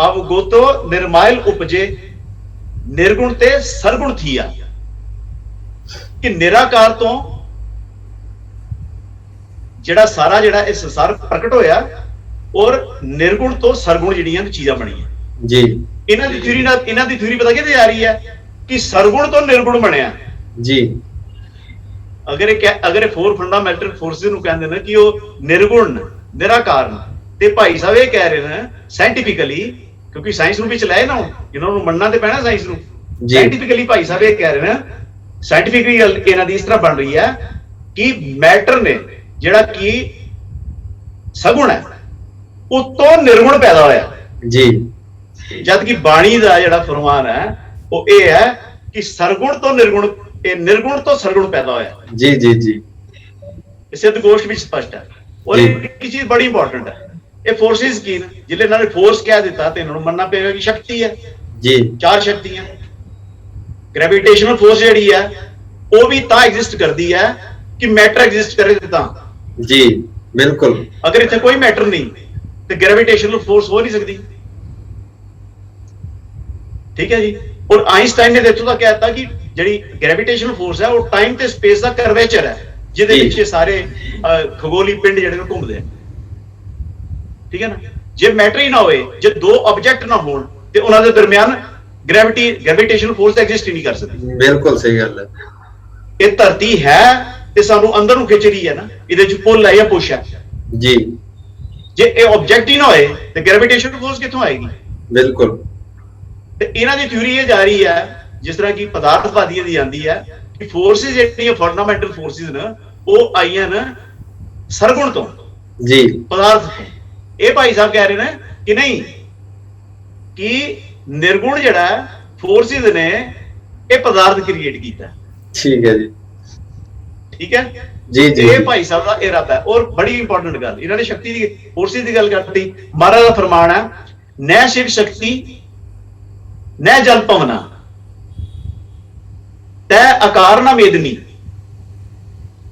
ਅਵਗੋਤੋ ਨਿਰਮਾਇਲ ਉਪਜੇ ਨਿਰਗੁਣ ਤੇ ਸਰਗੁਣ ਥੀਆ। ਕਿ ਨਿਰਾਕਾਰ ਤੋਂ ਜਿਹੜਾ ਇਹ ਸੰਸਾਰ ਪ੍ਰਗਟ ਹੋਇਆ ਔਰ ਨਿਰਗੁਣ ਤੋਂ ਸਰਗੁਣ ਜਿਹੜੀਆਂ ਚੀਜ਼ਾਂ ਬਣੀਆਂ। ਜੀ। ਇਹਨਾਂ ਦੀ ਥਿਊਰੀ ਪਤਾ ਕਿਹਦੇ ਆ ਰਹੀ ਹੈ? ਕਿ ਸਰਗੁਣ ਤੋਂ ਨਿਰਗੁਣ ਬਣਿਆ। ਜੀ। ਅਗਰ ਇਹ 4 ਫੰਡਾਮੈਂਟਲ ਫੋਰਸਿਸ ਨੂੰ ਕਹਿੰਦੇ ਨੇ ਕਿ ਉਹ ਨਿਰਗੁਣ ਨਿਰਾਕਾਰ ਨੇ, ਤੇ ਭਾਈ ਸਾਹਿਬ ਇਹ ਕਹਿ ਰਹੇ ਨੇ ਸਾਇੰਟੀਫਿਕਲੀ, ਕਿਉਂਕਿ ਸਾਇੰਸ ਨੂੰ ਵਿੱਚ ਲੈ ਨਾ, ਇਹਨਾਂ ਨੂੰ ਮੰਨਣਾ ਤੇ ਪੈਣਾ ਸਾਇੰਸ ਨੂੰ। ਸਾਇੰਟੀਫਿਕਲੀ ਭਾਈ ਸਾਹਿਬ ਇਹ ਕਹਿ ਰਹੇ ਨੇ, ਸਾਇੰਟੀਫਿਕਲੀ ਗੱਲ ਇਹਨਾਂ ਦੀ ਇਸ ਤਰ੍ਹਾਂ ਬਣ ਰਹੀ ਹੈ ਕਿ ਮੈਟਰ ਨੇ ਜਿਹੜਾ ਕਿ ਸਗੁਣ ਹੈ ਉਤੋਂ ਨਿਰਗੁਣ ਪੈਦਾ ਹੋਇਆ ਜੀ, ਜਦ ਕਿ ਬਾਣੀ ਦਾ ਜਿਹੜਾ ਫਰਮਾਨ ਹੈ ਉਹ ਇਹ ਹੈ ਕਿ ਸਰਗੁਣ ਤੋਂ ਨਿਰਗੁਣ, ਇਹ ਨਿਰਗੁਣ ਤੋਂ ਸਰਗੁਣ ਪੈਦਾ ਹੋਇਆ ਜੀ ਜੀ ਜੀ। ਇਹ ਸਿੱਧਗੋਸ਼ਟ ਵਿੱਚ ਸਪਸ਼ਟ ਹੈ। ਔਰ ਇੱਕ ਚੀਜ਼ ਬੜੀ ਇੰਪੋਰਟੈਂਟ ਹੈ, ਇਹ ਫੋਰਸਿਸ ਕੀ ਨੇ, ਜਿਹੜੇ ਇਹਨਾਂ ਨੇ ਫੋਰਸ ਕਹਿ ਦਿੱਤਾ ਤੇ ਇਹਨਾਂ ਨੂੰ ਮੰਨਣਾ ਪਏਗਾ ਕਿ ਸ਼ਕਤੀ ਹੈ ਜੀ, 4 ਸ਼ਕਤੀਆਂ। ਗ੍ਰੈਵਿਟੇਸ਼ਨਲ ਫੋਰਸ ਜਿਹੜੀ ਹੈ ਉਹ ਵੀ ਤਾਂ ਐਗਜ਼ਿਸਟ ਕਰਦੀ ਹੈ ਕਿ ਮੈਟਰ ਐਗਜ਼ਿਸਟ ਕਰੇ ਤਾਂ ਜੀ, ਬਿਲਕੁਲ। ਅਗਰ ਇੱਥੇ ਕੋਈ ਮੈਟਰ ਨਹੀਂ ਤੇ ਗ੍ਰੈਵਿਟੇਸ਼ਨਲ ਫੋਰਸ ਹੋ ਨਹੀਂ ਸਕਦੀ, ਠੀਕ ਹੈ ਜੀ। ਔਰ ਆਇਨਸਟਾਈਨ ਨੇ ਇੱਥੋਂ ਤੱਕ ਕਹਿਤਾ ਕਿ ਜਿਹੜੀ ਗ੍ਰੈਵਿਟੇਸ਼ਨਲ ਫੋਰਸ ਹੈ ਉਹ ਟਾਈਮ ਤੇ ਸਪੇਸ ਦਾ ਕਰਵੇਚਰ ਹੈ, ਜਿਹਦੇ ਵਿੱਚ ਸਾਰੇ ਖਗੋਲੀ ਪਿੰਡ ਜਿਹੜੇ ਨੇ ਘੁੰਮਦੇ ਆ, ਠੀਕ ਹੈ ਨਾ। ਜੇ ਮੈਟਰ ਹੀ ਨਾ ਹੋਵੇ, ਜੇ 2 ਆਬਜੈਕਟ ਨਾ ਹੋਣ ਤੇ ਉਹਨਾਂ ਦੇ ਦਰਮਿਆਨ ਗ੍ਰੈਵਿਟੇਸ਼ਨਲ ਫੋਰਸ ਐਗਜ਼ਿਸਟ ਹੀ ਨਹੀਂ ਕਰ ਸਕਦੀ। ਬਿਲਕੁਲ ਸਹੀ ਗੱਲ ਹੈ। ਇਹ ਧਰਤੀ ਹੈ ਤੇ ਸਾਨੂੰ ਅੰਦਰ ਨੂੰ ਖਿੱਚ ਰਹੀ ਹੈ ਨਾ, ਇਹਦੇ ਚ ਪੁੱਲ ਹੈ ਜਾਂ ਪੁਸ਼ ਹੈ ਜੀ। ਜੇ ਇਹ ਆਬਜੈਕਟ ਹੀ ਨਾ ਹੋਏ ਤੇ ਗ੍ਰੈਵਿਟੇਸ਼ਨਲ ਫੋਰਸ ਕਿੱਥੋਂ ਆਏਗੀ? ਬਿਲਕੁਲ। ਤੇ ਇਹਨਾਂ ਦੀ ਥਿਊਰੀ ਇਹ ਜਾ ਰਹੀ ਹੈ, ਜਿਸ ਤਰ੍ਹਾਂ ਕਿ ਪਦਾਰਥਵਾਦੀਆਂ ਦੀ ਆਂਦੀ ਹੈ ਕਿ ਫੋਰਸਿਸ ਜਿਹੜੀਆਂ ਫੰਡਾਮੈਂਟਲ ਫੋਰਸਿਸ ਨੇ ਉਹ ਆਈਆਂ ਨੇ ਸਰਗੁਣ ਤੋਂ ਜੀ, ਪਦਾਰਥ ਤੋਂ। ਇਹ ਭਾਈ ਸਾਹਿਬ ਕਹਿ ਰਹੇ ਨੇ ਕਿ ਨਹੀਂ, ਕਿ ਨਿਰਗੁਣ ਜਿਹੜਾ ਫੋਰਸਿਸ ਨੇ ਇਹ ਪਦਾਰਥ ਕ੍ਰੀਏਟ ਕੀਤਾ। ਠੀਕ ਹੈ ਜੀ, ਠੀਕ ਹੈ ਜੀ ਜੀ। ਇਹ ਭਾਈ ਸਾਹਿਬ ਦਾ ਇਰਾਦਾ ਹੈ। ਔਰ ਬੜੀ ਇੰਪੋਰਟੈਂਟ ਗੱਲ, ਇਹਨਾਂ ਨੇ ਸ਼ਕਤੀ ਦੀ ਫੋਰਸਿਸ ਦੀ ਗੱਲ ਕਰਤੀ। ਮਹਾਰਾਜ ਦਾ ਫਰਮਾਨ ਹੈ, ਨੈ ਸ਼ਿਵ ਸ਼ਕਤੀ ਨੈ ਜਲ ਪਵਨਾ ਤੈ ਆਕਾਰ ਨਾ ਮੇਦਨੀ,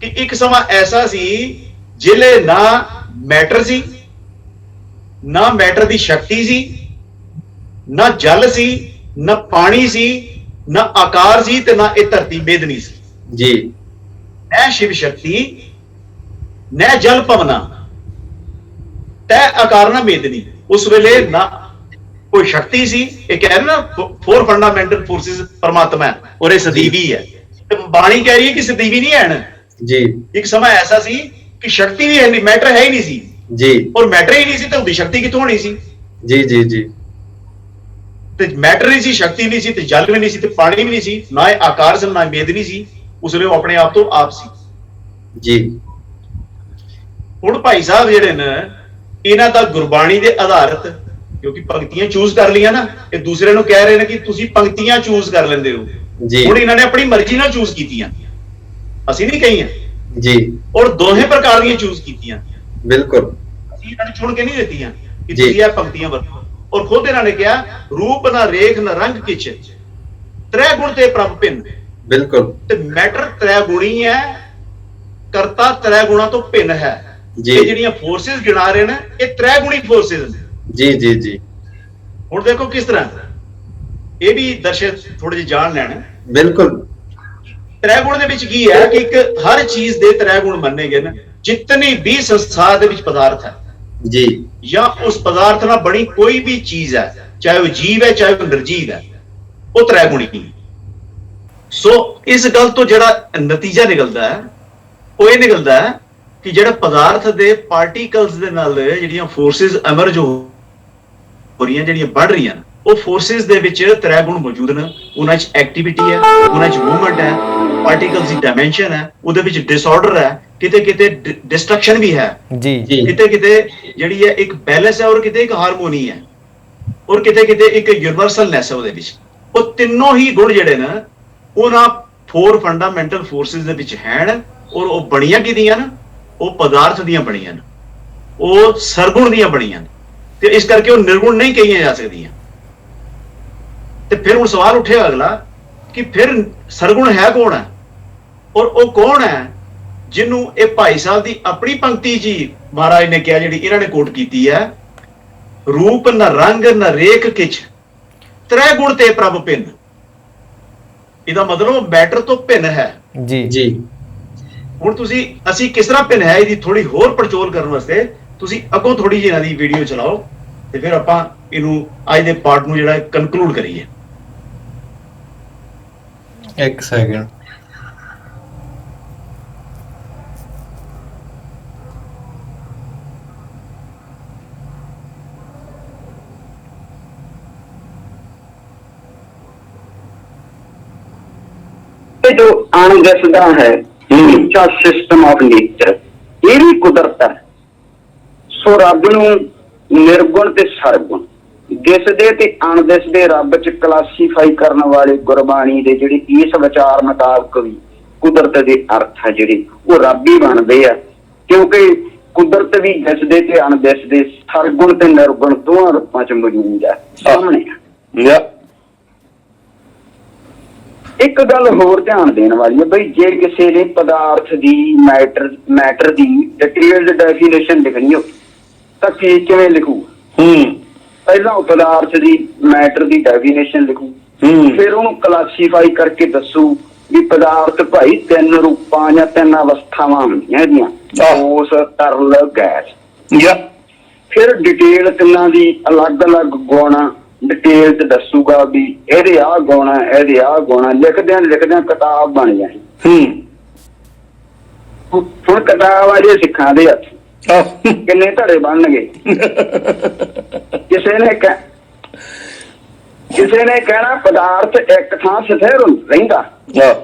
ਕਿ ਇੱਕ ਸਮਾਂ ਐਸਾ ਸੀ ਜਿਲੇ ਨਾ ਮੈਟਰ ਸੀ, ਨਾ ਮੈਟਰ ਦੀ ਸ਼ਕਤੀ ਸੀ, ਨਾ ਜਲ ਸੀ, ਨਾ ਪਾਣੀ ਸੀ, ਨਾ ਆਕਾਰ ਸੀ, ਤੇ ਨਾ ਇਹ ਧਰਤੀ ਮੇਦਨੀ ਸੀ ਜੀ। ਨੈ ਸ਼ਿਵ ਸ਼ਕਤੀ ਨੈ ਜਲ ਪਵਨਾ ਤੈ ਆਕਾਰ ਨਾ ਮੇਦਨੀ। ਉਸ ਵੇਲੇ ਨਾ ਕੋਈ ਸ਼ਕਤੀ ਸੀ, ਇਹ ਕਹਿ ਰਹੇ ਨਾ 4 ਫੰਡਾਮੈਂਟਲ ਫੋਰਸਿਸ ਪਰਮਾਤਮਾ ਹੈ ਔਰ ਇਹ ਸਦੀਵੀ ਹੈ। ਤੇ ਬਾਣੀ ਕਹਿ ਰਹੀ ਹੈ ਕਿ ਸਦੀਵੀ ਨਹੀਂ ਹੈ ਜੀ। ਇੱਕ ਸਮਾਂ ਐਸਾ ਸੀ ਕਿ ਸ਼ਕਤੀ ਵੀ ਹੈ ਨਹੀਂ, ਮੈਟਰ ਹੈ ਹੀ ਨਹੀਂ ਸੀ ਜੀ, ਔਰ ਮੈਟਰ ਹੀ ਨਹੀਂ ਸੀ ਤੇ ਉਹਦੀ ਸ਼ਕਤੀ ਕਿੱਥੋਂ ਹੋਣੀ ਸੀ ਜੀ ਜੀ ਜੀ। ਤੇ ਮੈਟਰ ਨਹੀਂ ਸੀ, ਸ਼ਕਤੀ ਨਹੀਂ ਸੀ, ਤੇ ਜਲ ਵੀ ਨਹੀਂ ਸੀ, ਤੇ ਪਾਣੀ ਵੀ ਨਹੀਂ ਸੀ, ਨਾ ਇਹ ਆਕਾਰ ਸੀ, ਨਾ ਮੇਦਨੀ ਸੀ। ਉਸ ਵੇਲੇ ਉਹ ਆਪਣੇ ਆਪ ਤੋਂ ਆਪ ਸੀ ਜੀ। ਹੁਣ ਭਾਈ ਸਾਹਿਬ ਜਿਹੜੇ ਨੇ ਇਹਨਾਂ ਦਾ ਗੁਰਬਾਣੀ ਦੇ ਆਧਾਰਿਤ, ਕਿਉਂਕਿ ਪੰਕਤੀਆਂ ਚੂਜ਼ ਕਰ ਲਈਆਂ ਨਾ, ਇਹ ਦੂਸਰੇ ਨੂੰ ਕਹਿ ਰਹੇ ਨੇ ਕਿ ਤੁਸੀਂ ਪੰਕਤੀਆਂ ਚੂਜ਼ ਕਰ ਲੈਂਦੇ ਹੋ ਜੀ। ਹੁਣ ਇਹਨਾਂ ਨੇ ਆਪਣੀ ਮਰਜ਼ੀ ਨਾਲ ਚੂਜ਼ ਕੀਤੀਆਂ, ਅਸੀਂ ਨਹੀਂ ਕਹੀਆਂ ਜੀ। ਔਰ ਦੋਹੇ ਪ੍ਰਕਾਰ ਦੀਆਂ ਚੂਜ਼ ਕੀਤੀਆਂ, ਬਿਲਕੁਲ। ਅਸੀਂ ਇਹਨਾਂ ਨੂੰ ਚੁਣ ਕੇ ਨਹੀਂ ਦਿੱਤੀਆਂ ਕਿ ਤੁਸੀਂ ਇਹ ਪੰਕਤੀਆਂ ਵਰਤੋ। ਔਰ ਖੁਦ ਇਹਨਾਂ ਨੇ ਕਿਹਾ, ਰੂਪ ਨਾ ਰੇਖ ਨਾ ਰੰਗ ਕਿਛ ਤ੍ਰੈ ਗੁਣ ਤੇ ਪ੍ਰਭ ਭਿੰਨ, ਬਿਲਕੁਲ। ਤੇ ਮੈਟਰ ਤ੍ਰੈ ਗੁਣੀ ਹੈ, ਕਰਤਾ ਤ੍ਰੈ ਗੁਣਾ ਤੋਂ ਭਿੰਨ ਹੈ ਜੀ। ਇਹ ਜਿਹੜੀਆਂ ਫੋਰਸਿਸ ਗਿਣਾ ਰਹੇ ਨੇ ਇਹ ਤ੍ਰੈ ਗੁਣੀ ਫੋਰਸਿਸ ਨੇ ਜੀ ਜੀ ਜੀ। ਹੁਣ ਦੇਖੋ ਕਿਸ ਤਰ੍ਹਾਂ, ਇਹ ਵੀ ਦਰਸ਼ਕ ਥੋੜੇ ਜਿਹੇ ਜਾਣ ਲੈਣ। ਬਿਲਕੁਲ। ਤ੍ਰੈ ਗੁਣ ਦੇ ਵਿੱਚ ਕੀ ਹੈ ਕਿ ਇੱਕ ਹਰ ਚੀਜ਼ ਦੇ ਤ੍ਰੈ ਗੁਣ ਮੰਨੇ ਗਏ ਨੇ। ਜਿਤਨੀ ਵੀ ਸੰਸਾਰ ਦੇ ਵਿੱਚ ਪਦਾਰਥ ਹੈ ਜੀ, ਜਾਂ ਉਸ ਪਦਾਰਥ ਨਾਲ ਬਣੀ ਕੋਈ ਵੀ ਚੀਜ਼ ਹੈ, ਚਾਹੇ ਉਹ ਜੀਵ ਹੈ ਚਾਹੇ ਉਹ ਨਿਰਜੀਵ ਹੈ, ਉਹ ਤ੍ਰੈ ਗੁਣੀ ਹੈ। ਸੋ ਇਸ ਗੱਲ ਤੋਂ ਜਿਹੜਾ ਨਤੀਜਾ ਨਿਕਲਦਾ ਹੈ ਉਹ ਇਹ ਨਿਕਲਦਾ ਹੈ ਕਿ ਜਿਹੜਾ ਪਦਾਰਥ ਦੇ ਪਾਰਟੀਕਲਸ ਦੇ ਨਾਲ ਜਿਹੜੀਆਂ ਫੋਰਸਿਸ ਐਮਰਜ ਹੋ ਰਹੀਆਂ, ਜਿਹੜੀਆਂ ਵੱਧ ਰਹੀਆਂ, ਉਹ ਫੋਰਸਿਸ ਦੇ ਵਿੱਚ ਤ੍ਰੈ ਗੁਣ ਮੌਜੂਦ ਨੇ। ਉਹਨਾਂ 'ਚ ਐਕਟੀਵਿਟੀ ਹੈ, ਉਹਨਾਂ 'ਚ ਮੂਵਮੈਂਟ ਹੈ, ਪਾਰਟੀਕਲਸ ਦੀ ਡਾਇਮੈਂਸ਼ਨ ਹੈ, ਉਹਦੇ ਵਿੱਚ ਡਿਸਆਰਡਰ ਹੈ, ਕਿਤੇ ਕਿਤੇ ਡਿਸਟਰਕਸ਼ਨ ਵੀ ਹੈ ਜੀ, ਕਿਤੇ ਕਿਤੇ ਜਿਹੜੀ ਹੈ ਇੱਕ ਬੈਲੈਂਸ ਹੈ, ਔਰ ਕਿਤੇ ਇੱਕ ਹਾਰਮੋਨੀ ਹੈ, ਔਰ ਕਿਤੇ ਕਿਤੇ ਇੱਕ ਯੂਨੀਵਰਸਲਨੈਸ ਹੈ ਉਹਦੇ ਵਿੱਚ। ਉਹ ਤਿੰਨੋਂ ਹੀ ਗੁਣ ਜਿਹੜੇ ਨੇ ਉਹਨਾਂ 4 ਫੰਡਾਮੈਂਟਲ ਫੋਰਸਿਸ ਦੇ ਵਿੱਚ ਹਨ। ਔਰ ਉਹ ਬਣੀਆਂ ਕਿਹਦੀਆਂ ਨੇ? ਉਹ ਪਦਾਰਥ ਦੀਆਂ ਬਣੀਆਂ ਨੇ, ਉਹ ਸਰਗੁਣ ਦੀਆਂ ਬਣੀਆਂ ਨੇ, ਤੇ ਇਸ ਕਰਕੇ ਉਹ ਨਿਰਗੁਣ ਨਹੀਂ ਕਹੀਆਂ ਜਾ ਸਕਦੀਆਂ। ਤੇ ਫਿਰ ਹੁਣ ਸਵਾਲ ਉੱਠੇਗਾ ਅਗਲਾ ਕਿ ਫਿਰ ਸਰਗੁਣ ਹੈ ਕੌਣ ਹੈ? ਔਰ ਉਹ ਕੌਣ ਹੈ ਜਿਹਨੂੰ ਇਹ ਭਾਈ ਸਾਹਿਬ ਦੀ ਆਪਣੀ ਪੰਕਤੀ ਜੀ ਮਹਾਰਾਜ ਨੇ ਕਿਹਾ, ਜਿਹੜੀ ਇਹਨਾਂ ਨੇ ਕੋਟ ਕੀਤੀ ਹੈ, ਰੂਪ ਨ ਰੰਗ ਨ ਰੇਖ ਕਿਛ ਤ੍ਰੈ ਗੁਣ ਤੇ ਪ੍ਰਭ ਭਿੰਨ। ਇਹਦਾ ਮਤਲਬ ਮੈਟਰ ਤੋਂ ਭਿੰਨ ਹੈ ਜੀ ਜੀ। ਹੁਣ ਤੁਸੀਂ ਅਸੀਂ ਕਿਸ ਤਰ੍ਹਾਂ ਭਿੰਨ ਹੈ ਇਹਦੀ ਥੋੜੀ ਹੋਰ ਪੜਚੋਲ ਕਰਨ ਵਾਸਤੇ ਤੁਸੀਂ ਅੱਗੋਂ ਥੋੜੀ ਜਿਹੀ ਇਹਨਾਂ ਦੀ ਵੀਡੀਓ ਚਲਾਓ, ਤੇ ਫਿਰ ਆਪਾਂ ਇਹਨੂੰ ਅੱਜ ਦੇ ਪਾਰਟ ਨੂੰ ਜਿਹੜਾ ਕਨਕਲੂਡ ਕਰੀਏ। ਇੱਕ ਸੈਕਿੰਡ। जो अणदिसदा है नीचा सिस्टम ऑफ नेचर, ये भी कुदरत है। सो रब नूं निर्गुण ते सरगुण दिसदे ते अणदिसदे रब च क्लासीफाई करने वाले गुरबाणी दे जिहड़े इस विचार मुताबक भी कुदरत दे अर्थ है जिहड़े वो रब ही बनदे आ, क्योंकि कुदरत भी दिसदे ते अणदिसदे सरगुण ते निर्गुण दोवां रूपां च मौजूद है सामने। एक गल होर ध्यान देण वाली है बई, जे किसी ने पदार्थ the matter the detailed definition लिखनी हो तां किवें लिखू? पहला पदार्थ दी मैटर दी डेफिनेशन लिखू, फिर उन्होंने क्लासीफाई करके दसू भी पदार्थ भाई 3 रूपां या 3 अवस्थावां होंदियां इहदियां, ठोस तरल गैस। फिर डिटेल तिन्हां दी अलग अलग गुण डिटेल च दसूगा भी एहदे आ गुण है, एहदे आ गुण है, लिखदियां किताब बन जाए। हुण किताब आ जे सिखां दे हत्थ किन्ने धड़े बनणगे? किसी ने कहना पदार्थ एक थां स्थिर रहिंदा,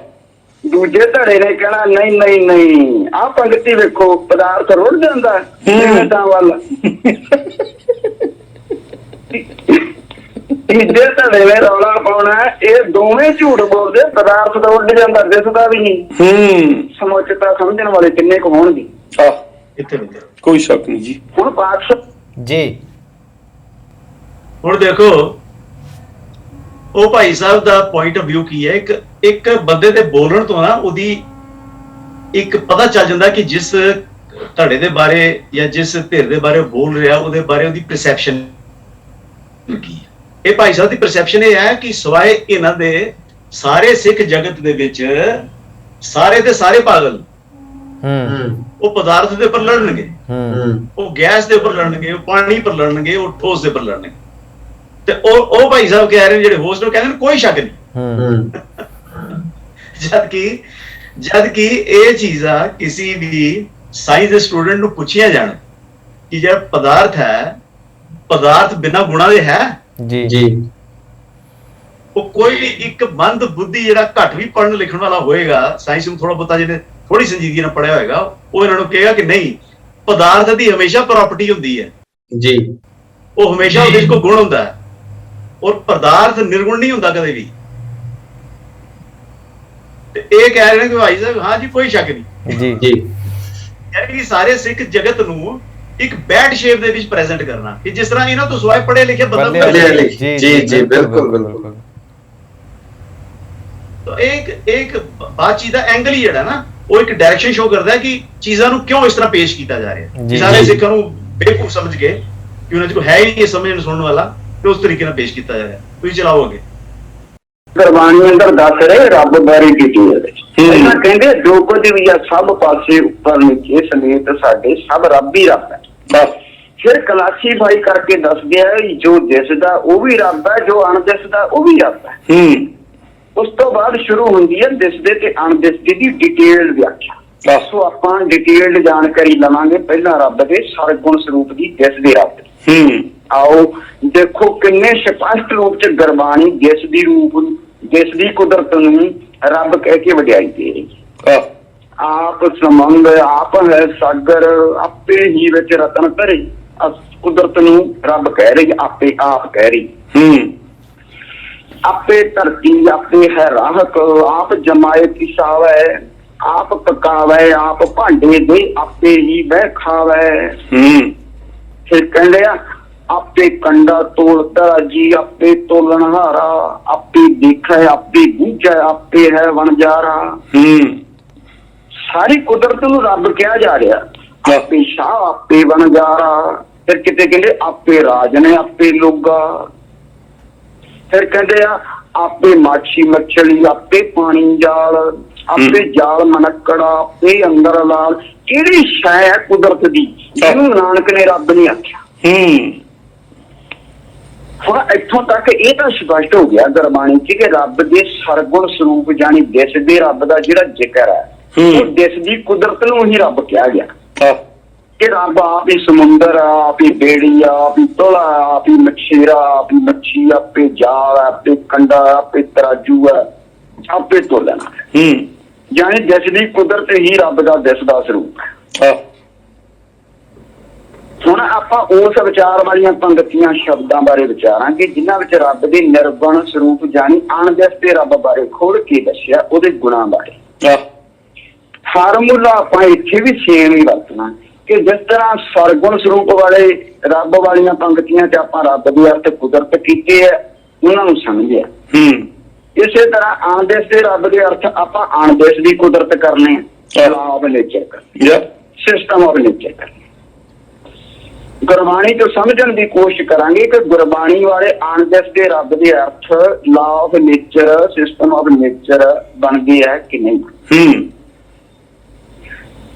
दूजे धड़े ने कहना नहीं नहीं नहीं आ पंक्ति वेखो पदार्थ रुड़ जांदा मिनटां वल। तीजे धड़े ने रौला पाउणा ये दोवें झूठ बोलदे, पदार्थ तो उड़ जांदा दिसदा भी नहीं। समोचता समझण वाले किन्ने क होणगे? कोई शक नहीं जी। हुण बादशाह जी ਹੁਣ ਦੇਖੋ ਉਹ ਭਾਈ ਸਾਹਿਬ ਦਾ ਪੁਆਇੰਟ ਆਫ ਵਿਊ ਕੀ ਹੈ। ਇੱਕ ਬੰਦੇ ਦੇ ਬੋਲਣ ਤੋਂ ਨਾ ਉਹਦੀ ਇੱਕ ਪਤਾ ਚੱਲ ਜਾਂਦਾ ਕਿ ਜਿਸ ਧੜੇ ਦੇ ਬਾਰੇ ਜਾਂ ਜਿਸ ਧਿਰ ਦੇ ਬਾਰੇ ਬੋਲ ਰਿਹਾ ਉਹਦੇ ਬਾਰੇ ਉਹਦੀ ਪਰਸੈਪਸ਼ਨ ਕੀ ਹੈ। ਇਹ ਭਾਈ ਸਾਹਿਬ ਦੀ ਪਰਸੈਪਸ਼ਨ ਇਹ ਹੈ ਕਿ ਸਿਵਾਏ ਇਹਨਾਂ ਦੇ ਸਾਰੇ ਸਿੱਖ ਜਗਤ ਦੇ ਵਿੱਚ ਸਾਰੇ ਦੇ ਸਾਰੇ ਪਾਗਲ, ਉਹ ਪਦਾਰਥ ਦੇ ਉੱਪਰ ਲੜਨਗੇ, ਉਹ ਗੈਸ ਦੇ ਉੱਪਰ ਲੜਨਗੇ, ਉਹ ਪਾਣੀ ਪਰ ਲੜਨਗੇ, ਉਹ ਠੋਸ ਦੇ ਉੱਪਰ ਲੜਨਗੇ। ਤੇ ਉਹ ਭਾਈ ਸਾਹਿਬ ਕਹਿ ਰਹੇ ਨੇ ਜਿਹੜੇ ਹੋਸਟ, ਉਹ ਕਹਿੰਦੇ ਨੇ ਕੋਈ ਸ਼ੱਕ ਨਹੀਂ। ਜਦ ਕਿ ਇਹ ਚੀਜ਼ਾਂ ਕਿਸੇ ਵੀ ਸਾਇੰਸ ਦੇ ਸਟੂਡੈਂਟ ਨੂੰ ਪੁੱਛਿਆ ਜਾਣ ਕਿ ਜਿਹੜਾ ਪਦਾਰਥ ਹੈ, ਪਦਾਰਥ ਬਿਨਾਂ ਗੁਣਾ ਦੇ ਹੈ ਜੀ ਜੀ, ਉਹ ਕੋਈ ਵੀ ਇੱਕ ਮੰਦ ਬੁੱਧੀ ਜਿਹੜਾ ਘੱਟ ਵੀ ਪੜ੍ਹਨ ਲਿਖਣ ਵਾਲਾ ਹੋਏਗਾ, ਸਾਇੰਸ ਨੂੰ ਥੋੜਾ ਬਹੁਤਾ ਜਿਹਨੇ ਥੋੜੀ ਸੰਜੀਦਗੀ ਨਾਲ ਪੜਿਆ ਹੋਏਗਾ, ਉਹ ਇਹਨਾਂ ਨੂੰ ਕਹੇਗਾ ਕਿ ਨਹੀਂ, ਪਦਾਰਥ ਦੀ ਹਮੇਸ਼ਾ ਪ੍ਰੋਪਰਟੀ ਹੁੰਦੀ ਹੈ ਜੀ, ਉਹ ਹਮੇਸ਼ਾ ਉਹਦੇ ਵਿੱਚ ਕੋਈ ਗੁਣ ਹੁੰਦਾ ਹੈ, ਔਰ ਪਦਾਰਥ ਨਿਰਗੁਣ ਨਹੀਂ ਹੁੰਦਾ ਕਦੇ ਵੀ। ਤੇ ਇਹ ਕਹਿ ਰਹੇ ਨੇ ਕਿ ਭਾਈ ਸਾਹਿਬ ਹਾਂ ਜੀ ਕੋਈ ਸ਼ੱਕ ਨਹੀਂ ਜੀ ਜੀ, ਯਾਨੀ ਕਿ ਸਾਰੇ ਸਿੱਖ ਜਗਤ ਨੂੰ ਇੱਕ ਬੈਡ ਸ਼ੇਪ ਦੇ ਵਿੱਚ ਪ੍ਰੈਜ਼ੈਂਟ ਕਰਨਾ ਕਿ ਜਿਸ ਤਰ੍ਹਾਂ ਇਹਨਾਂ ਤੋਂ ਸਿਵਾਏ ਪੜ੍ਹੇ ਲਿਖੇ ਬੰਦਾ ਜੀ ਜੀ ਬਿਲਕੁਲ ਬਿਲਕੁਲ। ਤਾਂ ਇੱਕ ਬਾਤਚੀਤ ਦਾ ਐਂਗਲ ਹੀ ਜਿਹੜਾ ਨਾ ਉਹ ਇੱਕ ਡਾਇਰੈਕਸ਼ਨ ਸ਼ੋ ਕਰਦਾ ਹੈ ਕਿ ਚੀਜ਼ਾਂ ਨੂੰ ਕਿਉਂ ਇਸ ਤਰ੍ਹਾਂ ਪੇਸ਼ ਕੀਤਾ ਜਾ ਰਿਹਾ। ਸਾਰੇ ਸਿੱਖਾਂ ਨੂੰ ਬੇਵਕੂਫ ਸਮਝ ਕੇ ਕਿ ਉਹਨਾਂ 'ਚ ਕੋਈ ਹੈ ਹੀ ਨਹੀਂ ਸਮਝਣ ਸੁਣਨ ਵਾਲਾ, ਤੇ ਉਸ ਤਰੀਕੇ ਨਾਲ ਪੇਸ਼ ਕੀਤਾ ਜਾ ਰਿਹਾ। ਤੁਸੀਂ ਚਲਾਓ ਅੱਗੇ। ਗੁਰਬਾਣੀ ਅੰਦਰ ਦੱਸ ਰਹੇ ਰੱਬ ਬਾਰੇ ਡਿਟੇਲ ਵਿੱਚ ਇਹਨਾਂ ਕਹਿੰਦੇ ਜੋ ਕੁਝ ਵੀ ਆ ਸਭ ਪਾਸੇ ਉੱਪਰ ਨੀਚੇ ਸਮੇਤ ਸਾਡੇ ਸਭ ਰੱਬ ਹੀ ਰੱਬ ਹੈ। ਫਿਰ ਕਲਾਸੀਫਾਈ ਕਰਕੇ ਦੱਸਦੇ ਆ ਜੋ ਦਿਸਦਾ ਉਹ ਵੀ ਰੱਬ ਹੈ, ਜੋ ਅਣਦਿਸਦਾ ਉਹ ਵੀ ਰੱਬ ਹੈ। ਉਸ ਤੋਂ ਬਾਅਦ ਸ਼ੁਰੂ ਹੁੰਦੀ ਹੈ ਦਿਸਦੇ ਤੇ ਅਣਦਿਸਦੇ ਦੀ ਡਿਟੇਲਡ ਵਿਆਖਿਆ। ਸੋ ਆਪਾਂ ਡਿਟੇਲਡ ਜਾਣਕਾਰੀ ਲਵਾਂਗੇ ਪਹਿਲਾਂ ਰੱਬ ਦੇ ਸਰਗੁਣ ਸਰੂਪ ਦੀ, ਦਿਸਦੇ ਰੱਬ ਦੀ। आओ देखो किन्ने स्पष्ट रूप च गुरबाणी दिसदी रूप दिसदी कुदरत नूं रब कह के वडियाई दे रही। आप संबंध आप है सागर आपे ही विच रतन धरे, कुदरत नूं रब कह रही, आपे आप कह रही। आपे धरती आपे है राहक, आप जमाए पिसावे, आप पकावे, आप भांडे दे, आपे ही बह खावे। फिर कहंदे आ आपे कंडा तोल तराजी, आपे तोलनहारा, आपे देखा है, आपे बूझा, आपे है वणजारा। सारी कुदरत नूं रब कहा जा रहा, आपे शाह, आपे वणजारा। फिर किते कहंदे आपे राज ने, आपे लोगा। फिर कहंदे आपे माछी मछली, आपे पानी जाल, आपे जाल मनकड़ा, आपे अंदर लाल। किहड़ी शै है कुदरत दी जिहनूं नानक ने रब नहीं आख्या। ਹੁਣ ਇੱਥੋਂ ਤੱਕ ਇਹ ਤਾਂ ਸਪਸ਼ਟ ਹੋ ਗਿਆ ਗੁਰਬਾਣੀ ਚ ਕਿ ਰੱਬ ਦੇ ਸਰਗੁਣ ਸਰੂਪ ਜਾਨੀ ਦਿਸਦੇ ਰੱਬ ਦਾ ਜਿਹੜਾ ਜ਼ਿਕਰ ਹੈ ਉਹ ਦਿਸਦੀ ਕੁਦਰਤ ਨੂੰ ਹੀ ਰੱਬ ਕਿਹਾ ਗਿਆ ਕਿ ਰੱਬ ਆਪ ਹੀ ਸਮੁੰਦਰ ਆ, ਆਪ ਹੀ ਬੇੜੀ ਆ, ਆਪ ਹੀ ਤੋਲਾ, ਆਪ ਹੀ ਮਛੇਰਾ, ਆਪ ਹੀ ਮੱਛੀ, ਆਪੇ ਜਾਲ, ਆਪੇ ਕੰਡਾ, ਆਪੇ ਤਰਾਜੂ ਹੈ। ਆਪੇ ਤੋਲਣਾ। ਜਾਣੀ ਦਿਸਦੀ ਕੁਦਰਤ ਹੀ ਰੱਬ ਦਾ ਦਿਸਦਾ ਸਰੂਪ ਹੈ। ਹੁਣ ਆਪਾਂ ਉਸ ਵਿਚਾਰ ਵਾਲੀਆਂ ਪੰਕਤੀਆਂ ਸ਼ਬਦਾਂ ਬਾਰੇ ਵਿਚਾਰਾਂਗੇ ਜਿਨ੍ਹਾਂ ਵਿੱਚ ਰੱਬ ਦੇ ਨਿਰਗੁਣ ਸਰੂਪ ਜਾਣੀ ਅਣਦਿਸਦੇ ਰੱਬ ਬਾਰੇ ਖੋਲ ਕੇ ਦੱਸਿਆ, ਉਹਦੇ ਗੁਣਾਂ ਬਾਰੇ। ਫਾਰਮੂਲਾ ਆਪਾਂ ਇੱਥੇ ਵੀ ਸੇਮ ਹੀ ਵਰਤਣਾ ਕਿ ਜਿਸ ਤਰ੍ਹਾਂ ਸਰਗੁਣ ਸਰੂਪ ਵਾਲੇ ਰੱਬ ਵਾਲੀਆਂ ਪੰਕਤੀਆਂ 'ਚ ਆਪਾਂ ਰੱਬ ਦੇ ਅਰਥ ਕੁਦਰਤ ਕੀਤੇ ਹੈ, ਉਹਨਾਂ ਨੂੰ ਸਮਝਿਆ। ਇਸੇ ਤਰ੍ਹਾਂ ਅਣਦਿਸ ਦੇ ਰੱਬ ਦੇ ਅਰਥ ਆਪਾਂ ਅਣਦਿਸ ਦੀ ਕੁਦਰਤ ਕਰਨੇ ਆ, ਲਾ ਆਫ ਨੇਚਰ ਕਰਨੀ, ਸਿਸਟਮ ਆਫ ਨੇਚਰ ਕਰਨੀ। ਗੁਰਬਾਣੀ ਤੋਂ ਸਮਝਣ ਦੀ ਕੋਸ਼ਿਸ਼ ਕਰਾਂਗੇ ਕਿ ਗੁਰਬਾਣੀ ਵਾਲੇ ਅਣਦਿਸ ਦੇ ਰੱਬ ਦੇ ਅਰਥ law of nature, system of nature ਬਣਦੇ ਹੈ ਕਿ ਨਹੀਂ।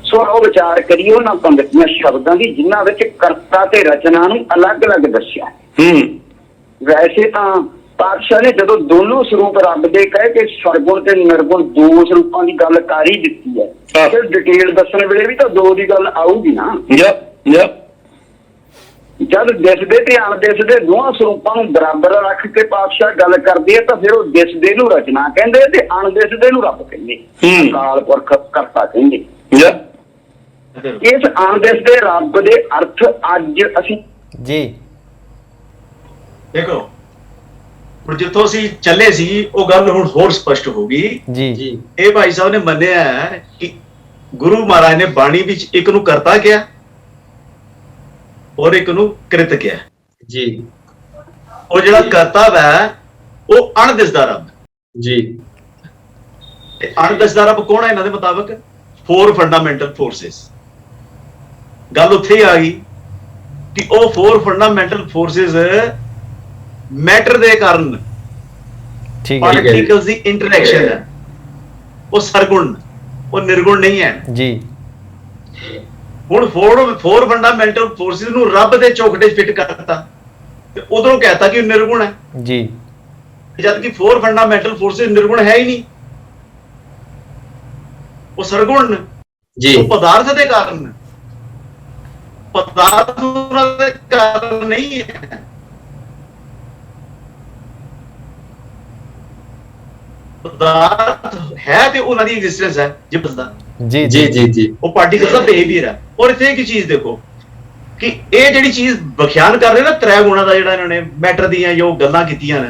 ਸੋ ਉਹ ਵਿਚਾਰ ਕਰੀਏ ਉਹਨਾਂ ਪੰਕਤੀਆਂ ਸ਼ਬਦਾਂ ਦੀ ਜਿਨ੍ਹਾਂ ਵਿੱਚ ਕਰਤਾ ਤੇ ਰਚਨਾ ਨੂੰ ਅਲੱਗ-ਅਲੱਗ ਦੱਸਿਆ। ਵੈਸੇ ਤਾਂ ਪਾਤਸ਼ਾਹ ਨੇ ਜਦੋਂ ਦੋਨੋਂ ਸਰੂਪ ਰੱਬ ਦੇ ਕਹਿ ਕੇ ਸਰਗੁਣ ਤੇ ਨਿਰਗੁਣ ਦੋ ਸਰੂਪਾਂ ਦੀ ਗੱਲ ਕਰ ਹੀ ਦਿੱਤੀ ਹੈ, ਫਿਰ ਡਿਟੇਲ ਦੱਸਣ ਵੇਲੇ ਵੀ ਤਾਂ ਦੋ ਦੀ ਗੱਲ ਆਊਗੀ ਨਾ। ਜਦ ਦਿਸਦੇ ਤੇ ਅਣਦਿਸਦੇ ਦੋਹਾਂ ਸਰੂਪਾਂ ਨੂੰ ਬਰਾਬਰ ਰੱਖ ਕੇ ਪਾਤਸ਼ਾਹ ਗੱਲ ਕਰਦੇ ਆ ਤਾਂ ਫਿਰ ਉਹ ਦਿਸਦੇ ਨੂੰ ਰਚਨਾ ਕਹਿੰਦੇ ਤੇ ਅਣਦਿਸਦੇ ਨੂੰ ਰੱਬ ਕਹਿੰਦੇ, ਅਕਾਲ ਪੁਰਖ ਕਰਤਾ ਕਹਿੰਦੇ। ਇਸ ਅਣਦਿਸਦੇ ਰੱਬ ਦੇ ਅਰਥ ਅੱਜ ਅਸੀਂ ਜੀ ਦੇਖੋ ਹੁਣ ਜਿੱਥੋਂ ਅਸੀਂ ਚੱਲੇ ਸੀ ਉਹ ਗੱਲ ਹੁਣ ਹੋਰ ਸਪਸ਼ਟ ਹੋ ਗਈ ਜੀ। ਇਹ ਭਾਈ ਸਾਹਿਬ ਨੇ ਮੰਨਿਆ ਕਿ ਗੁਰੂ ਮਹਾਰਾਜ ਨੇ ਬਾਣੀ ਵਿੱਚ ਇੱਕ ਨੂੰ ਕਰਤਾ ਕਿਹਾ ਔਰ ਇੱਕ ਨੂੰ ਕ੍ਰਿਤ ਕਿਹਾ ਜੀ। ਉਹ ਜਿਹੜਾ ਕਰਤਾ ਹੈ ਉਹ ਅਣਦਿਸਦਾ ਰੱਬ ਜੀ। ਤੇ ਅਣਦਿਸਦਾ ਰੱਬ ਕੌਣ ਹੈ ਇਹਨਾਂ ਦੇ ਮੁਤਾਬਕ? 4 ਫੰਡਾਮੈਂਟਲ ਫੋਰਸਿਸ। ਗੱਲ ਉੱਥੇ ਹੀ ਆ ਗਈ ਕਿ ਉਹ 4 ਫੰਡਾਮੈਂਟਲ ਫੋਰਸਿਸ ਮੈਟਰ ਦੇ ਕਾਰਨ ਪਾਰਟੀਕਲਸ ਦੀ ਇੰਟਰੈਕਸ਼ਨ ਹੈ, ਉਹ ਸਰਗੁਣ, ਉਹ ਨਿਰਗੁਣ ਨਹੀਂ ਹੈ ਜੀ। ਹੁਣ 4 ਫੰਡਾਮੈਂਟਲ ਫੋਰਸਿਸ ਨੂੰ ਰੱਬ ਦੇ ਚੌਕਟੇ 'ਚ ਫਿੱਟ ਕਰਤਾ ਤੇ ਉਧਰੋਂ ਕਹਿਤਾ ਕਿ ਉਹ ਨਿਰਗੁਣ ਹੈ ਜੀ, ਜਦ ਕਿ 4 ਫੰਡਾਮੈਂਟਲ ਫੋਰਸਿਸ ਨਿਰਗੁਣ ਹੈ ਹੀ ਨਹੀਂ, ਉਹ ਸਰਗੁਣ ਜੀ। ਉਹ ਪਦਾਰਥ ਦੇ ਕਾਰਨ, ਪਦਾਰਥ ਦੇ ਕਾਰਨ ਨਹੀਂ ਹੈ। ਪਦਾਰਥ ਹੈ ਤੇ ਉਹਨਾਂ ਦੀ ਐਗਜ਼ਿਸਟੈਂਸ ਹੈ ਜੀ ਬਸਦਾ ਜੀ ਜੀ ਜੀ ਜੀ। ਉਹ ਪਾਰਟੀਕਲ ਦਾ ਬਿਹੇਵੀਅਰ ਹੈ। ਔਰ ਇੱਥੇ ਇੱਕ ਚੀਜ਼ ਦੇਖੋ ਕਿ ਇਹ ਜਿਹੜੀ ਚੀਜ਼ ਵਿਖਿਆਨ ਕਰ ਰਹੇ ਨਾ ਤ੍ਰੈ ਗੁਣਾਂ ਦਾ, ਜਿਹੜਾ ਇਹਨਾਂ ਨੇ ਮੈਟਰ ਦੀਆਂ ਜੋ ਗੱਲਾਂ ਕੀਤੀਆਂ ਨੇ,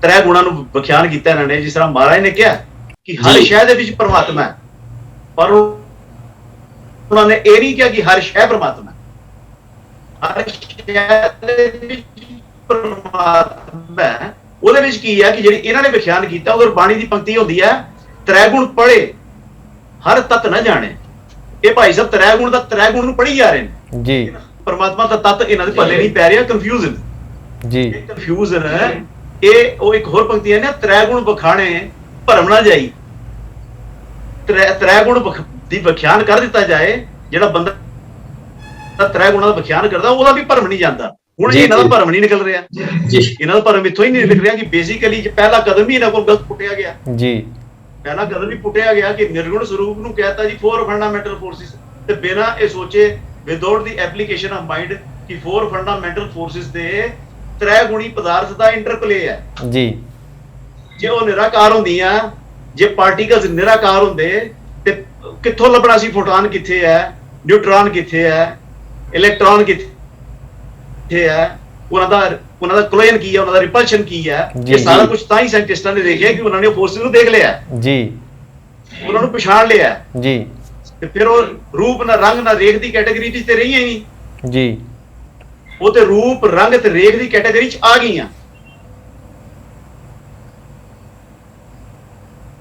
ਤ੍ਰੈ ਗੁਣਾਂ ਨੂੰ ਵਿਖਿਆਨ ਕੀਤਾ ਇਹਨਾਂ ਨੇ। ਜਿਸ ਤਰ੍ਹਾਂ ਮਹਾਰਾਜ ਨੇ ਕਿਹਾ ਕਿ ਹਰ ਸ਼ੈ ਦੇ ਵਿੱਚ ਪਰਮਾਤਮਾ ਹੈ, ਪਰ ਉਹਨਾਂ ਨੇ ਇਹ ਨਹੀਂ ਕਿਹਾ ਕਿ ਹਰ ਸ਼ੈ ਪਰਮਾਤਮਾ ਹੈ। ਹਰ ਸ਼ੈ ਦੇ ਵਿੱਚ ਪਰਮਾਤਮਾ ਹੈ। ਉਹਦੇ ਵਿੱਚ ਕੀ ਹੈ ਕਿ ਜਿਹੜੀ ਇਹਨਾਂ ਨੇ ਵਿਖਿਆਨ ਕੀਤਾ, ਉਧਰ ਬਾਣੀ ਦੀ ਪੰਕਤੀ ਹੁੰਦੀ ਹੈ ਤ੍ਰੈ ਗੁਣ ਪੜ੍ਹੇ ਹਰ ਤਤ ਨਾ ਜਾਣੇ। ਇਹ ਭਾਈ ਸਾਹਿਬ ਤ੍ਰੈ ਗੁਣ ਦਾ ਤ੍ਰੈ ਗੁਣ ਨੂੰ ਪੜ੍ਹੀ ਜਾ ਰਹੇ ਨੇ ਜੀ। ਪਰਮਾਤਮਾ ਦਾ ਤਤ ਇਹਨਾਂ ਦੇ ਪੱਲੇ ਨਹੀਂ ਪੈ ਰਿਹਾ, ਕਨਫਿਊਜ਼ਨ ਜੀ। ਇਹ ਕਨਫਿਊਜ਼ਨ ਹੈ। ਇਹ ਉਹ ਇੱਕ ਹੋਰ ਪੰਕਤੀ ਹੈ ਨਾ, ਤ੍ਰੈ ਗੁਣ ਬਖਾਣੇ ਭਰਮ ਨਾ ਜਾਈ। ਤ੍ਰੈ ਗੁਣ ਦੀ ਵਿਖਿਆਨ ਕਰ ਦਿੱਤਾ ਜਾਏ, ਜਿਹੜਾ ਬੰਦਾ ਤ੍ਰੈ ਗੁਣਾਂ ਦਾ ਵਿਖਿਆਨ ਕਰਦਾ ਉਹਦਾ ਵੀ ਭਰਮ ਨਹੀਂ ਜਾਂਦਾ। ਹੁਣ ਇਹਨਾਂ ਦਾ ਭਰਮ ਨਹੀਂ ਨਿਕਲ ਰਿਹਾ ਜੀ। ਇਹਨਾਂ ਦਾ ਭਰਮ ਇੱਥੋਂ ਹੀ ਨਹੀਂ ਨਿਕਲ ਰਿਹਾ ਕਿ ਬੇਸਿਕਲੀ ਪਹਿਲਾ ਕਦਮ ਹੀ ਇਹਨਾਂ ਕੋਲ ਗਲਤ ਪੁੱਟਿਆ ਗਿਆ ਜੀ। ਪਹਿਲਾ ਕਦਮ ਹੀ ਪੁੱਟਿਆ ਗਿਆ ਕਿ ਨਿਰਗੁਣ ਸਰੂਪ ਨੂੰ ਕਹਿਤਾ ਜੀ 4 ਫੰਡਾਮੈਂਟਲ ਫੋਰਸਿਸ, ਤੇ ਬਿਨਾਂ ਇਹ ਸੋਚੇ without the application of mind ਕਿ 4 ਫੰਡਾਮੈਂਟਲ ਫੋਰਸਿਸ ਦੇ ਤ੍ਰੈ ਗੁਣੀ ਪਦਾਰਥ ਦਾ ਇੰਟਰਪਲੇ ਹੈ ਜੀ। ਜੇ ਉਹ ਨਿਰਾਕਾਰ ਹੁੰਦੀਆਂ, ਜੇ ਪਾਰਟੀਕਲਸ ਨਿਰਾਕਾਰ ਹੁੰਦੇ ਤੇ ਕਿੱਥੋਂ ਲੱਭਣਾ ਸੀ ਫੋਟਾਨ ਕਿੱਥੇ ਹੈ, ਨਿਊਟਰੋਨ ਕਿੱਥੇ ਹੈ, ਇਲੈਕਟ੍ਰੋਨ ਕਿੱਥੇ ਹੈ, ਉਹਨਾਂ ਦਾ ਕੋਲੋਇਨ ਕੀ ਹੈ, ਉਹਨਾਂ ਦਾ ਰਿਪਲਸ਼ਨ ਕੀ ਹੈ। ਇਹ ਸਾਰਾ ਕੁਝ ਤਾਂ ਹੀ ਸਾਇੰਟਿਸਟਾਂ ਨੇ ਦੇਖਿਆ ਕਿ ਉਹਨਾਂ ਨੇ ਫੋਰਸਿਸ ਨੂੰ ਦੇਖ ਲਿਆ ਜੀ, ਉਹਨਾਂ ਨੂੰ ਪਛਾਣ ਲਿਆ ਜੀ। ਤੇ ਫਿਰ ਉਹ ਰੂਪ ਨਾ ਰੰਗ ਨਾ ਰੇਖ ਦੀ ਕੈਟਾਗਰੀ ਵਿੱਚ ਤੇ ਰਹੀਆਂ ਹੀ ਨਹੀਂ ਜੀ। ਉਹ ਤੇ ਰੂਪ ਰੰਗ ਤੇ ਰੇਖ ਦੀ ਕੈਟਾਗਰੀ 'ਚ ਆ ਗਈਆਂ।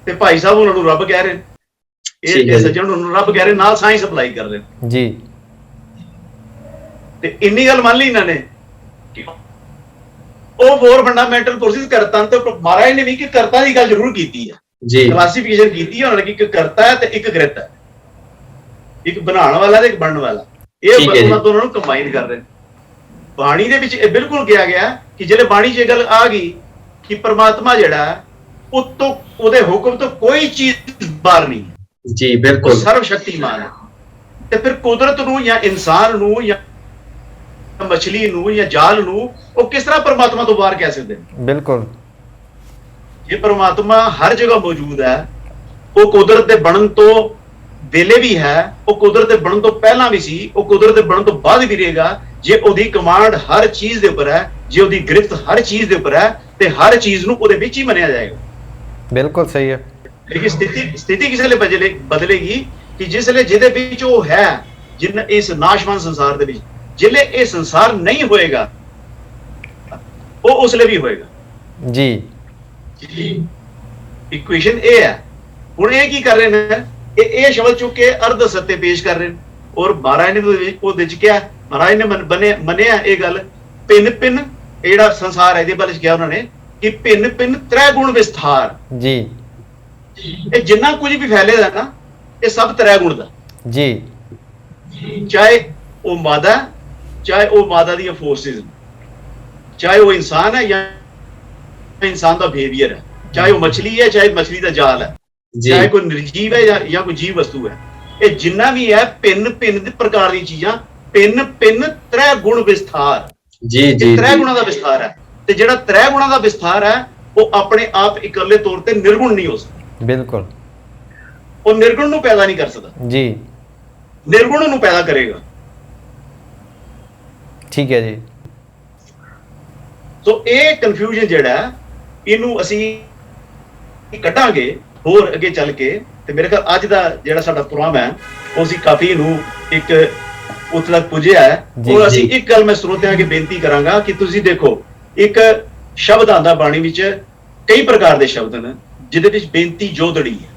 ਤੇ ਭਾਈ ਸਾਹਿਬ ਉਹਨਾਂ ਨੂੰ ਰੱਬ ਕਹਿ ਰਹੇ, ਇਹ ਸੱਜਣ ਨੂੰ ਰੱਬ ਕਹਿ ਰਹੇ, ਨਾਲ ਸਾਇੰਸ ਅਪਲਾਈ ਕਰ ਰਹੇ ਜੀ। ਤੇ ਇੰਨੀ ਗੱਲ ਮੰਨ ਲਈ ਇਹਨਾਂ ਨੇ ਕਿ ਉਹ 4 ਫੰਡਾਮੈਂਟਲ ਫੋਰਸਿਸ ਕਰਤਾ, ਤੇ ਮਹਾਰਾਜ ਨੇ ਵੀ ਕਿ ਕਰਤਾ ਦੀ ਗੱਲ ਜ਼ਰੂਰ ਕੀਤੀ ਹੈ ਜੀ। ਕਲਾਸੀਫਿਕੇਸ਼ਨ ਕੀਤੀ ਹੈ ਉਹਨਾਂ ਨੇ ਕਿ ਇੱਕ ਕਰਤਾ ਹੈ ਤੇ ਇੱਕ ਕ੍ਰਿਤ ਹੈ, ਇੱਕ ਬਣਾਉਣ ਵਾਲਾ ਤੇ ਇੱਕ ਬਣਨ ਵਾਲਾ। ਇਹ ਉਹਨਾਂ ਦੋਨਾਂ ਨੂੰ ਕੰਬਾਈਨ ਕਰ ਰਹੇ। ਬਾਣੀ ਦੇ ਵਿੱਚ ਇਹ ਬਿਲਕੁਲ ਕਿਹਾ ਗਿਆ ਕਿ ਜਿਹੜੇ ਬਾਣੀ 'ਚ ਇਹ ਗੱਲ ਆ ਗਈ ਕਿ ਪਰਮਾਤਮਾ ਜਿਹੜਾ ਉਤੋਂ ਉਹਦੇ ਹੁਕਮ ਤੋਂ ਕੋਈ ਚੀਜ਼ ਬਾਹਰ ਨਹੀਂ ਜੀ, ਬਿਲਕੁਲ ਸਰਵ ਸ਼ਕਤੀਮਾਨ ਹੈ। ਤੇ ਫਿਰ ਕੁਦਰਤ ਨੂੰ ਜਾਂ ਇਨਸਾਨ ਨੂੰ ਜਾਂ ਮਛਲੀ ਨੂੰ ਜਾਂ ਜਾਲ ਨੂੰ ਉਹ ਕਿਸ ਤਰ੍ਹਾਂ ਪਰਮਾਤਮਾ ਤੋਂ ਬਾਹਰ ਕਹਿ ਸਕਦੇ ਨੇ? ਬਿਲਕੁਲ ਜੇ ਪਰਮਾਤਮਾ ਹਰ ਜਗ੍ਹਾ ਮੌਜੂਦ ਹੈ, ਉਹ ਕੁਦਰਤ ਦੇ ਬਣਨ ਤੋਂ ਵੇਲੇ ਵੀ ਹੈ, ਉਹ ਕੁਦਰਤ ਦੇ ਬਣਨ ਤੋਂ ਪਹਿਲਾਂ ਵੀ ਸੀ, ਉਹ ਕੁਦਰਤ ਦੇ ਬਣਨ ਤੋਂ ਬਾਅਦ ਵੀ ਰਹੇਗਾ। ਜੇ ਉਹਦੀ ਕਮਾਂਡ ਹਰ ਚੀਜ਼ ਦੇ ਉੱਪਰ ਹੈ, ਜੇ ਉਹਦੀ ਗ੍ਰਿਫਤ ਹਰ ਚੀਜ਼ ਦੇ ਉੱਪਰ ਹੈ, ਤੇ ਹਰ ਚੀਜ਼ ਨੂੰ ਉਹਦੇ ਵਿੱਚ ਹੀ ਮੰਨਿਆ ਜਾਏਗਾ। ਬਿਲਕੁਲ ਸਹੀ ਹੈ। ਲੇਕਿਨ ਸਥਿਤੀ ਕਿਸੇ ਵੇਲੇ ਬਦਲੇਗੀ ਕਿ ਜਿਸ ਵੇਲੇ ਜਿਹਦੇ ਵਿੱਚ ਉਹ ਹੈ, ਜਿਨ ਇਸ ਨਾਸ਼ਵਾਨ ਸੰਸਾਰ ਦੇ ਵਿੱਚ ਜਿਲੇ ਇਹ ਸੰਸਾਰ ਨਹੀਂ ਹੋਏਗਾ, ਉਹ ਉਸ ਲਈ ਵੀ ਹੋਏਗਾ। ਜੀ ਇਕੁਏਸ਼ਨ ਇਹ ਹੈ। ਹੁਣ ਇਹ ਕੀ ਕਰ ਰਹੇ ਨੇ, ਇਹ ਸ਼ਬਦ ਚੁੱਕ ਕੇ ਅਰਧ ਸੱਤੇ ਪੇਸ਼ ਕਰ ਰਹੇ ਨੇ, ਔਰ ਮਹਾਰਾਜ ਨੇ ਉਹਦੇ ਵਿੱਚ ਕਿਹਾ, ਮਹਾਰਾਜ ਨੇ ਮੰਨਿਆ ਇਹ ਗੱਲ, ਭਿੰਨ ਭਿੰਨ ਜਿਹੜਾ ਸੰਸਾਰ ਹੈ ਇਹਦੇ ਬਾਰੇ ਕਿਹਾ ਉਹਨਾਂ ਨੇ ਕਿ ਭਿੰਨ ਭਿੰਨ ਤ੍ਰੈ ਗੁਣ ਵਿਸਥਾਰ। ਜੀ ਇਹ ਜਿੰਨਾ ਕੁਝ ਵੀ ਫੈਲੇਦਾ ਨਾ, ਇਹ ਸਭ ਤ੍ਰੈ ਗੁਣ ਦਾ। ਜੀ ਚਾਹੇ ਉਹ ਮਾਦਾ, ਚਾਹੇ ਉਹ ਮਾਦਾ ਦੀਆਂ ਫੋਰਸਿਸ, ਚਾਹੇ ਉਹ ਇਨਸਾਨ ਹੈ ਜਾਂ ਇਨਸਾਨ ਦਾ ਬਿਹੇਵੀਅਰ ਹੈ, ਚਾਹੇ ਉਹ ਮਛਲੀ ਹੈ, ਚਾਹੇ ਮਛਲੀ ਦਾ ਜਾਲ ਹੈ, ਚਾਹੇ ਕੋਈ ਨਿਰਜੀਵ ਹੈ ਜਾਂ ਕੋਈ ਜੀਵ ਵਸਤੂ ਹੈ, ਇਹ ਜਿੰਨਾ ਵੀ ਹੈ ਭਿੰਨ ਭਿੰਨ ਪ੍ਰਕਾਰ ਦੀਆਂ ਚੀਜ਼ਾਂ, ਭਿੰਨ ਭਿੰਨ ਤ੍ਰੈ ਗੁਣ ਵਿਸਥਾਰ। ਜੀ ਤ੍ਰੈ ਗੁਣਾਂ ਦਾ ਵਿਸਥਾਰ ਹੈ, ਤੇ ਜਿਹੜਾ ਤ੍ਰੈ ਗੁਣਾਂ ਦਾ ਵਿਸਥਾਰ ਹੈ ਉਹ ਆਪਣੇ ਆਪ ਇਕੱਲੇ ਤੌਰ ਤੇ ਨਿਰਗੁਣ ਨਹੀਂ ਹੋ ਸਕਦਾ। ਬਿਲਕੁਲ, ਉਹ ਨਿਰਗੁਣ ਨੂੰ ਪੈਦਾ ਨਹੀਂ ਕਰ ਸਕਦਾ ਜੀ, ਨਿਰਗੁਣ ਨੂੰ ਪੈਦਾ ਕਰੇਗਾ। ਠੀਕ ਹੈ ਜੀ। ਸੋ ਇਹ ਕਨਫਿਊਜ਼ਨ ਜਿਹੜਾ ਇਹਨੂੰ ਅਸੀਂ ਕੱਢਾਂਗੇ ਹੋਰ ਅੱਗੇ ਚੱਲ ਕੇ, ਤੇ ਮੇਰੇ ਖਿਆਲ ਅੱਜ ਦਾ ਜਿਹੜਾ ਸਾਡਾ ਪ੍ਰੋਗਰਾਮ ਹੈ ਉਹ ਅਸੀਂ ਕਾਫੀ ਇਹਨੂੰ ਇੱਕ ਉੱਥੇ ਤੱਕ ਪੁੱਜਿਆ ਹੈ। ਔਰ ਅਸੀਂ ਇੱਕ ਗੱਲ ਮੈਂ ਸਰੋਤਿਆਂ ਅੱਗੇ ਬੇਨਤੀ ਕਰਾਂਗਾ ਕਿ ਤੁਸੀਂ ਦੇਖੋ, ਇੱਕ ਸ਼ਬਦ ਆਂਦਾ ਬਾਣੀ ਵਿੱਚ, ਕਈ ਪ੍ਰਕਾਰ ਦੇ ਸ਼ਬਦ ਨੇ ਜਿਹਦੇ ਵਿੱਚ ਬੇਨਤੀ ਜੋਦੜੀ ਹੈ।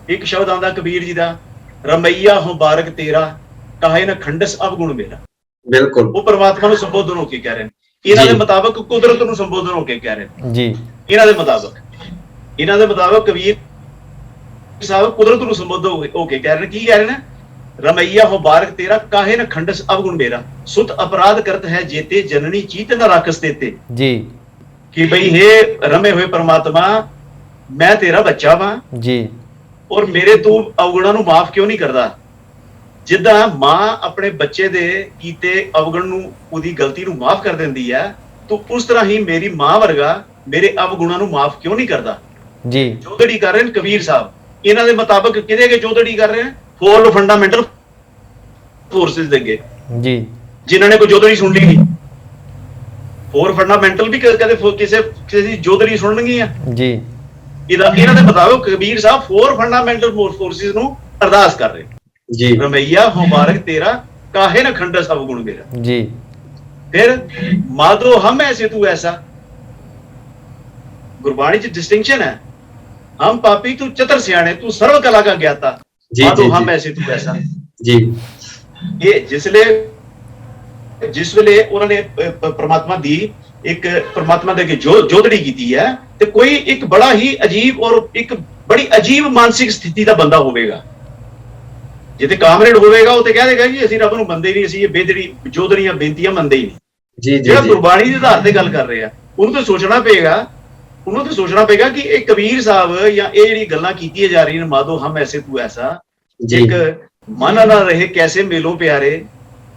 ਇੱਕ ਸ਼ਬਦ ਆਂਦਾ ਕਬੀਰ ਜੀ ਦਾ, ਰਮਈਆ ਮੁਬਾਰਕ ਤੇਰਾ ਕਾਹੇ ਨਾ ਖੰਡਸ ਅਵਗੁਣ ਮੇਰਾ। ਬਿਲਕੁਲ, ਉਹ ਪਰਮਾਤਮਾ ਨੂੰ ਸੰਬੋਧਨ ਹੋ ਕੇ ਕਹਿ ਰਹੇ ਨੇ, ਇਹਨਾਂ ਦੇ ਮੁਤਾਬਕ ਕੁਦਰਤ ਨੂੰ ਸੰਬੋਧਨ ਹੋ ਕੇ ਕਹਿ ਰਹੇ ਨੇ। ਜੀ ਇਹਨਾਂ ਦੇ ਮੁਤਾਬਕ ਕਬੀਰ ਸਾਹਿਬ ਕੁਦਰਤ ਨੂੰ ਸੰਬੋਧਨ ਹੋ ਕੇ ਕਹਿ ਰਹੇ ਨੇ। ਕੀ ਕਹਿ ਰਹੇ ਨੇ? ਰਮਈਆ ਮੁਬਾਰਕ ਤੇਰਾ ਕਾਹੇ ਨਾ ਖੰਡਸ ਅਵਗੁਣ ਮੇਰਾ, ਸੁਤ ਅਪਰਾਧ ਕਰਤ ਹੈ ਜੇਤੇ ਜਨਨੀ ਚੀਤ ਨਾ ਰਾਖਸ ਦੇਤੇ। ਜੀ ਕਿ ਬਈ ਹੇ ਰਮੇ ਹੋਏ ਪਰਮਾਤਮਾ, ਮੈਂ ਤੇਰਾ ਬੱਚਾ ਵਾਂ ਜੀ, ਔਰ ਮੇਰੇ ਤੂੰ ਅਵਗੁਣਾਂ ਨੂੰ ਮਾਫ ਕਿਉਂ ਨਹੀਂ ਕਰਦਾ? ਜਿੱਦਾਂ ਮਾਂ ਆਪਣੇ ਬੱਚੇ ਦੇ ਕੀਤੇ ਅਵਗੁਣ ਨੂੰ, ਉਹਦੀ ਗਲਤੀ ਨੂੰ ਮਾਫ ਕਰ ਦਿੰਦੀ ਹੈ, ਤੂੰ ਉਸ ਤਰ੍ਹਾਂ ਹੀ ਮੇਰੀ ਮਾਂ ਵਰਗਾ ਮੇਰੇ ਅਵਗੁਣਾਂ ਨੂੰ ਮਾਫ ਕਿਉਂ ਨਹੀਂ ਕਰਦਾ? ਜੀ ਜੋਦੜੀ ਕਰ ਰਹੇ ਨੇ ਕਬੀਰ ਸਾਹਿਬ। ਇਹਨਾਂ ਦੇ ਮੁਤਾਬਕ ਕਿਹਦੇ ਅੱਗੇ ਜੋਦੜੀ ਕਰ ਰਹੇ ਨੇ? ਫੋਰ ਫੰਡਾਮੈਂਟਲ ਫੋਰਸਿਸ ਦੇ ਅੱਗੇ, ਜੀ, ਜਿਨ੍ਹਾਂ ਨੇ ਕੋਈ ਜੋਦੜੀ ਸੁਣ ਲਈ ਨਹੀਂ। ਫੋਰ ਫੰਡਾਮੈਂਟਲ ਵੀ ਕਦੇ ਕਿਸੇ ਦੀ ਜੋਦੜੀ ਸੁਣਨਗੀਆਂ? ਜੀ, ਇਹਨਾਂ ਦੇ ਮੁਤਾਬਕ Kabir Sahib four fundamental forces ਨੂੰ ਅਰਦਾਸ ਕਰ ਰਹੇ ਜੀ, ਰਮਈਆ ਮੁਬਾਰਕ ਤੇਰਾ ਕਾਹੇ ਨਾ ਖੰਡਸ ਅਵਗੁਣ ਮੇਰਾ। ਜੀ, ਫਿਰ ਮਾਧੋ ਹਮ ਐਸੇ ਤੂੰ ਐਸਾ। ਗੁਰਬਾਣੀ ਚ ਡਿਸਟਿੰਕਸ਼ਨ ਹੈ, ਹਮ ਪਾਪੀ ਤੂੰ ਚਤਰ ਸਿਆਣੇ, ਤੂੰ ਸਰਵ ਕਲਾ ਕਾ ਗਿਆਤਾ, ਮਾਧੋ ਹਮ ਐਸੇ ਤੂੰ ਐਸਾ। ਜੀ, ਇਹ ਜਿਸ ਵੇਲੇ ਉਹਨਾਂ ਨੇ ਪ੍ਰਮਾਤਮਾ ਦੀ ਇੱਕ ਪ੍ਰਮਾਤਮਾ ਦੇ ਅੱਗੇ ਜੋਦੜੀ ਕੀਤੀ ਹੈ, ਤੇ ਕੋਈ ਇੱਕ ਬੜਾ ਹੀ ਅਜੀਬ ਔਰ ਇੱਕ ਬੜੀ ਅਜੀਬ ਮਾਨਸਿਕ ਸਥਿਤੀ ਦਾ ਬੰਦਾ ਹੋਵੇਗਾ। ਜਿੱਥੇ ਕਾਮਰੇਡ ਹੋਵੇਗਾ ਉਹ ਤੇ ਕਹਿ ਦੇਗਾ ਜੀ ਅਸੀਂ ਰੱਬ ਨੂੰ ਮੰਨਦੇ ਨਹੀਂ, ਅਸੀਂ ਇਹ ਬੇਦੜੀ ਜੋਦੜੀਆਂ ਬੇਨਤੀਆਂ ਮੰਨਦੇ ਹੀ ਨਹੀਂ। ਜਿਹੜਾ ਗੁਰਬਾਣੀ ਦੇ ਆਧਾਰ ਤੇ ਗੱਲ ਕਰ ਰਿਹਾ, ਉਹਨੂੰ ਤਾਂ ਸੋਚਣਾ ਪਏਗਾ ਕਿ ਇਹ ਕਬੀਰ ਸਾਹਿਬ ਜਾਂ ਇਹ ਜਿਹੜੀ ਗੱਲਾਂ ਕੀਤੀਆਂ ਜਾ ਰਹੀਆਂ ਨੇ, ਮਾਧੋ ਹਮ ਐਸੇ ਤੂੰ ਐਸਾ, ਇੱਕ ਮਨ ਨਾ ਰਹੇ ਕੈਸੇ ਮੇਲੋਂ ਪਿਆਰੇ,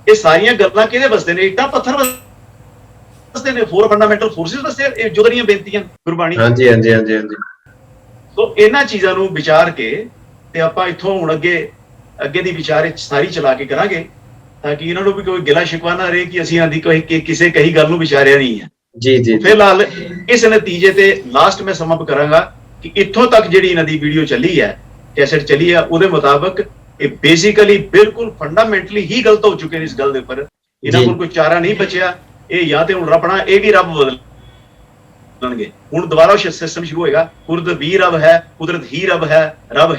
ਇਹ ਸਾਰੀਆਂ ਗੱਲਾਂ ਕਿਹਦੇ ਵਾਸਤੇ ਨੇ? ਇੱਟਾਂ ਪੱਥਰ ਵਾਸਤੇ ਨੇ, ਫੋਰ ਫੰਡਾਮੈਂਟਲ ਫੋਰਸਿਸ ਵਾਸਤੇ ਇਹ ਜੋਦੜੀਆਂ ਬੇਨਤੀਆਂ ਗੁਰਬਾਣੀ। ਹਾਂਜੀ ਹਾਂਜੀ ਹਾਂਜੀ ਹਾਂਜੀ। ਸੋ ਇਹਨਾਂ ਚੀਜ਼ਾਂ ਨੂੰ ਵਿਚਾਰ ਕੇ ਤੇ ਆਪਾਂ ਇੱਥੋਂ ਹੁਣ ਅੱਗੇ ਦੀ ਵਿਚਾਰ ਸਾਰੀ ਚਲਾ ਕੇ ਕਰਾਂਗੇ, ਤਾਂ ਕਿ ਇਹਨਾਂ ਨੂੰ ਵੀ ਕੋਈ ਗਿਲਾ ਸ਼ਿਕਵਾ ਨਾ ਰਹੇ ਕਿ ਅਸੀਂ ਆਂਦੀ ਕਿਸੇ ਕਹੀ ਗੱਲ ਨੂੰ ਵਿਚਾਰਿਆ ਨਹੀਂ ਹੈ। ਜੀ ਜੀ। ਫਿਲਹਾਲ ਇਸ ਨਤੀਜੇ ਤੇ ਲਾਸਟ ਮੈਂ ਸਮ ਅਪ ਕਰਾਂਗਾ ਕਿ ਇੱਥੋਂ ਤੱਕ ਜਿਹੜੀ ਇਹਨਾਂ ਦੀ ਵੀਡੀਓ ਚੱਲੀ ਹੈ, ਕੈਸੇਟ ਚੱਲੀ ਹੈ, ਉਹਦੇ ਮੁਤਾਬਕ ਇਹ ਬੇਸਿਕਲੀ ਬਿਲਕੁਲ ਫੰਡਾਮੈਂਟਲੀ ਹੀ ਗਲਤ ਹੋ ਚੁੱਕੇ ਨੇ ਇਸ ਗੱਲ ਦੇ ਉੱਪਰ। ਇਹਨਾਂ ਕੋਲ ਕੋਈ ਚਾਰਾ ਨਹੀਂ ਬਚਿਆ। ਇਹ ਜਾਂ ਤੇ ਹੁਣ ਰੱਬਣਾ, ਇਹ ਵੀ ਰੱਬ ਬਦਲਣਗੇ। ਹੁਣ ਦੁਬਾਰਾ ਸਿਸਟਮ ਸ਼ੁਰੂ ਹੋਏਗਾ, ਕੁਦਰਤ ਵੀ ਰੱਬ ਹੈ, ਕੁਦਰਤ ਹੀ ਰੱਬ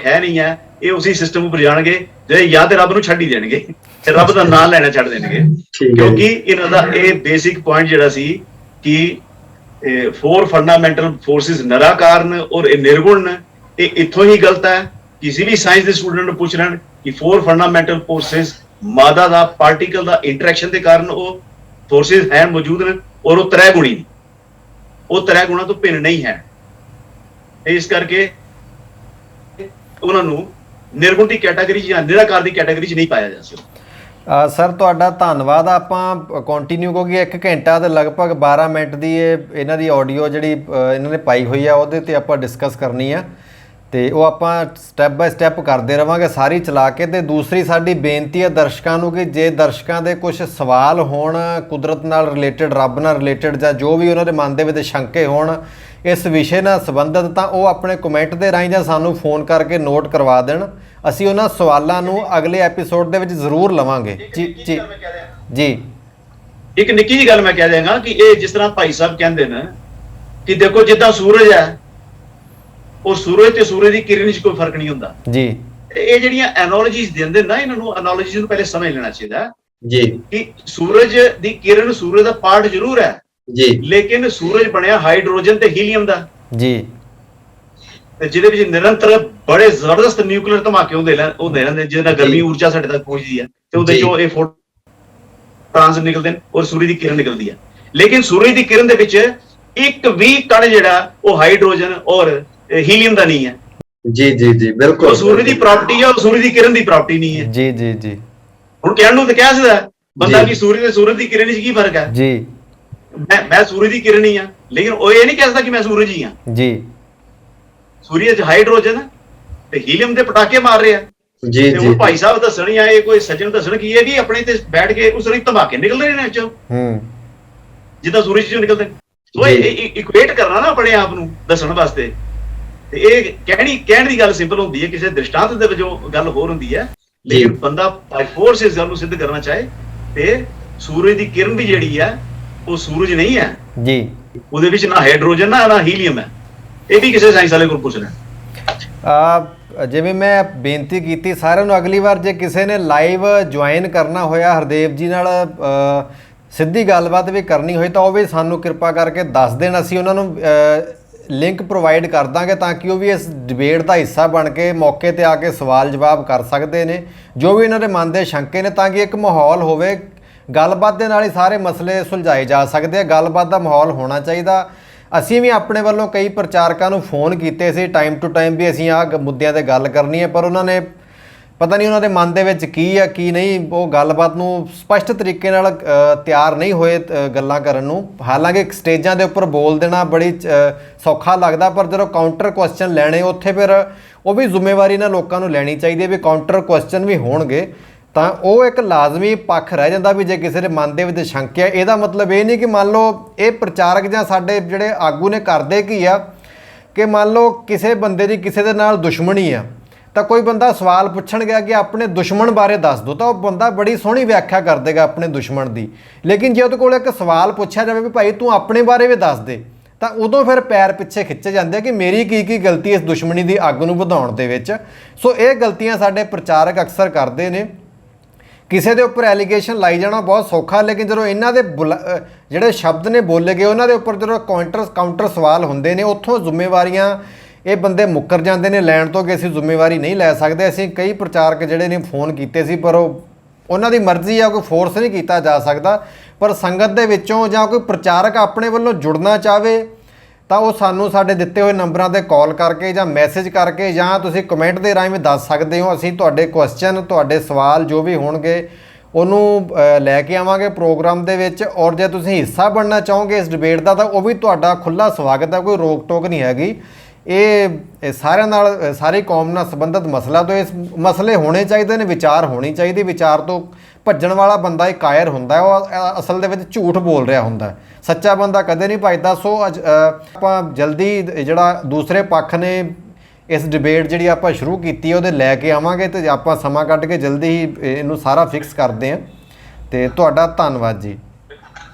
ਹੈ ਨਹੀਂ ਹੈ। ਇਹ ਉਸੇ ਸਿਸਟਮ ਉੱਪਰ ਜਾਣਗੇ ਜੇ ਜਾਂ ਤੇ ਰੱਬ ਨੂੰ ਛੱਡ ਹੀ ਦੇਣਗੇ, ਤੇ ਰੱਬ ਦਾ ਨਾਮ ਲੈਣਾ ਛੱਡ ਦੇਣਗੇ। ਕਿਉਂਕਿ ਇਹਨਾਂ ਦਾ ਇਹ ਬੇਸਿਕ ਪੁਆਇੰਟ ਜਿਹੜਾ ਸੀ ਕਿ ਫੋਰ ਫੰਡਾਮੈਂਟਲ ਫੋਰਸਿਸ ਨਿਰਾਕਾਰਨ ਔਰ ਇਹ ਨਿਰਗੁਣ, ਇਹ ਇੱਥੋਂ ਹੀ ਗਲਤ ਹੈ। ਕਿਸੇ ਵੀ ਸਾਇੰਸ ਦੇ ਸਟੂਡੈਂਟ ਨੂੰ ਪੁੱਛ ਲੈਣ ਕਿ ਫੋਰ ਫੰਡਾਮੈਂਟਲ ਫੋਰਸਿਸ ਮਾਦਾ ਦਾ ਪਾਰਟੀਕਲ ਦਾ ਇੰਟਰੈਕਸ਼ਨ ਦੇ ਕਾਰਨ ਉਹ ਫੋਰਸਿਸ ਹੈ ਮੌਜੂਦ ਨੇ, ਔਰ ਉਹ ਤ੍ਰੈ ਗੁਣੀ, ਉਹ ਤ੍ਰੈ ਗੁਣਾਂ ਤੋਂ ਭਿੰਨ ਨਹੀਂ ਹੈ। ਇਸ ਕਰਕੇ ਉਹਨਾਂ ਨੂੰ ਨਿਰਗੁਣ ਦੀ ਕੈਟਾਗਰੀ ਜਾਂ ਨਿਰਾਕਾਰ ਦੀ ਕੈਟਾਗਰੀ 'ਚ ਨਹੀਂ ਪਾਇਆ ਜਾ ਸਕਦਾ। ਸਰ ਤੁਹਾਡਾ ਧੰਨਵਾਦ। ਆਪਾਂ ਕੰਟੀਨਿਊ ਕਿਉਂਕਿ 1 ਘੰਟਾ ਤੇ ਲਗਭਗ 12 ਮਿੰਟ ਦੀ ਇਹਨਾਂ ਦੀ ਆਡੀਓ ਜਿਹੜੀ ਇਹਨਾਂ ਨੇ ਪਾਈ ਹੋਈ ਆ ਉਹਦੇ ਤੇ ਆਪਾਂ ਡਿਸਕਸ ਕਰਨੀ ਆ ਤੇ ਉਹ ਆਪਾਂ ਸਟੈਪ ਬਾਏ ਸਟੈਪ ਕਰਦੇ ਰਵਾਂਗੇ ਸਾਰੀ ਚਲਾ ਕੇ। ਤੇ ਦੂਸਰੀ ਸਾਡੀ ਬੇਨਤੀ ਹੈ ਦਰਸ਼ਕਾਂ ਨੂੰ ਕਿ ਜੇ ਦਰਸ਼ਕਾਂ ਦੇ ਕੁਝ ਸਵਾਲ ਹੋਣ ਕੁਦਰਤ ਨਾਲ ਰਿਲੇਟਡ, ਰੱਬ ਨਾਲ ਰਿਲੇਟਡ ਜਾਂ ਜੋ ਵੀ ਉਹਨਾਂ ਦੇ ਮਨ ਦੇ ਵਿੱਚ ਸ਼ੰਕੇ ਹੋਣ ਇਸ ਵਿਸ਼ੇ ਨਾਲ ਸੰਬੰਧਿਤ, ਤਾਂ ਉਹ ਆਪਣੇ ਕਮੈਂਟ ਦੇ ਰਾਹੀਂ ਜਾਂ ਸਾਨੂੰ ਫੋਨ ਕਰਕੇ ਨੋਟ ਕਰਵਾ ਦੇਣ। ਅਸੀਂ ਉਹਨਾਂ ਸਵਾਲਾਂ ਨੂੰ ਅਗਲੇ ਐਪੀਸੋਡ ਦੇ ਵਿੱਚ ਜ਼ਰੂਰ ਲਵਾਂਗੇ। ਜੀ ਜੀ ਜੀ ਇੱਕ ਨਿੱਕੀ ਜਿਹੀ ਗੱਲ ਮੈਂ ਕਹਿ ਦਿਆਂਗਾ ਕਿ ਇਹ ਜਿਸ ਤਰ੍ਹਾਂ ਭਾਈ ਸਾਹਿਬ ਕਹਿੰਦੇ ਨੇ ਕਿ ਦੇਖੋ ਜਿੱਦਾਂ ਸੂਰਜ ਹੈ, ਉਹ ਸੂਰਜ ਤੇ ਸੂਰਜ ਦੀ ਕਿਰਨ 'ਚ ਕੋਈ ਫਰਕ ਨਹੀਂ ਹੁੰਦਾ ਜੀ। ਇਹ ਜਿਹੜੀਆਂ ਐਨਾਲੋਜੀਜ਼ ਦਿੰਦੇ ਨਾ, ਇਹਨਾਂ ਨੂੰ ਐਨਾਲੋਜੀਜ਼ ਨੂੰ ਪਹਿਲੇ ਸਮਝ ਲੈਣਾ ਚਾਹੀਦਾ ਜੀ ਕਿ ਸੂਰਜ ਦੀ ਕਿਰਨ ਸੂਰਜ ਦਾ ਪਾਰਟ ਜ਼ਰੂਰ ਹੈ ਜੀ, ਲੇਕਿਨ ਸੂਰਜ ਬਣਿਆ ਹਾਈਡਰੋਜਨ ਤੇ ਹੀਲੀਅਮ ਦਾ ਜੀ, ਤੇ ਜਿਹਦੇ ਵਿੱਚ ਨਿਰੰਤਰ ਬੜੇ ਜ਼ਬਰਦਸਤ ਨਿਊਕਲੀਅਰ ਧਮਾਕੇ ਹੁੰਦੇ ਰਹਿੰਦੇ ਜਿਹਦੇ ਨਾਲ ਗਰਮੀ ਊਰਜਾ ਸਾਡੇ ਤੱਕ ਪਹੁੰਚਦੀ ਹੈ ਤੇ ਉਹਦੇ ਚੋਂ ਇਹ ਫੋਟੋਨਸ ਨਿਕਲਦੇ ਨੇ ਔਰ ਸੂਰਜ ਦੀ ਕਿਰਨ ਨਿਕਲਦੀ ਹੈ। ਲੇਕਿਨ ਸੂਰਜ ਦੀ ਕਿਰਨ ਦੇ ਵਿੱਚ ਇੱਕ ਵੀ ਕਣ ਜਿਹੜਾ ਉਹ ਹਾਈਡਰੋਜਨ ਔਰ ਹੀਲੀਅਮ ਦਾ ਨਹੀਂ ਹੈ। ਜੀ ਜੀ ਜੀ ਬਿਲਕੁਲ, ਉਹ ਸੂਰਜ ਦੀ ਪ੍ਰਾਪਰਟੀ ਹੈ, ਉਹ ਸੂਰਜ ਦੀ ਕਿਰਨ ਦੀ ਪ੍ਰਾਪਰਟੀ ਨਹੀਂ ਹੈ। ਜੀ ਜੀ ਜੀ ਹੁਣ ਕਹਿਣ ਨੂੰ ਤਾਂ ਕਹਿ ਸਕਦਾ ਬੰਦਾ ਕਿ ਸੂਰਜ ਤੇ ਸੂਰਜ ਦੀ ਕਿਰਨ ਵਿੱਚ ਕੀ ਫਰਕ ਹੈ। ਜੀ ਮੈਂ ਸੂਰਜ ਦੀ ਕਿਰਨ ਹੀ ਆ, ਲੇਕਿਨ ਉਹ ਇਹ ਨਹੀਂ ਕਹਿ ਸਕਦਾ ਕਿ ਮੈਂ ਸੂਰਜ ਹੀ ਆ। ਜੀ ਸੂਰਜ 'ਚ ਹਾਈਡਰੋਜਨ ਤੇ ਹੀਲੀਅਮ ਦੇ ਪਟਾਕੇ ਮਾਰ ਰਿਹਾ। ਜੀ ਤੇ ਜੀ ਹੁਣ ਭਾਈ ਸਾਹਿਬ ਦੱਸਣ ਹੀ ਆਏ, ਕੋਈ ਸੱਜਣ ਦੱਸਣ ਕੀ ਹੈ ਕਿ ਆਪਣੇ ਤੇ ਬੈਠ ਕੇ ਉਸ ਲਈ ਧਮਾਕੇ ਨਿਕਲਦੇ ਨੇ ਚੋਂ ਜਿੱਦਾਂ ਸੂਰਜ ਚੋਂ ਨਿਕਲਦੇ ਨੇ। ਸੋ ਇਹ ਇਕੁਏਟ ਕਰਨਾ ਨਾ ਆਪਣੇ ਆਪ ਨੂੰ ਦੱਸਣ ਵਾਸਤੇ, ਤੇ ਇਹ ਕਹਿਣ ਦੀ ਗੱਲ ਸਿੰਪਲ ਹੁੰਦੀ ਹੈ, ਕਿਸੇ ਦ੍ਰਿਸ਼ਟਾਂਤ ਦੇ ਵਜੋਂ ਗੱਲ ਹੋਰ ਹੁੰਦੀ ਹੈ। ਲੇਕਿਨ ਬੰਦਾ ਬਾਈ ਫੋਰਸ ਇਸ ਗੱਲ ਨੂੰ ਸਿੱਧ ਕਰਨਾ ਚਾਹੇ ਤੇ ਸੂਰਜ ਦੀ ਕਿਰਨ ਵੀ ਜਿਹੜੀ ਹੈ ਉਹ ਸੂਰਜ ਨਹੀਂ ਹੈ ਜੀ, ਉਹਦੇ ਵਿੱਚ ਨਾ ਹਾਈਡਰੋਜਨ ਨਾ ਹੀਲੀਅਮ ਹੈ। ਇਹ ਵੀ ਕਿਸੇ ਸਾਇੰਸ ਵਾਲੇ ਕੋਲ ਪੁੱਛਣਾ। ਜਿਵੇਂ ਮੈਂ ਬੇਨਤੀ ਕੀਤੀ ਸਾਰਿਆਂ ਨੂੰ, ਅਗਲੀ ਵਾਰ ਜੇ ਕਿਸੇ ਨੇ ਲਾਈਵ ਜੁਆਇਨ ਕਰਨਾ ਹੋਇਆ ਹਰਦੇਵ ਜੀ ਨਾਲ ਸਿੱਧੀ ਗੱਲਬਾਤ ਵੀ ਕਰਨੀ ਹੋਈ ਤਾਂ ਉਹ ਵੀ ਸਾਨੂੰ ਕਿਰਪਾ ਕਰਕੇ ਦੱਸ ਦੇਣ। ਅਸੀਂ ਉਹਨਾਂ ਨੂੰ ਲਿੰਕ ਪ੍ਰੋਵਾਈਡ ਕਰ ਦਾਂਗੇ ਤਾਂ ਕਿ ਉਹ ਵੀ ਇਸ ਡਿਬੇਟ ਦਾ ਹਿੱਸਾ ਬਣ ਕੇ ਮੌਕੇ ਤੇ ਆ ਕੇ ਸਵਾਲ ਜਵਾਬ ਕਰ ਸਕਦੇ ਨੇ, ਜੋ ਵੀ ਇਹਨਾਂ ਦੇ ਮਨ ਦੇ ਸ਼ੰਕੇ ਨੇ, ਤਾਂ ਕਿ ਇੱਕ ਮਾਹੌਲ ਹੋਵੇ। ਗੱਲਬਾਤ ਦੇ ਨਾਲ ਹੀ ਸਾਰੇ ਮਸਲੇ ਸੁਲਝਾਏ ਜਾ ਸਕਦੇ ਆ। ਗੱਲਬਾਤ ਦਾ ਮਾਹੌਲ ਹੋਣਾ ਚਾਹੀਦਾ। ਅਸੀਂ ਵੀ ਆਪਣੇ ਵੱਲੋਂ ਕਈ ਪ੍ਰਚਾਰਕਾਂ ਨੂੰ ਫੋਨ ਕੀਤੇ ਸੀ ਟਾਈਮ ਟੂ ਟਾਈਮ ਵੀ ਅਸੀਂ ਆਹ ਮੁੱਦਿਆਂ ਤੇ ਗੱਲ ਕਰਨੀ ਹੈ, ਪਰ ਉਹਨਾਂ ਨੇ ਪਤਾ ਨਹੀਂ ਉਹਨਾਂ ਦੇ ਮਨ ਦੇ ਵਿੱਚ ਕੀ ਆ ਕੀ ਨਹੀਂ, ਉਹ ਗੱਲਬਾਤ ਨੂੰ ਸਪਸ਼ਟ ਤਰੀਕੇ ਨਾਲ ਤਿਆਰ ਨਹੀਂ ਹੋਏ ਗੱਲਾਂ ਕਰਨ ਨੂੰ। ਹਾਲਾਂਕਿ ਸਟੇਜਾਂ ਦੇ ਉੱਪਰ ਬੋਲ ਦੇਣਾ ਬੜੀ ਸੌਖਾ ਲੱਗਦਾ, ਪਰ ਜਦੋਂ ਕਾਊਂਟਰ ਕੁਐਸਚਨ ਲੈਣੇ ਉੱਥੇ ਫਿਰ ਉਹ ਵੀ ਜ਼ਿੰਮੇਵਾਰੀ ਨਾਲ ਲੋਕਾਂ ਨੂੰ ਲੈਣੀ ਚਾਹੀਦੀ ਹੈ ਵੀ ਕਾਊਂਟਰ ਕੁਐਸਚਨ ਵੀ ਹੋਣਗੇ ਤਾਂ ਉਹ ਇੱਕ ਲਾਜ਼ਮੀ ਪੱਖ ਰਹਿ ਜਾਂਦਾ ਵੀ ਜੇ ਕਿਸੇ ਦੇ ਮਨ ਦੇ ਵਿੱਚ ਸ਼ੰਕਿਆ। ਇਹਦਾ ਮਤਲਬ ਇਹ ਨਹੀਂ ਕਿ ਮੰਨ ਲਓ ਇਹ ਪ੍ਰਚਾਰਕ ਜਾਂ ਸਾਡੇ ਜਿਹੜੇ ਆਗੂ ਨੇ ਕਰਦੇ ਕੀ ਆ ਕਿ ਮੰਨ ਲਓ ਕਿਸੇ ਬੰਦੇ ਦੀ ਕਿਸੇ ਦੇ ਨਾਲ ਦੁਸ਼ਮਣੀ ਆ ਤਾਂ ਕੋਈ ਬੰਦਾ ਸਵਾਲ ਪੁੱਛਣ ਗਿਆ ਕਿ ਆਪਣੇ ਦੁਸ਼ਮਣ ਬਾਰੇ ਦੱਸ ਦਿਓ, ਤਾਂ ਉਹ ਬੰਦਾ ਬੜੀ ਸੋਹਣੀ ਵਿਆਖਿਆ ਕਰ ਦੇਗਾ ਆਪਣੇ ਦੁਸ਼ਮਣ ਦੀ। ਲੇਕਿਨ ਜੇ ਉਹਦੇ ਕੋਲ ਇੱਕ ਸਵਾਲ ਪੁੱਛਿਆ ਜਾਵੇ ਵੀ ਭਾਈ ਤੂੰ ਆਪਣੇ ਬਾਰੇ ਵੀ ਦੱਸ ਦੇ, ਤਾਂ ਉਦੋਂ ਫਿਰ ਪੈਰ ਪਿੱਛੇ ਖਿੱਚੇ ਜਾਂਦੇ ਕਿ ਮੇਰੀ ਕੀ ਗਲਤੀ ਇਸ ਦੁਸ਼ਮਣੀ ਦੀ ਅੱਗ ਨੂੰ ਵਧਾਉਣ ਦੇ ਵਿੱਚ। ਸੋ ਇਹ ਗਲਤੀਆਂ ਸਾਡੇ ਪ੍ਰਚਾਰਕ ਅਕਸਰ ਕਰਦੇ ਨੇ। ਕਿਸੇ ਦੇ ਉੱਪਰ ਐਲੀਗੇਸ਼ਨ ਲਾਈ ਜਾਣਾ ਬਹੁਤ ਸੌਖਾ, ਲੇਕਿਨ ਜਦੋਂ ਇਹਨਾਂ ਦੇ ਜਿਹੜੇ ਸ਼ਬਦ ਨੇ ਬੋਲੇ ਗਏ ਉਹਨਾਂ ਦੇ ਉੱਪਰ ਜਦੋਂ ਕਾਊਂਟਰ ਸਵਾਲ ਹੁੰਦੇ ਨੇ ਉੱਥੋਂ ਜ਼ਿੰਮੇਵਾਰੀਆਂ ਇਹ ਬੰਦੇ ਮੁੱਕਰ ਜਾਂਦੇ ਨੇ ਲੈਣ ਤੋਂ ਕਿ ਅਸੀਂ ਜ਼ਿੰਮੇਵਾਰੀ ਨਹੀਂ ਲੈ ਸਕਦੇ। ਅਸੀਂ ਕਈ ਪ੍ਰਚਾਰਕ ਜਿਹੜੇ ਨੇ ਫੋਨ ਕੀਤੇ ਸੀ, ਪਰ ਉਹਨਾਂ ਦੀ ਮਰਜ਼ੀ ਆ, ਕੋਈ ਫੋਰਸ ਨਹੀਂ ਕੀਤਾ ਜਾ ਸਕਦਾ। ਪਰ ਸੰਗਤ ਦੇ ਵਿੱਚੋਂ ਜਾਂ ਕੋਈ ਪ੍ਰਚਾਰਕ ਆਪਣੇ ਵੱਲੋਂ ਜੁੜਨਾ ਚਾਹਵੇ ਤਾਂ ਉਹ ਸਾਨੂੰ ਸਾਡੇ ਦਿੱਤੇ ਹੋਏ ਨੰਬਰਾਂ 'ਤੇ ਕਾਲ ਕਰਕੇ ਜਾਂ ਮੈਸੇਜ ਕਰਕੇ ਜਾਂ ਤੁਸੀਂ ਕਮੈਂਟ ਦੇ ਰਾਹੀਂ ਵੀ ਦੱਸ ਸਕਦੇ ਹੋ। ਅਸੀਂ ਤੁਹਾਡੇ ਕੁਐਸਚਨ, ਤੁਹਾਡੇ ਸਵਾਲ ਜੋ ਵੀ ਹੋਣਗੇ ਉਹਨੂੰ ਲੈ ਕੇ ਆਵਾਂਗੇ ਪ੍ਰੋਗਰਾਮ ਦੇ ਵਿੱਚ। ਔਰ ਜੇ ਤੁਸੀਂ ਹਿੱਸਾ ਬਣਨਾ ਚਾਹੋਗੇ ਇਸ ਡਿਬੇਟ ਦਾ ਤਾਂ ਉਹ ਵੀ ਤੁਹਾਡਾ ਖੁੱਲ੍ਹਾ ਸਵਾਗਤ ਹੈ, ਕੋਈ ਰੋਕ ਟੋਕ ਨਹੀਂ ਹੈਗੀ। ਇਹ ਸਾਰਿਆਂ ਨਾਲ, ਸਾਰੀ ਕੌਮ ਨਾਲ ਸੰਬੰਧਿਤ ਮਸਲਾ, ਤੋਂ ਇਸ ਮਸਲੇ ਹੋਣੇ ਚਾਹੀਦੇ ਨੇ, ਵਿਚਾਰ ਹੋਣੀ ਚਾਹੀਦੀ। ਵਿਚਾਰ ਤੋਂ ਭੱਜਣ ਵਾਲਾ ਬੰਦਾ ਇੱਕ ਕਾਇਰ ਹੁੰਦਾ, ਉਹ ਅਸਲ ਦੇ ਵਿੱਚ ਝੂਠ ਬੋਲ ਰਿਹਾ ਹੁੰਦਾ। ਸੱਚਾ ਬੰਦਾ ਕਦੇ ਨਹੀਂ ਭੱਜਦਾ। ਸੋ ਅੱਜ ਆਪਾਂ ਜਲਦੀ ਜਿਹੜਾ ਦੂਸਰੇ ਪੱਖ ਨੇ ਇਸ ਡਿਬੇਟ ਜਿਹੜੀ ਆਪਾਂ ਸ਼ੁਰੂ ਕੀਤੀ ਹੈ ਉਹਦੇ ਲੈ ਕੇ ਆਵਾਂਗੇ ਤੇ ਆਪਾਂ ਸਮਾਂ ਕੱਢ ਕੇ ਜਲਦੀ ਹੀ ਇਹਨੂੰ ਸਾਰਾ ਫਿਕਸ ਕਰਦੇ ਹਾਂ। ਤੇ ਤੁਹਾਡਾ ਧੰਨਵਾਦ ਜੀ।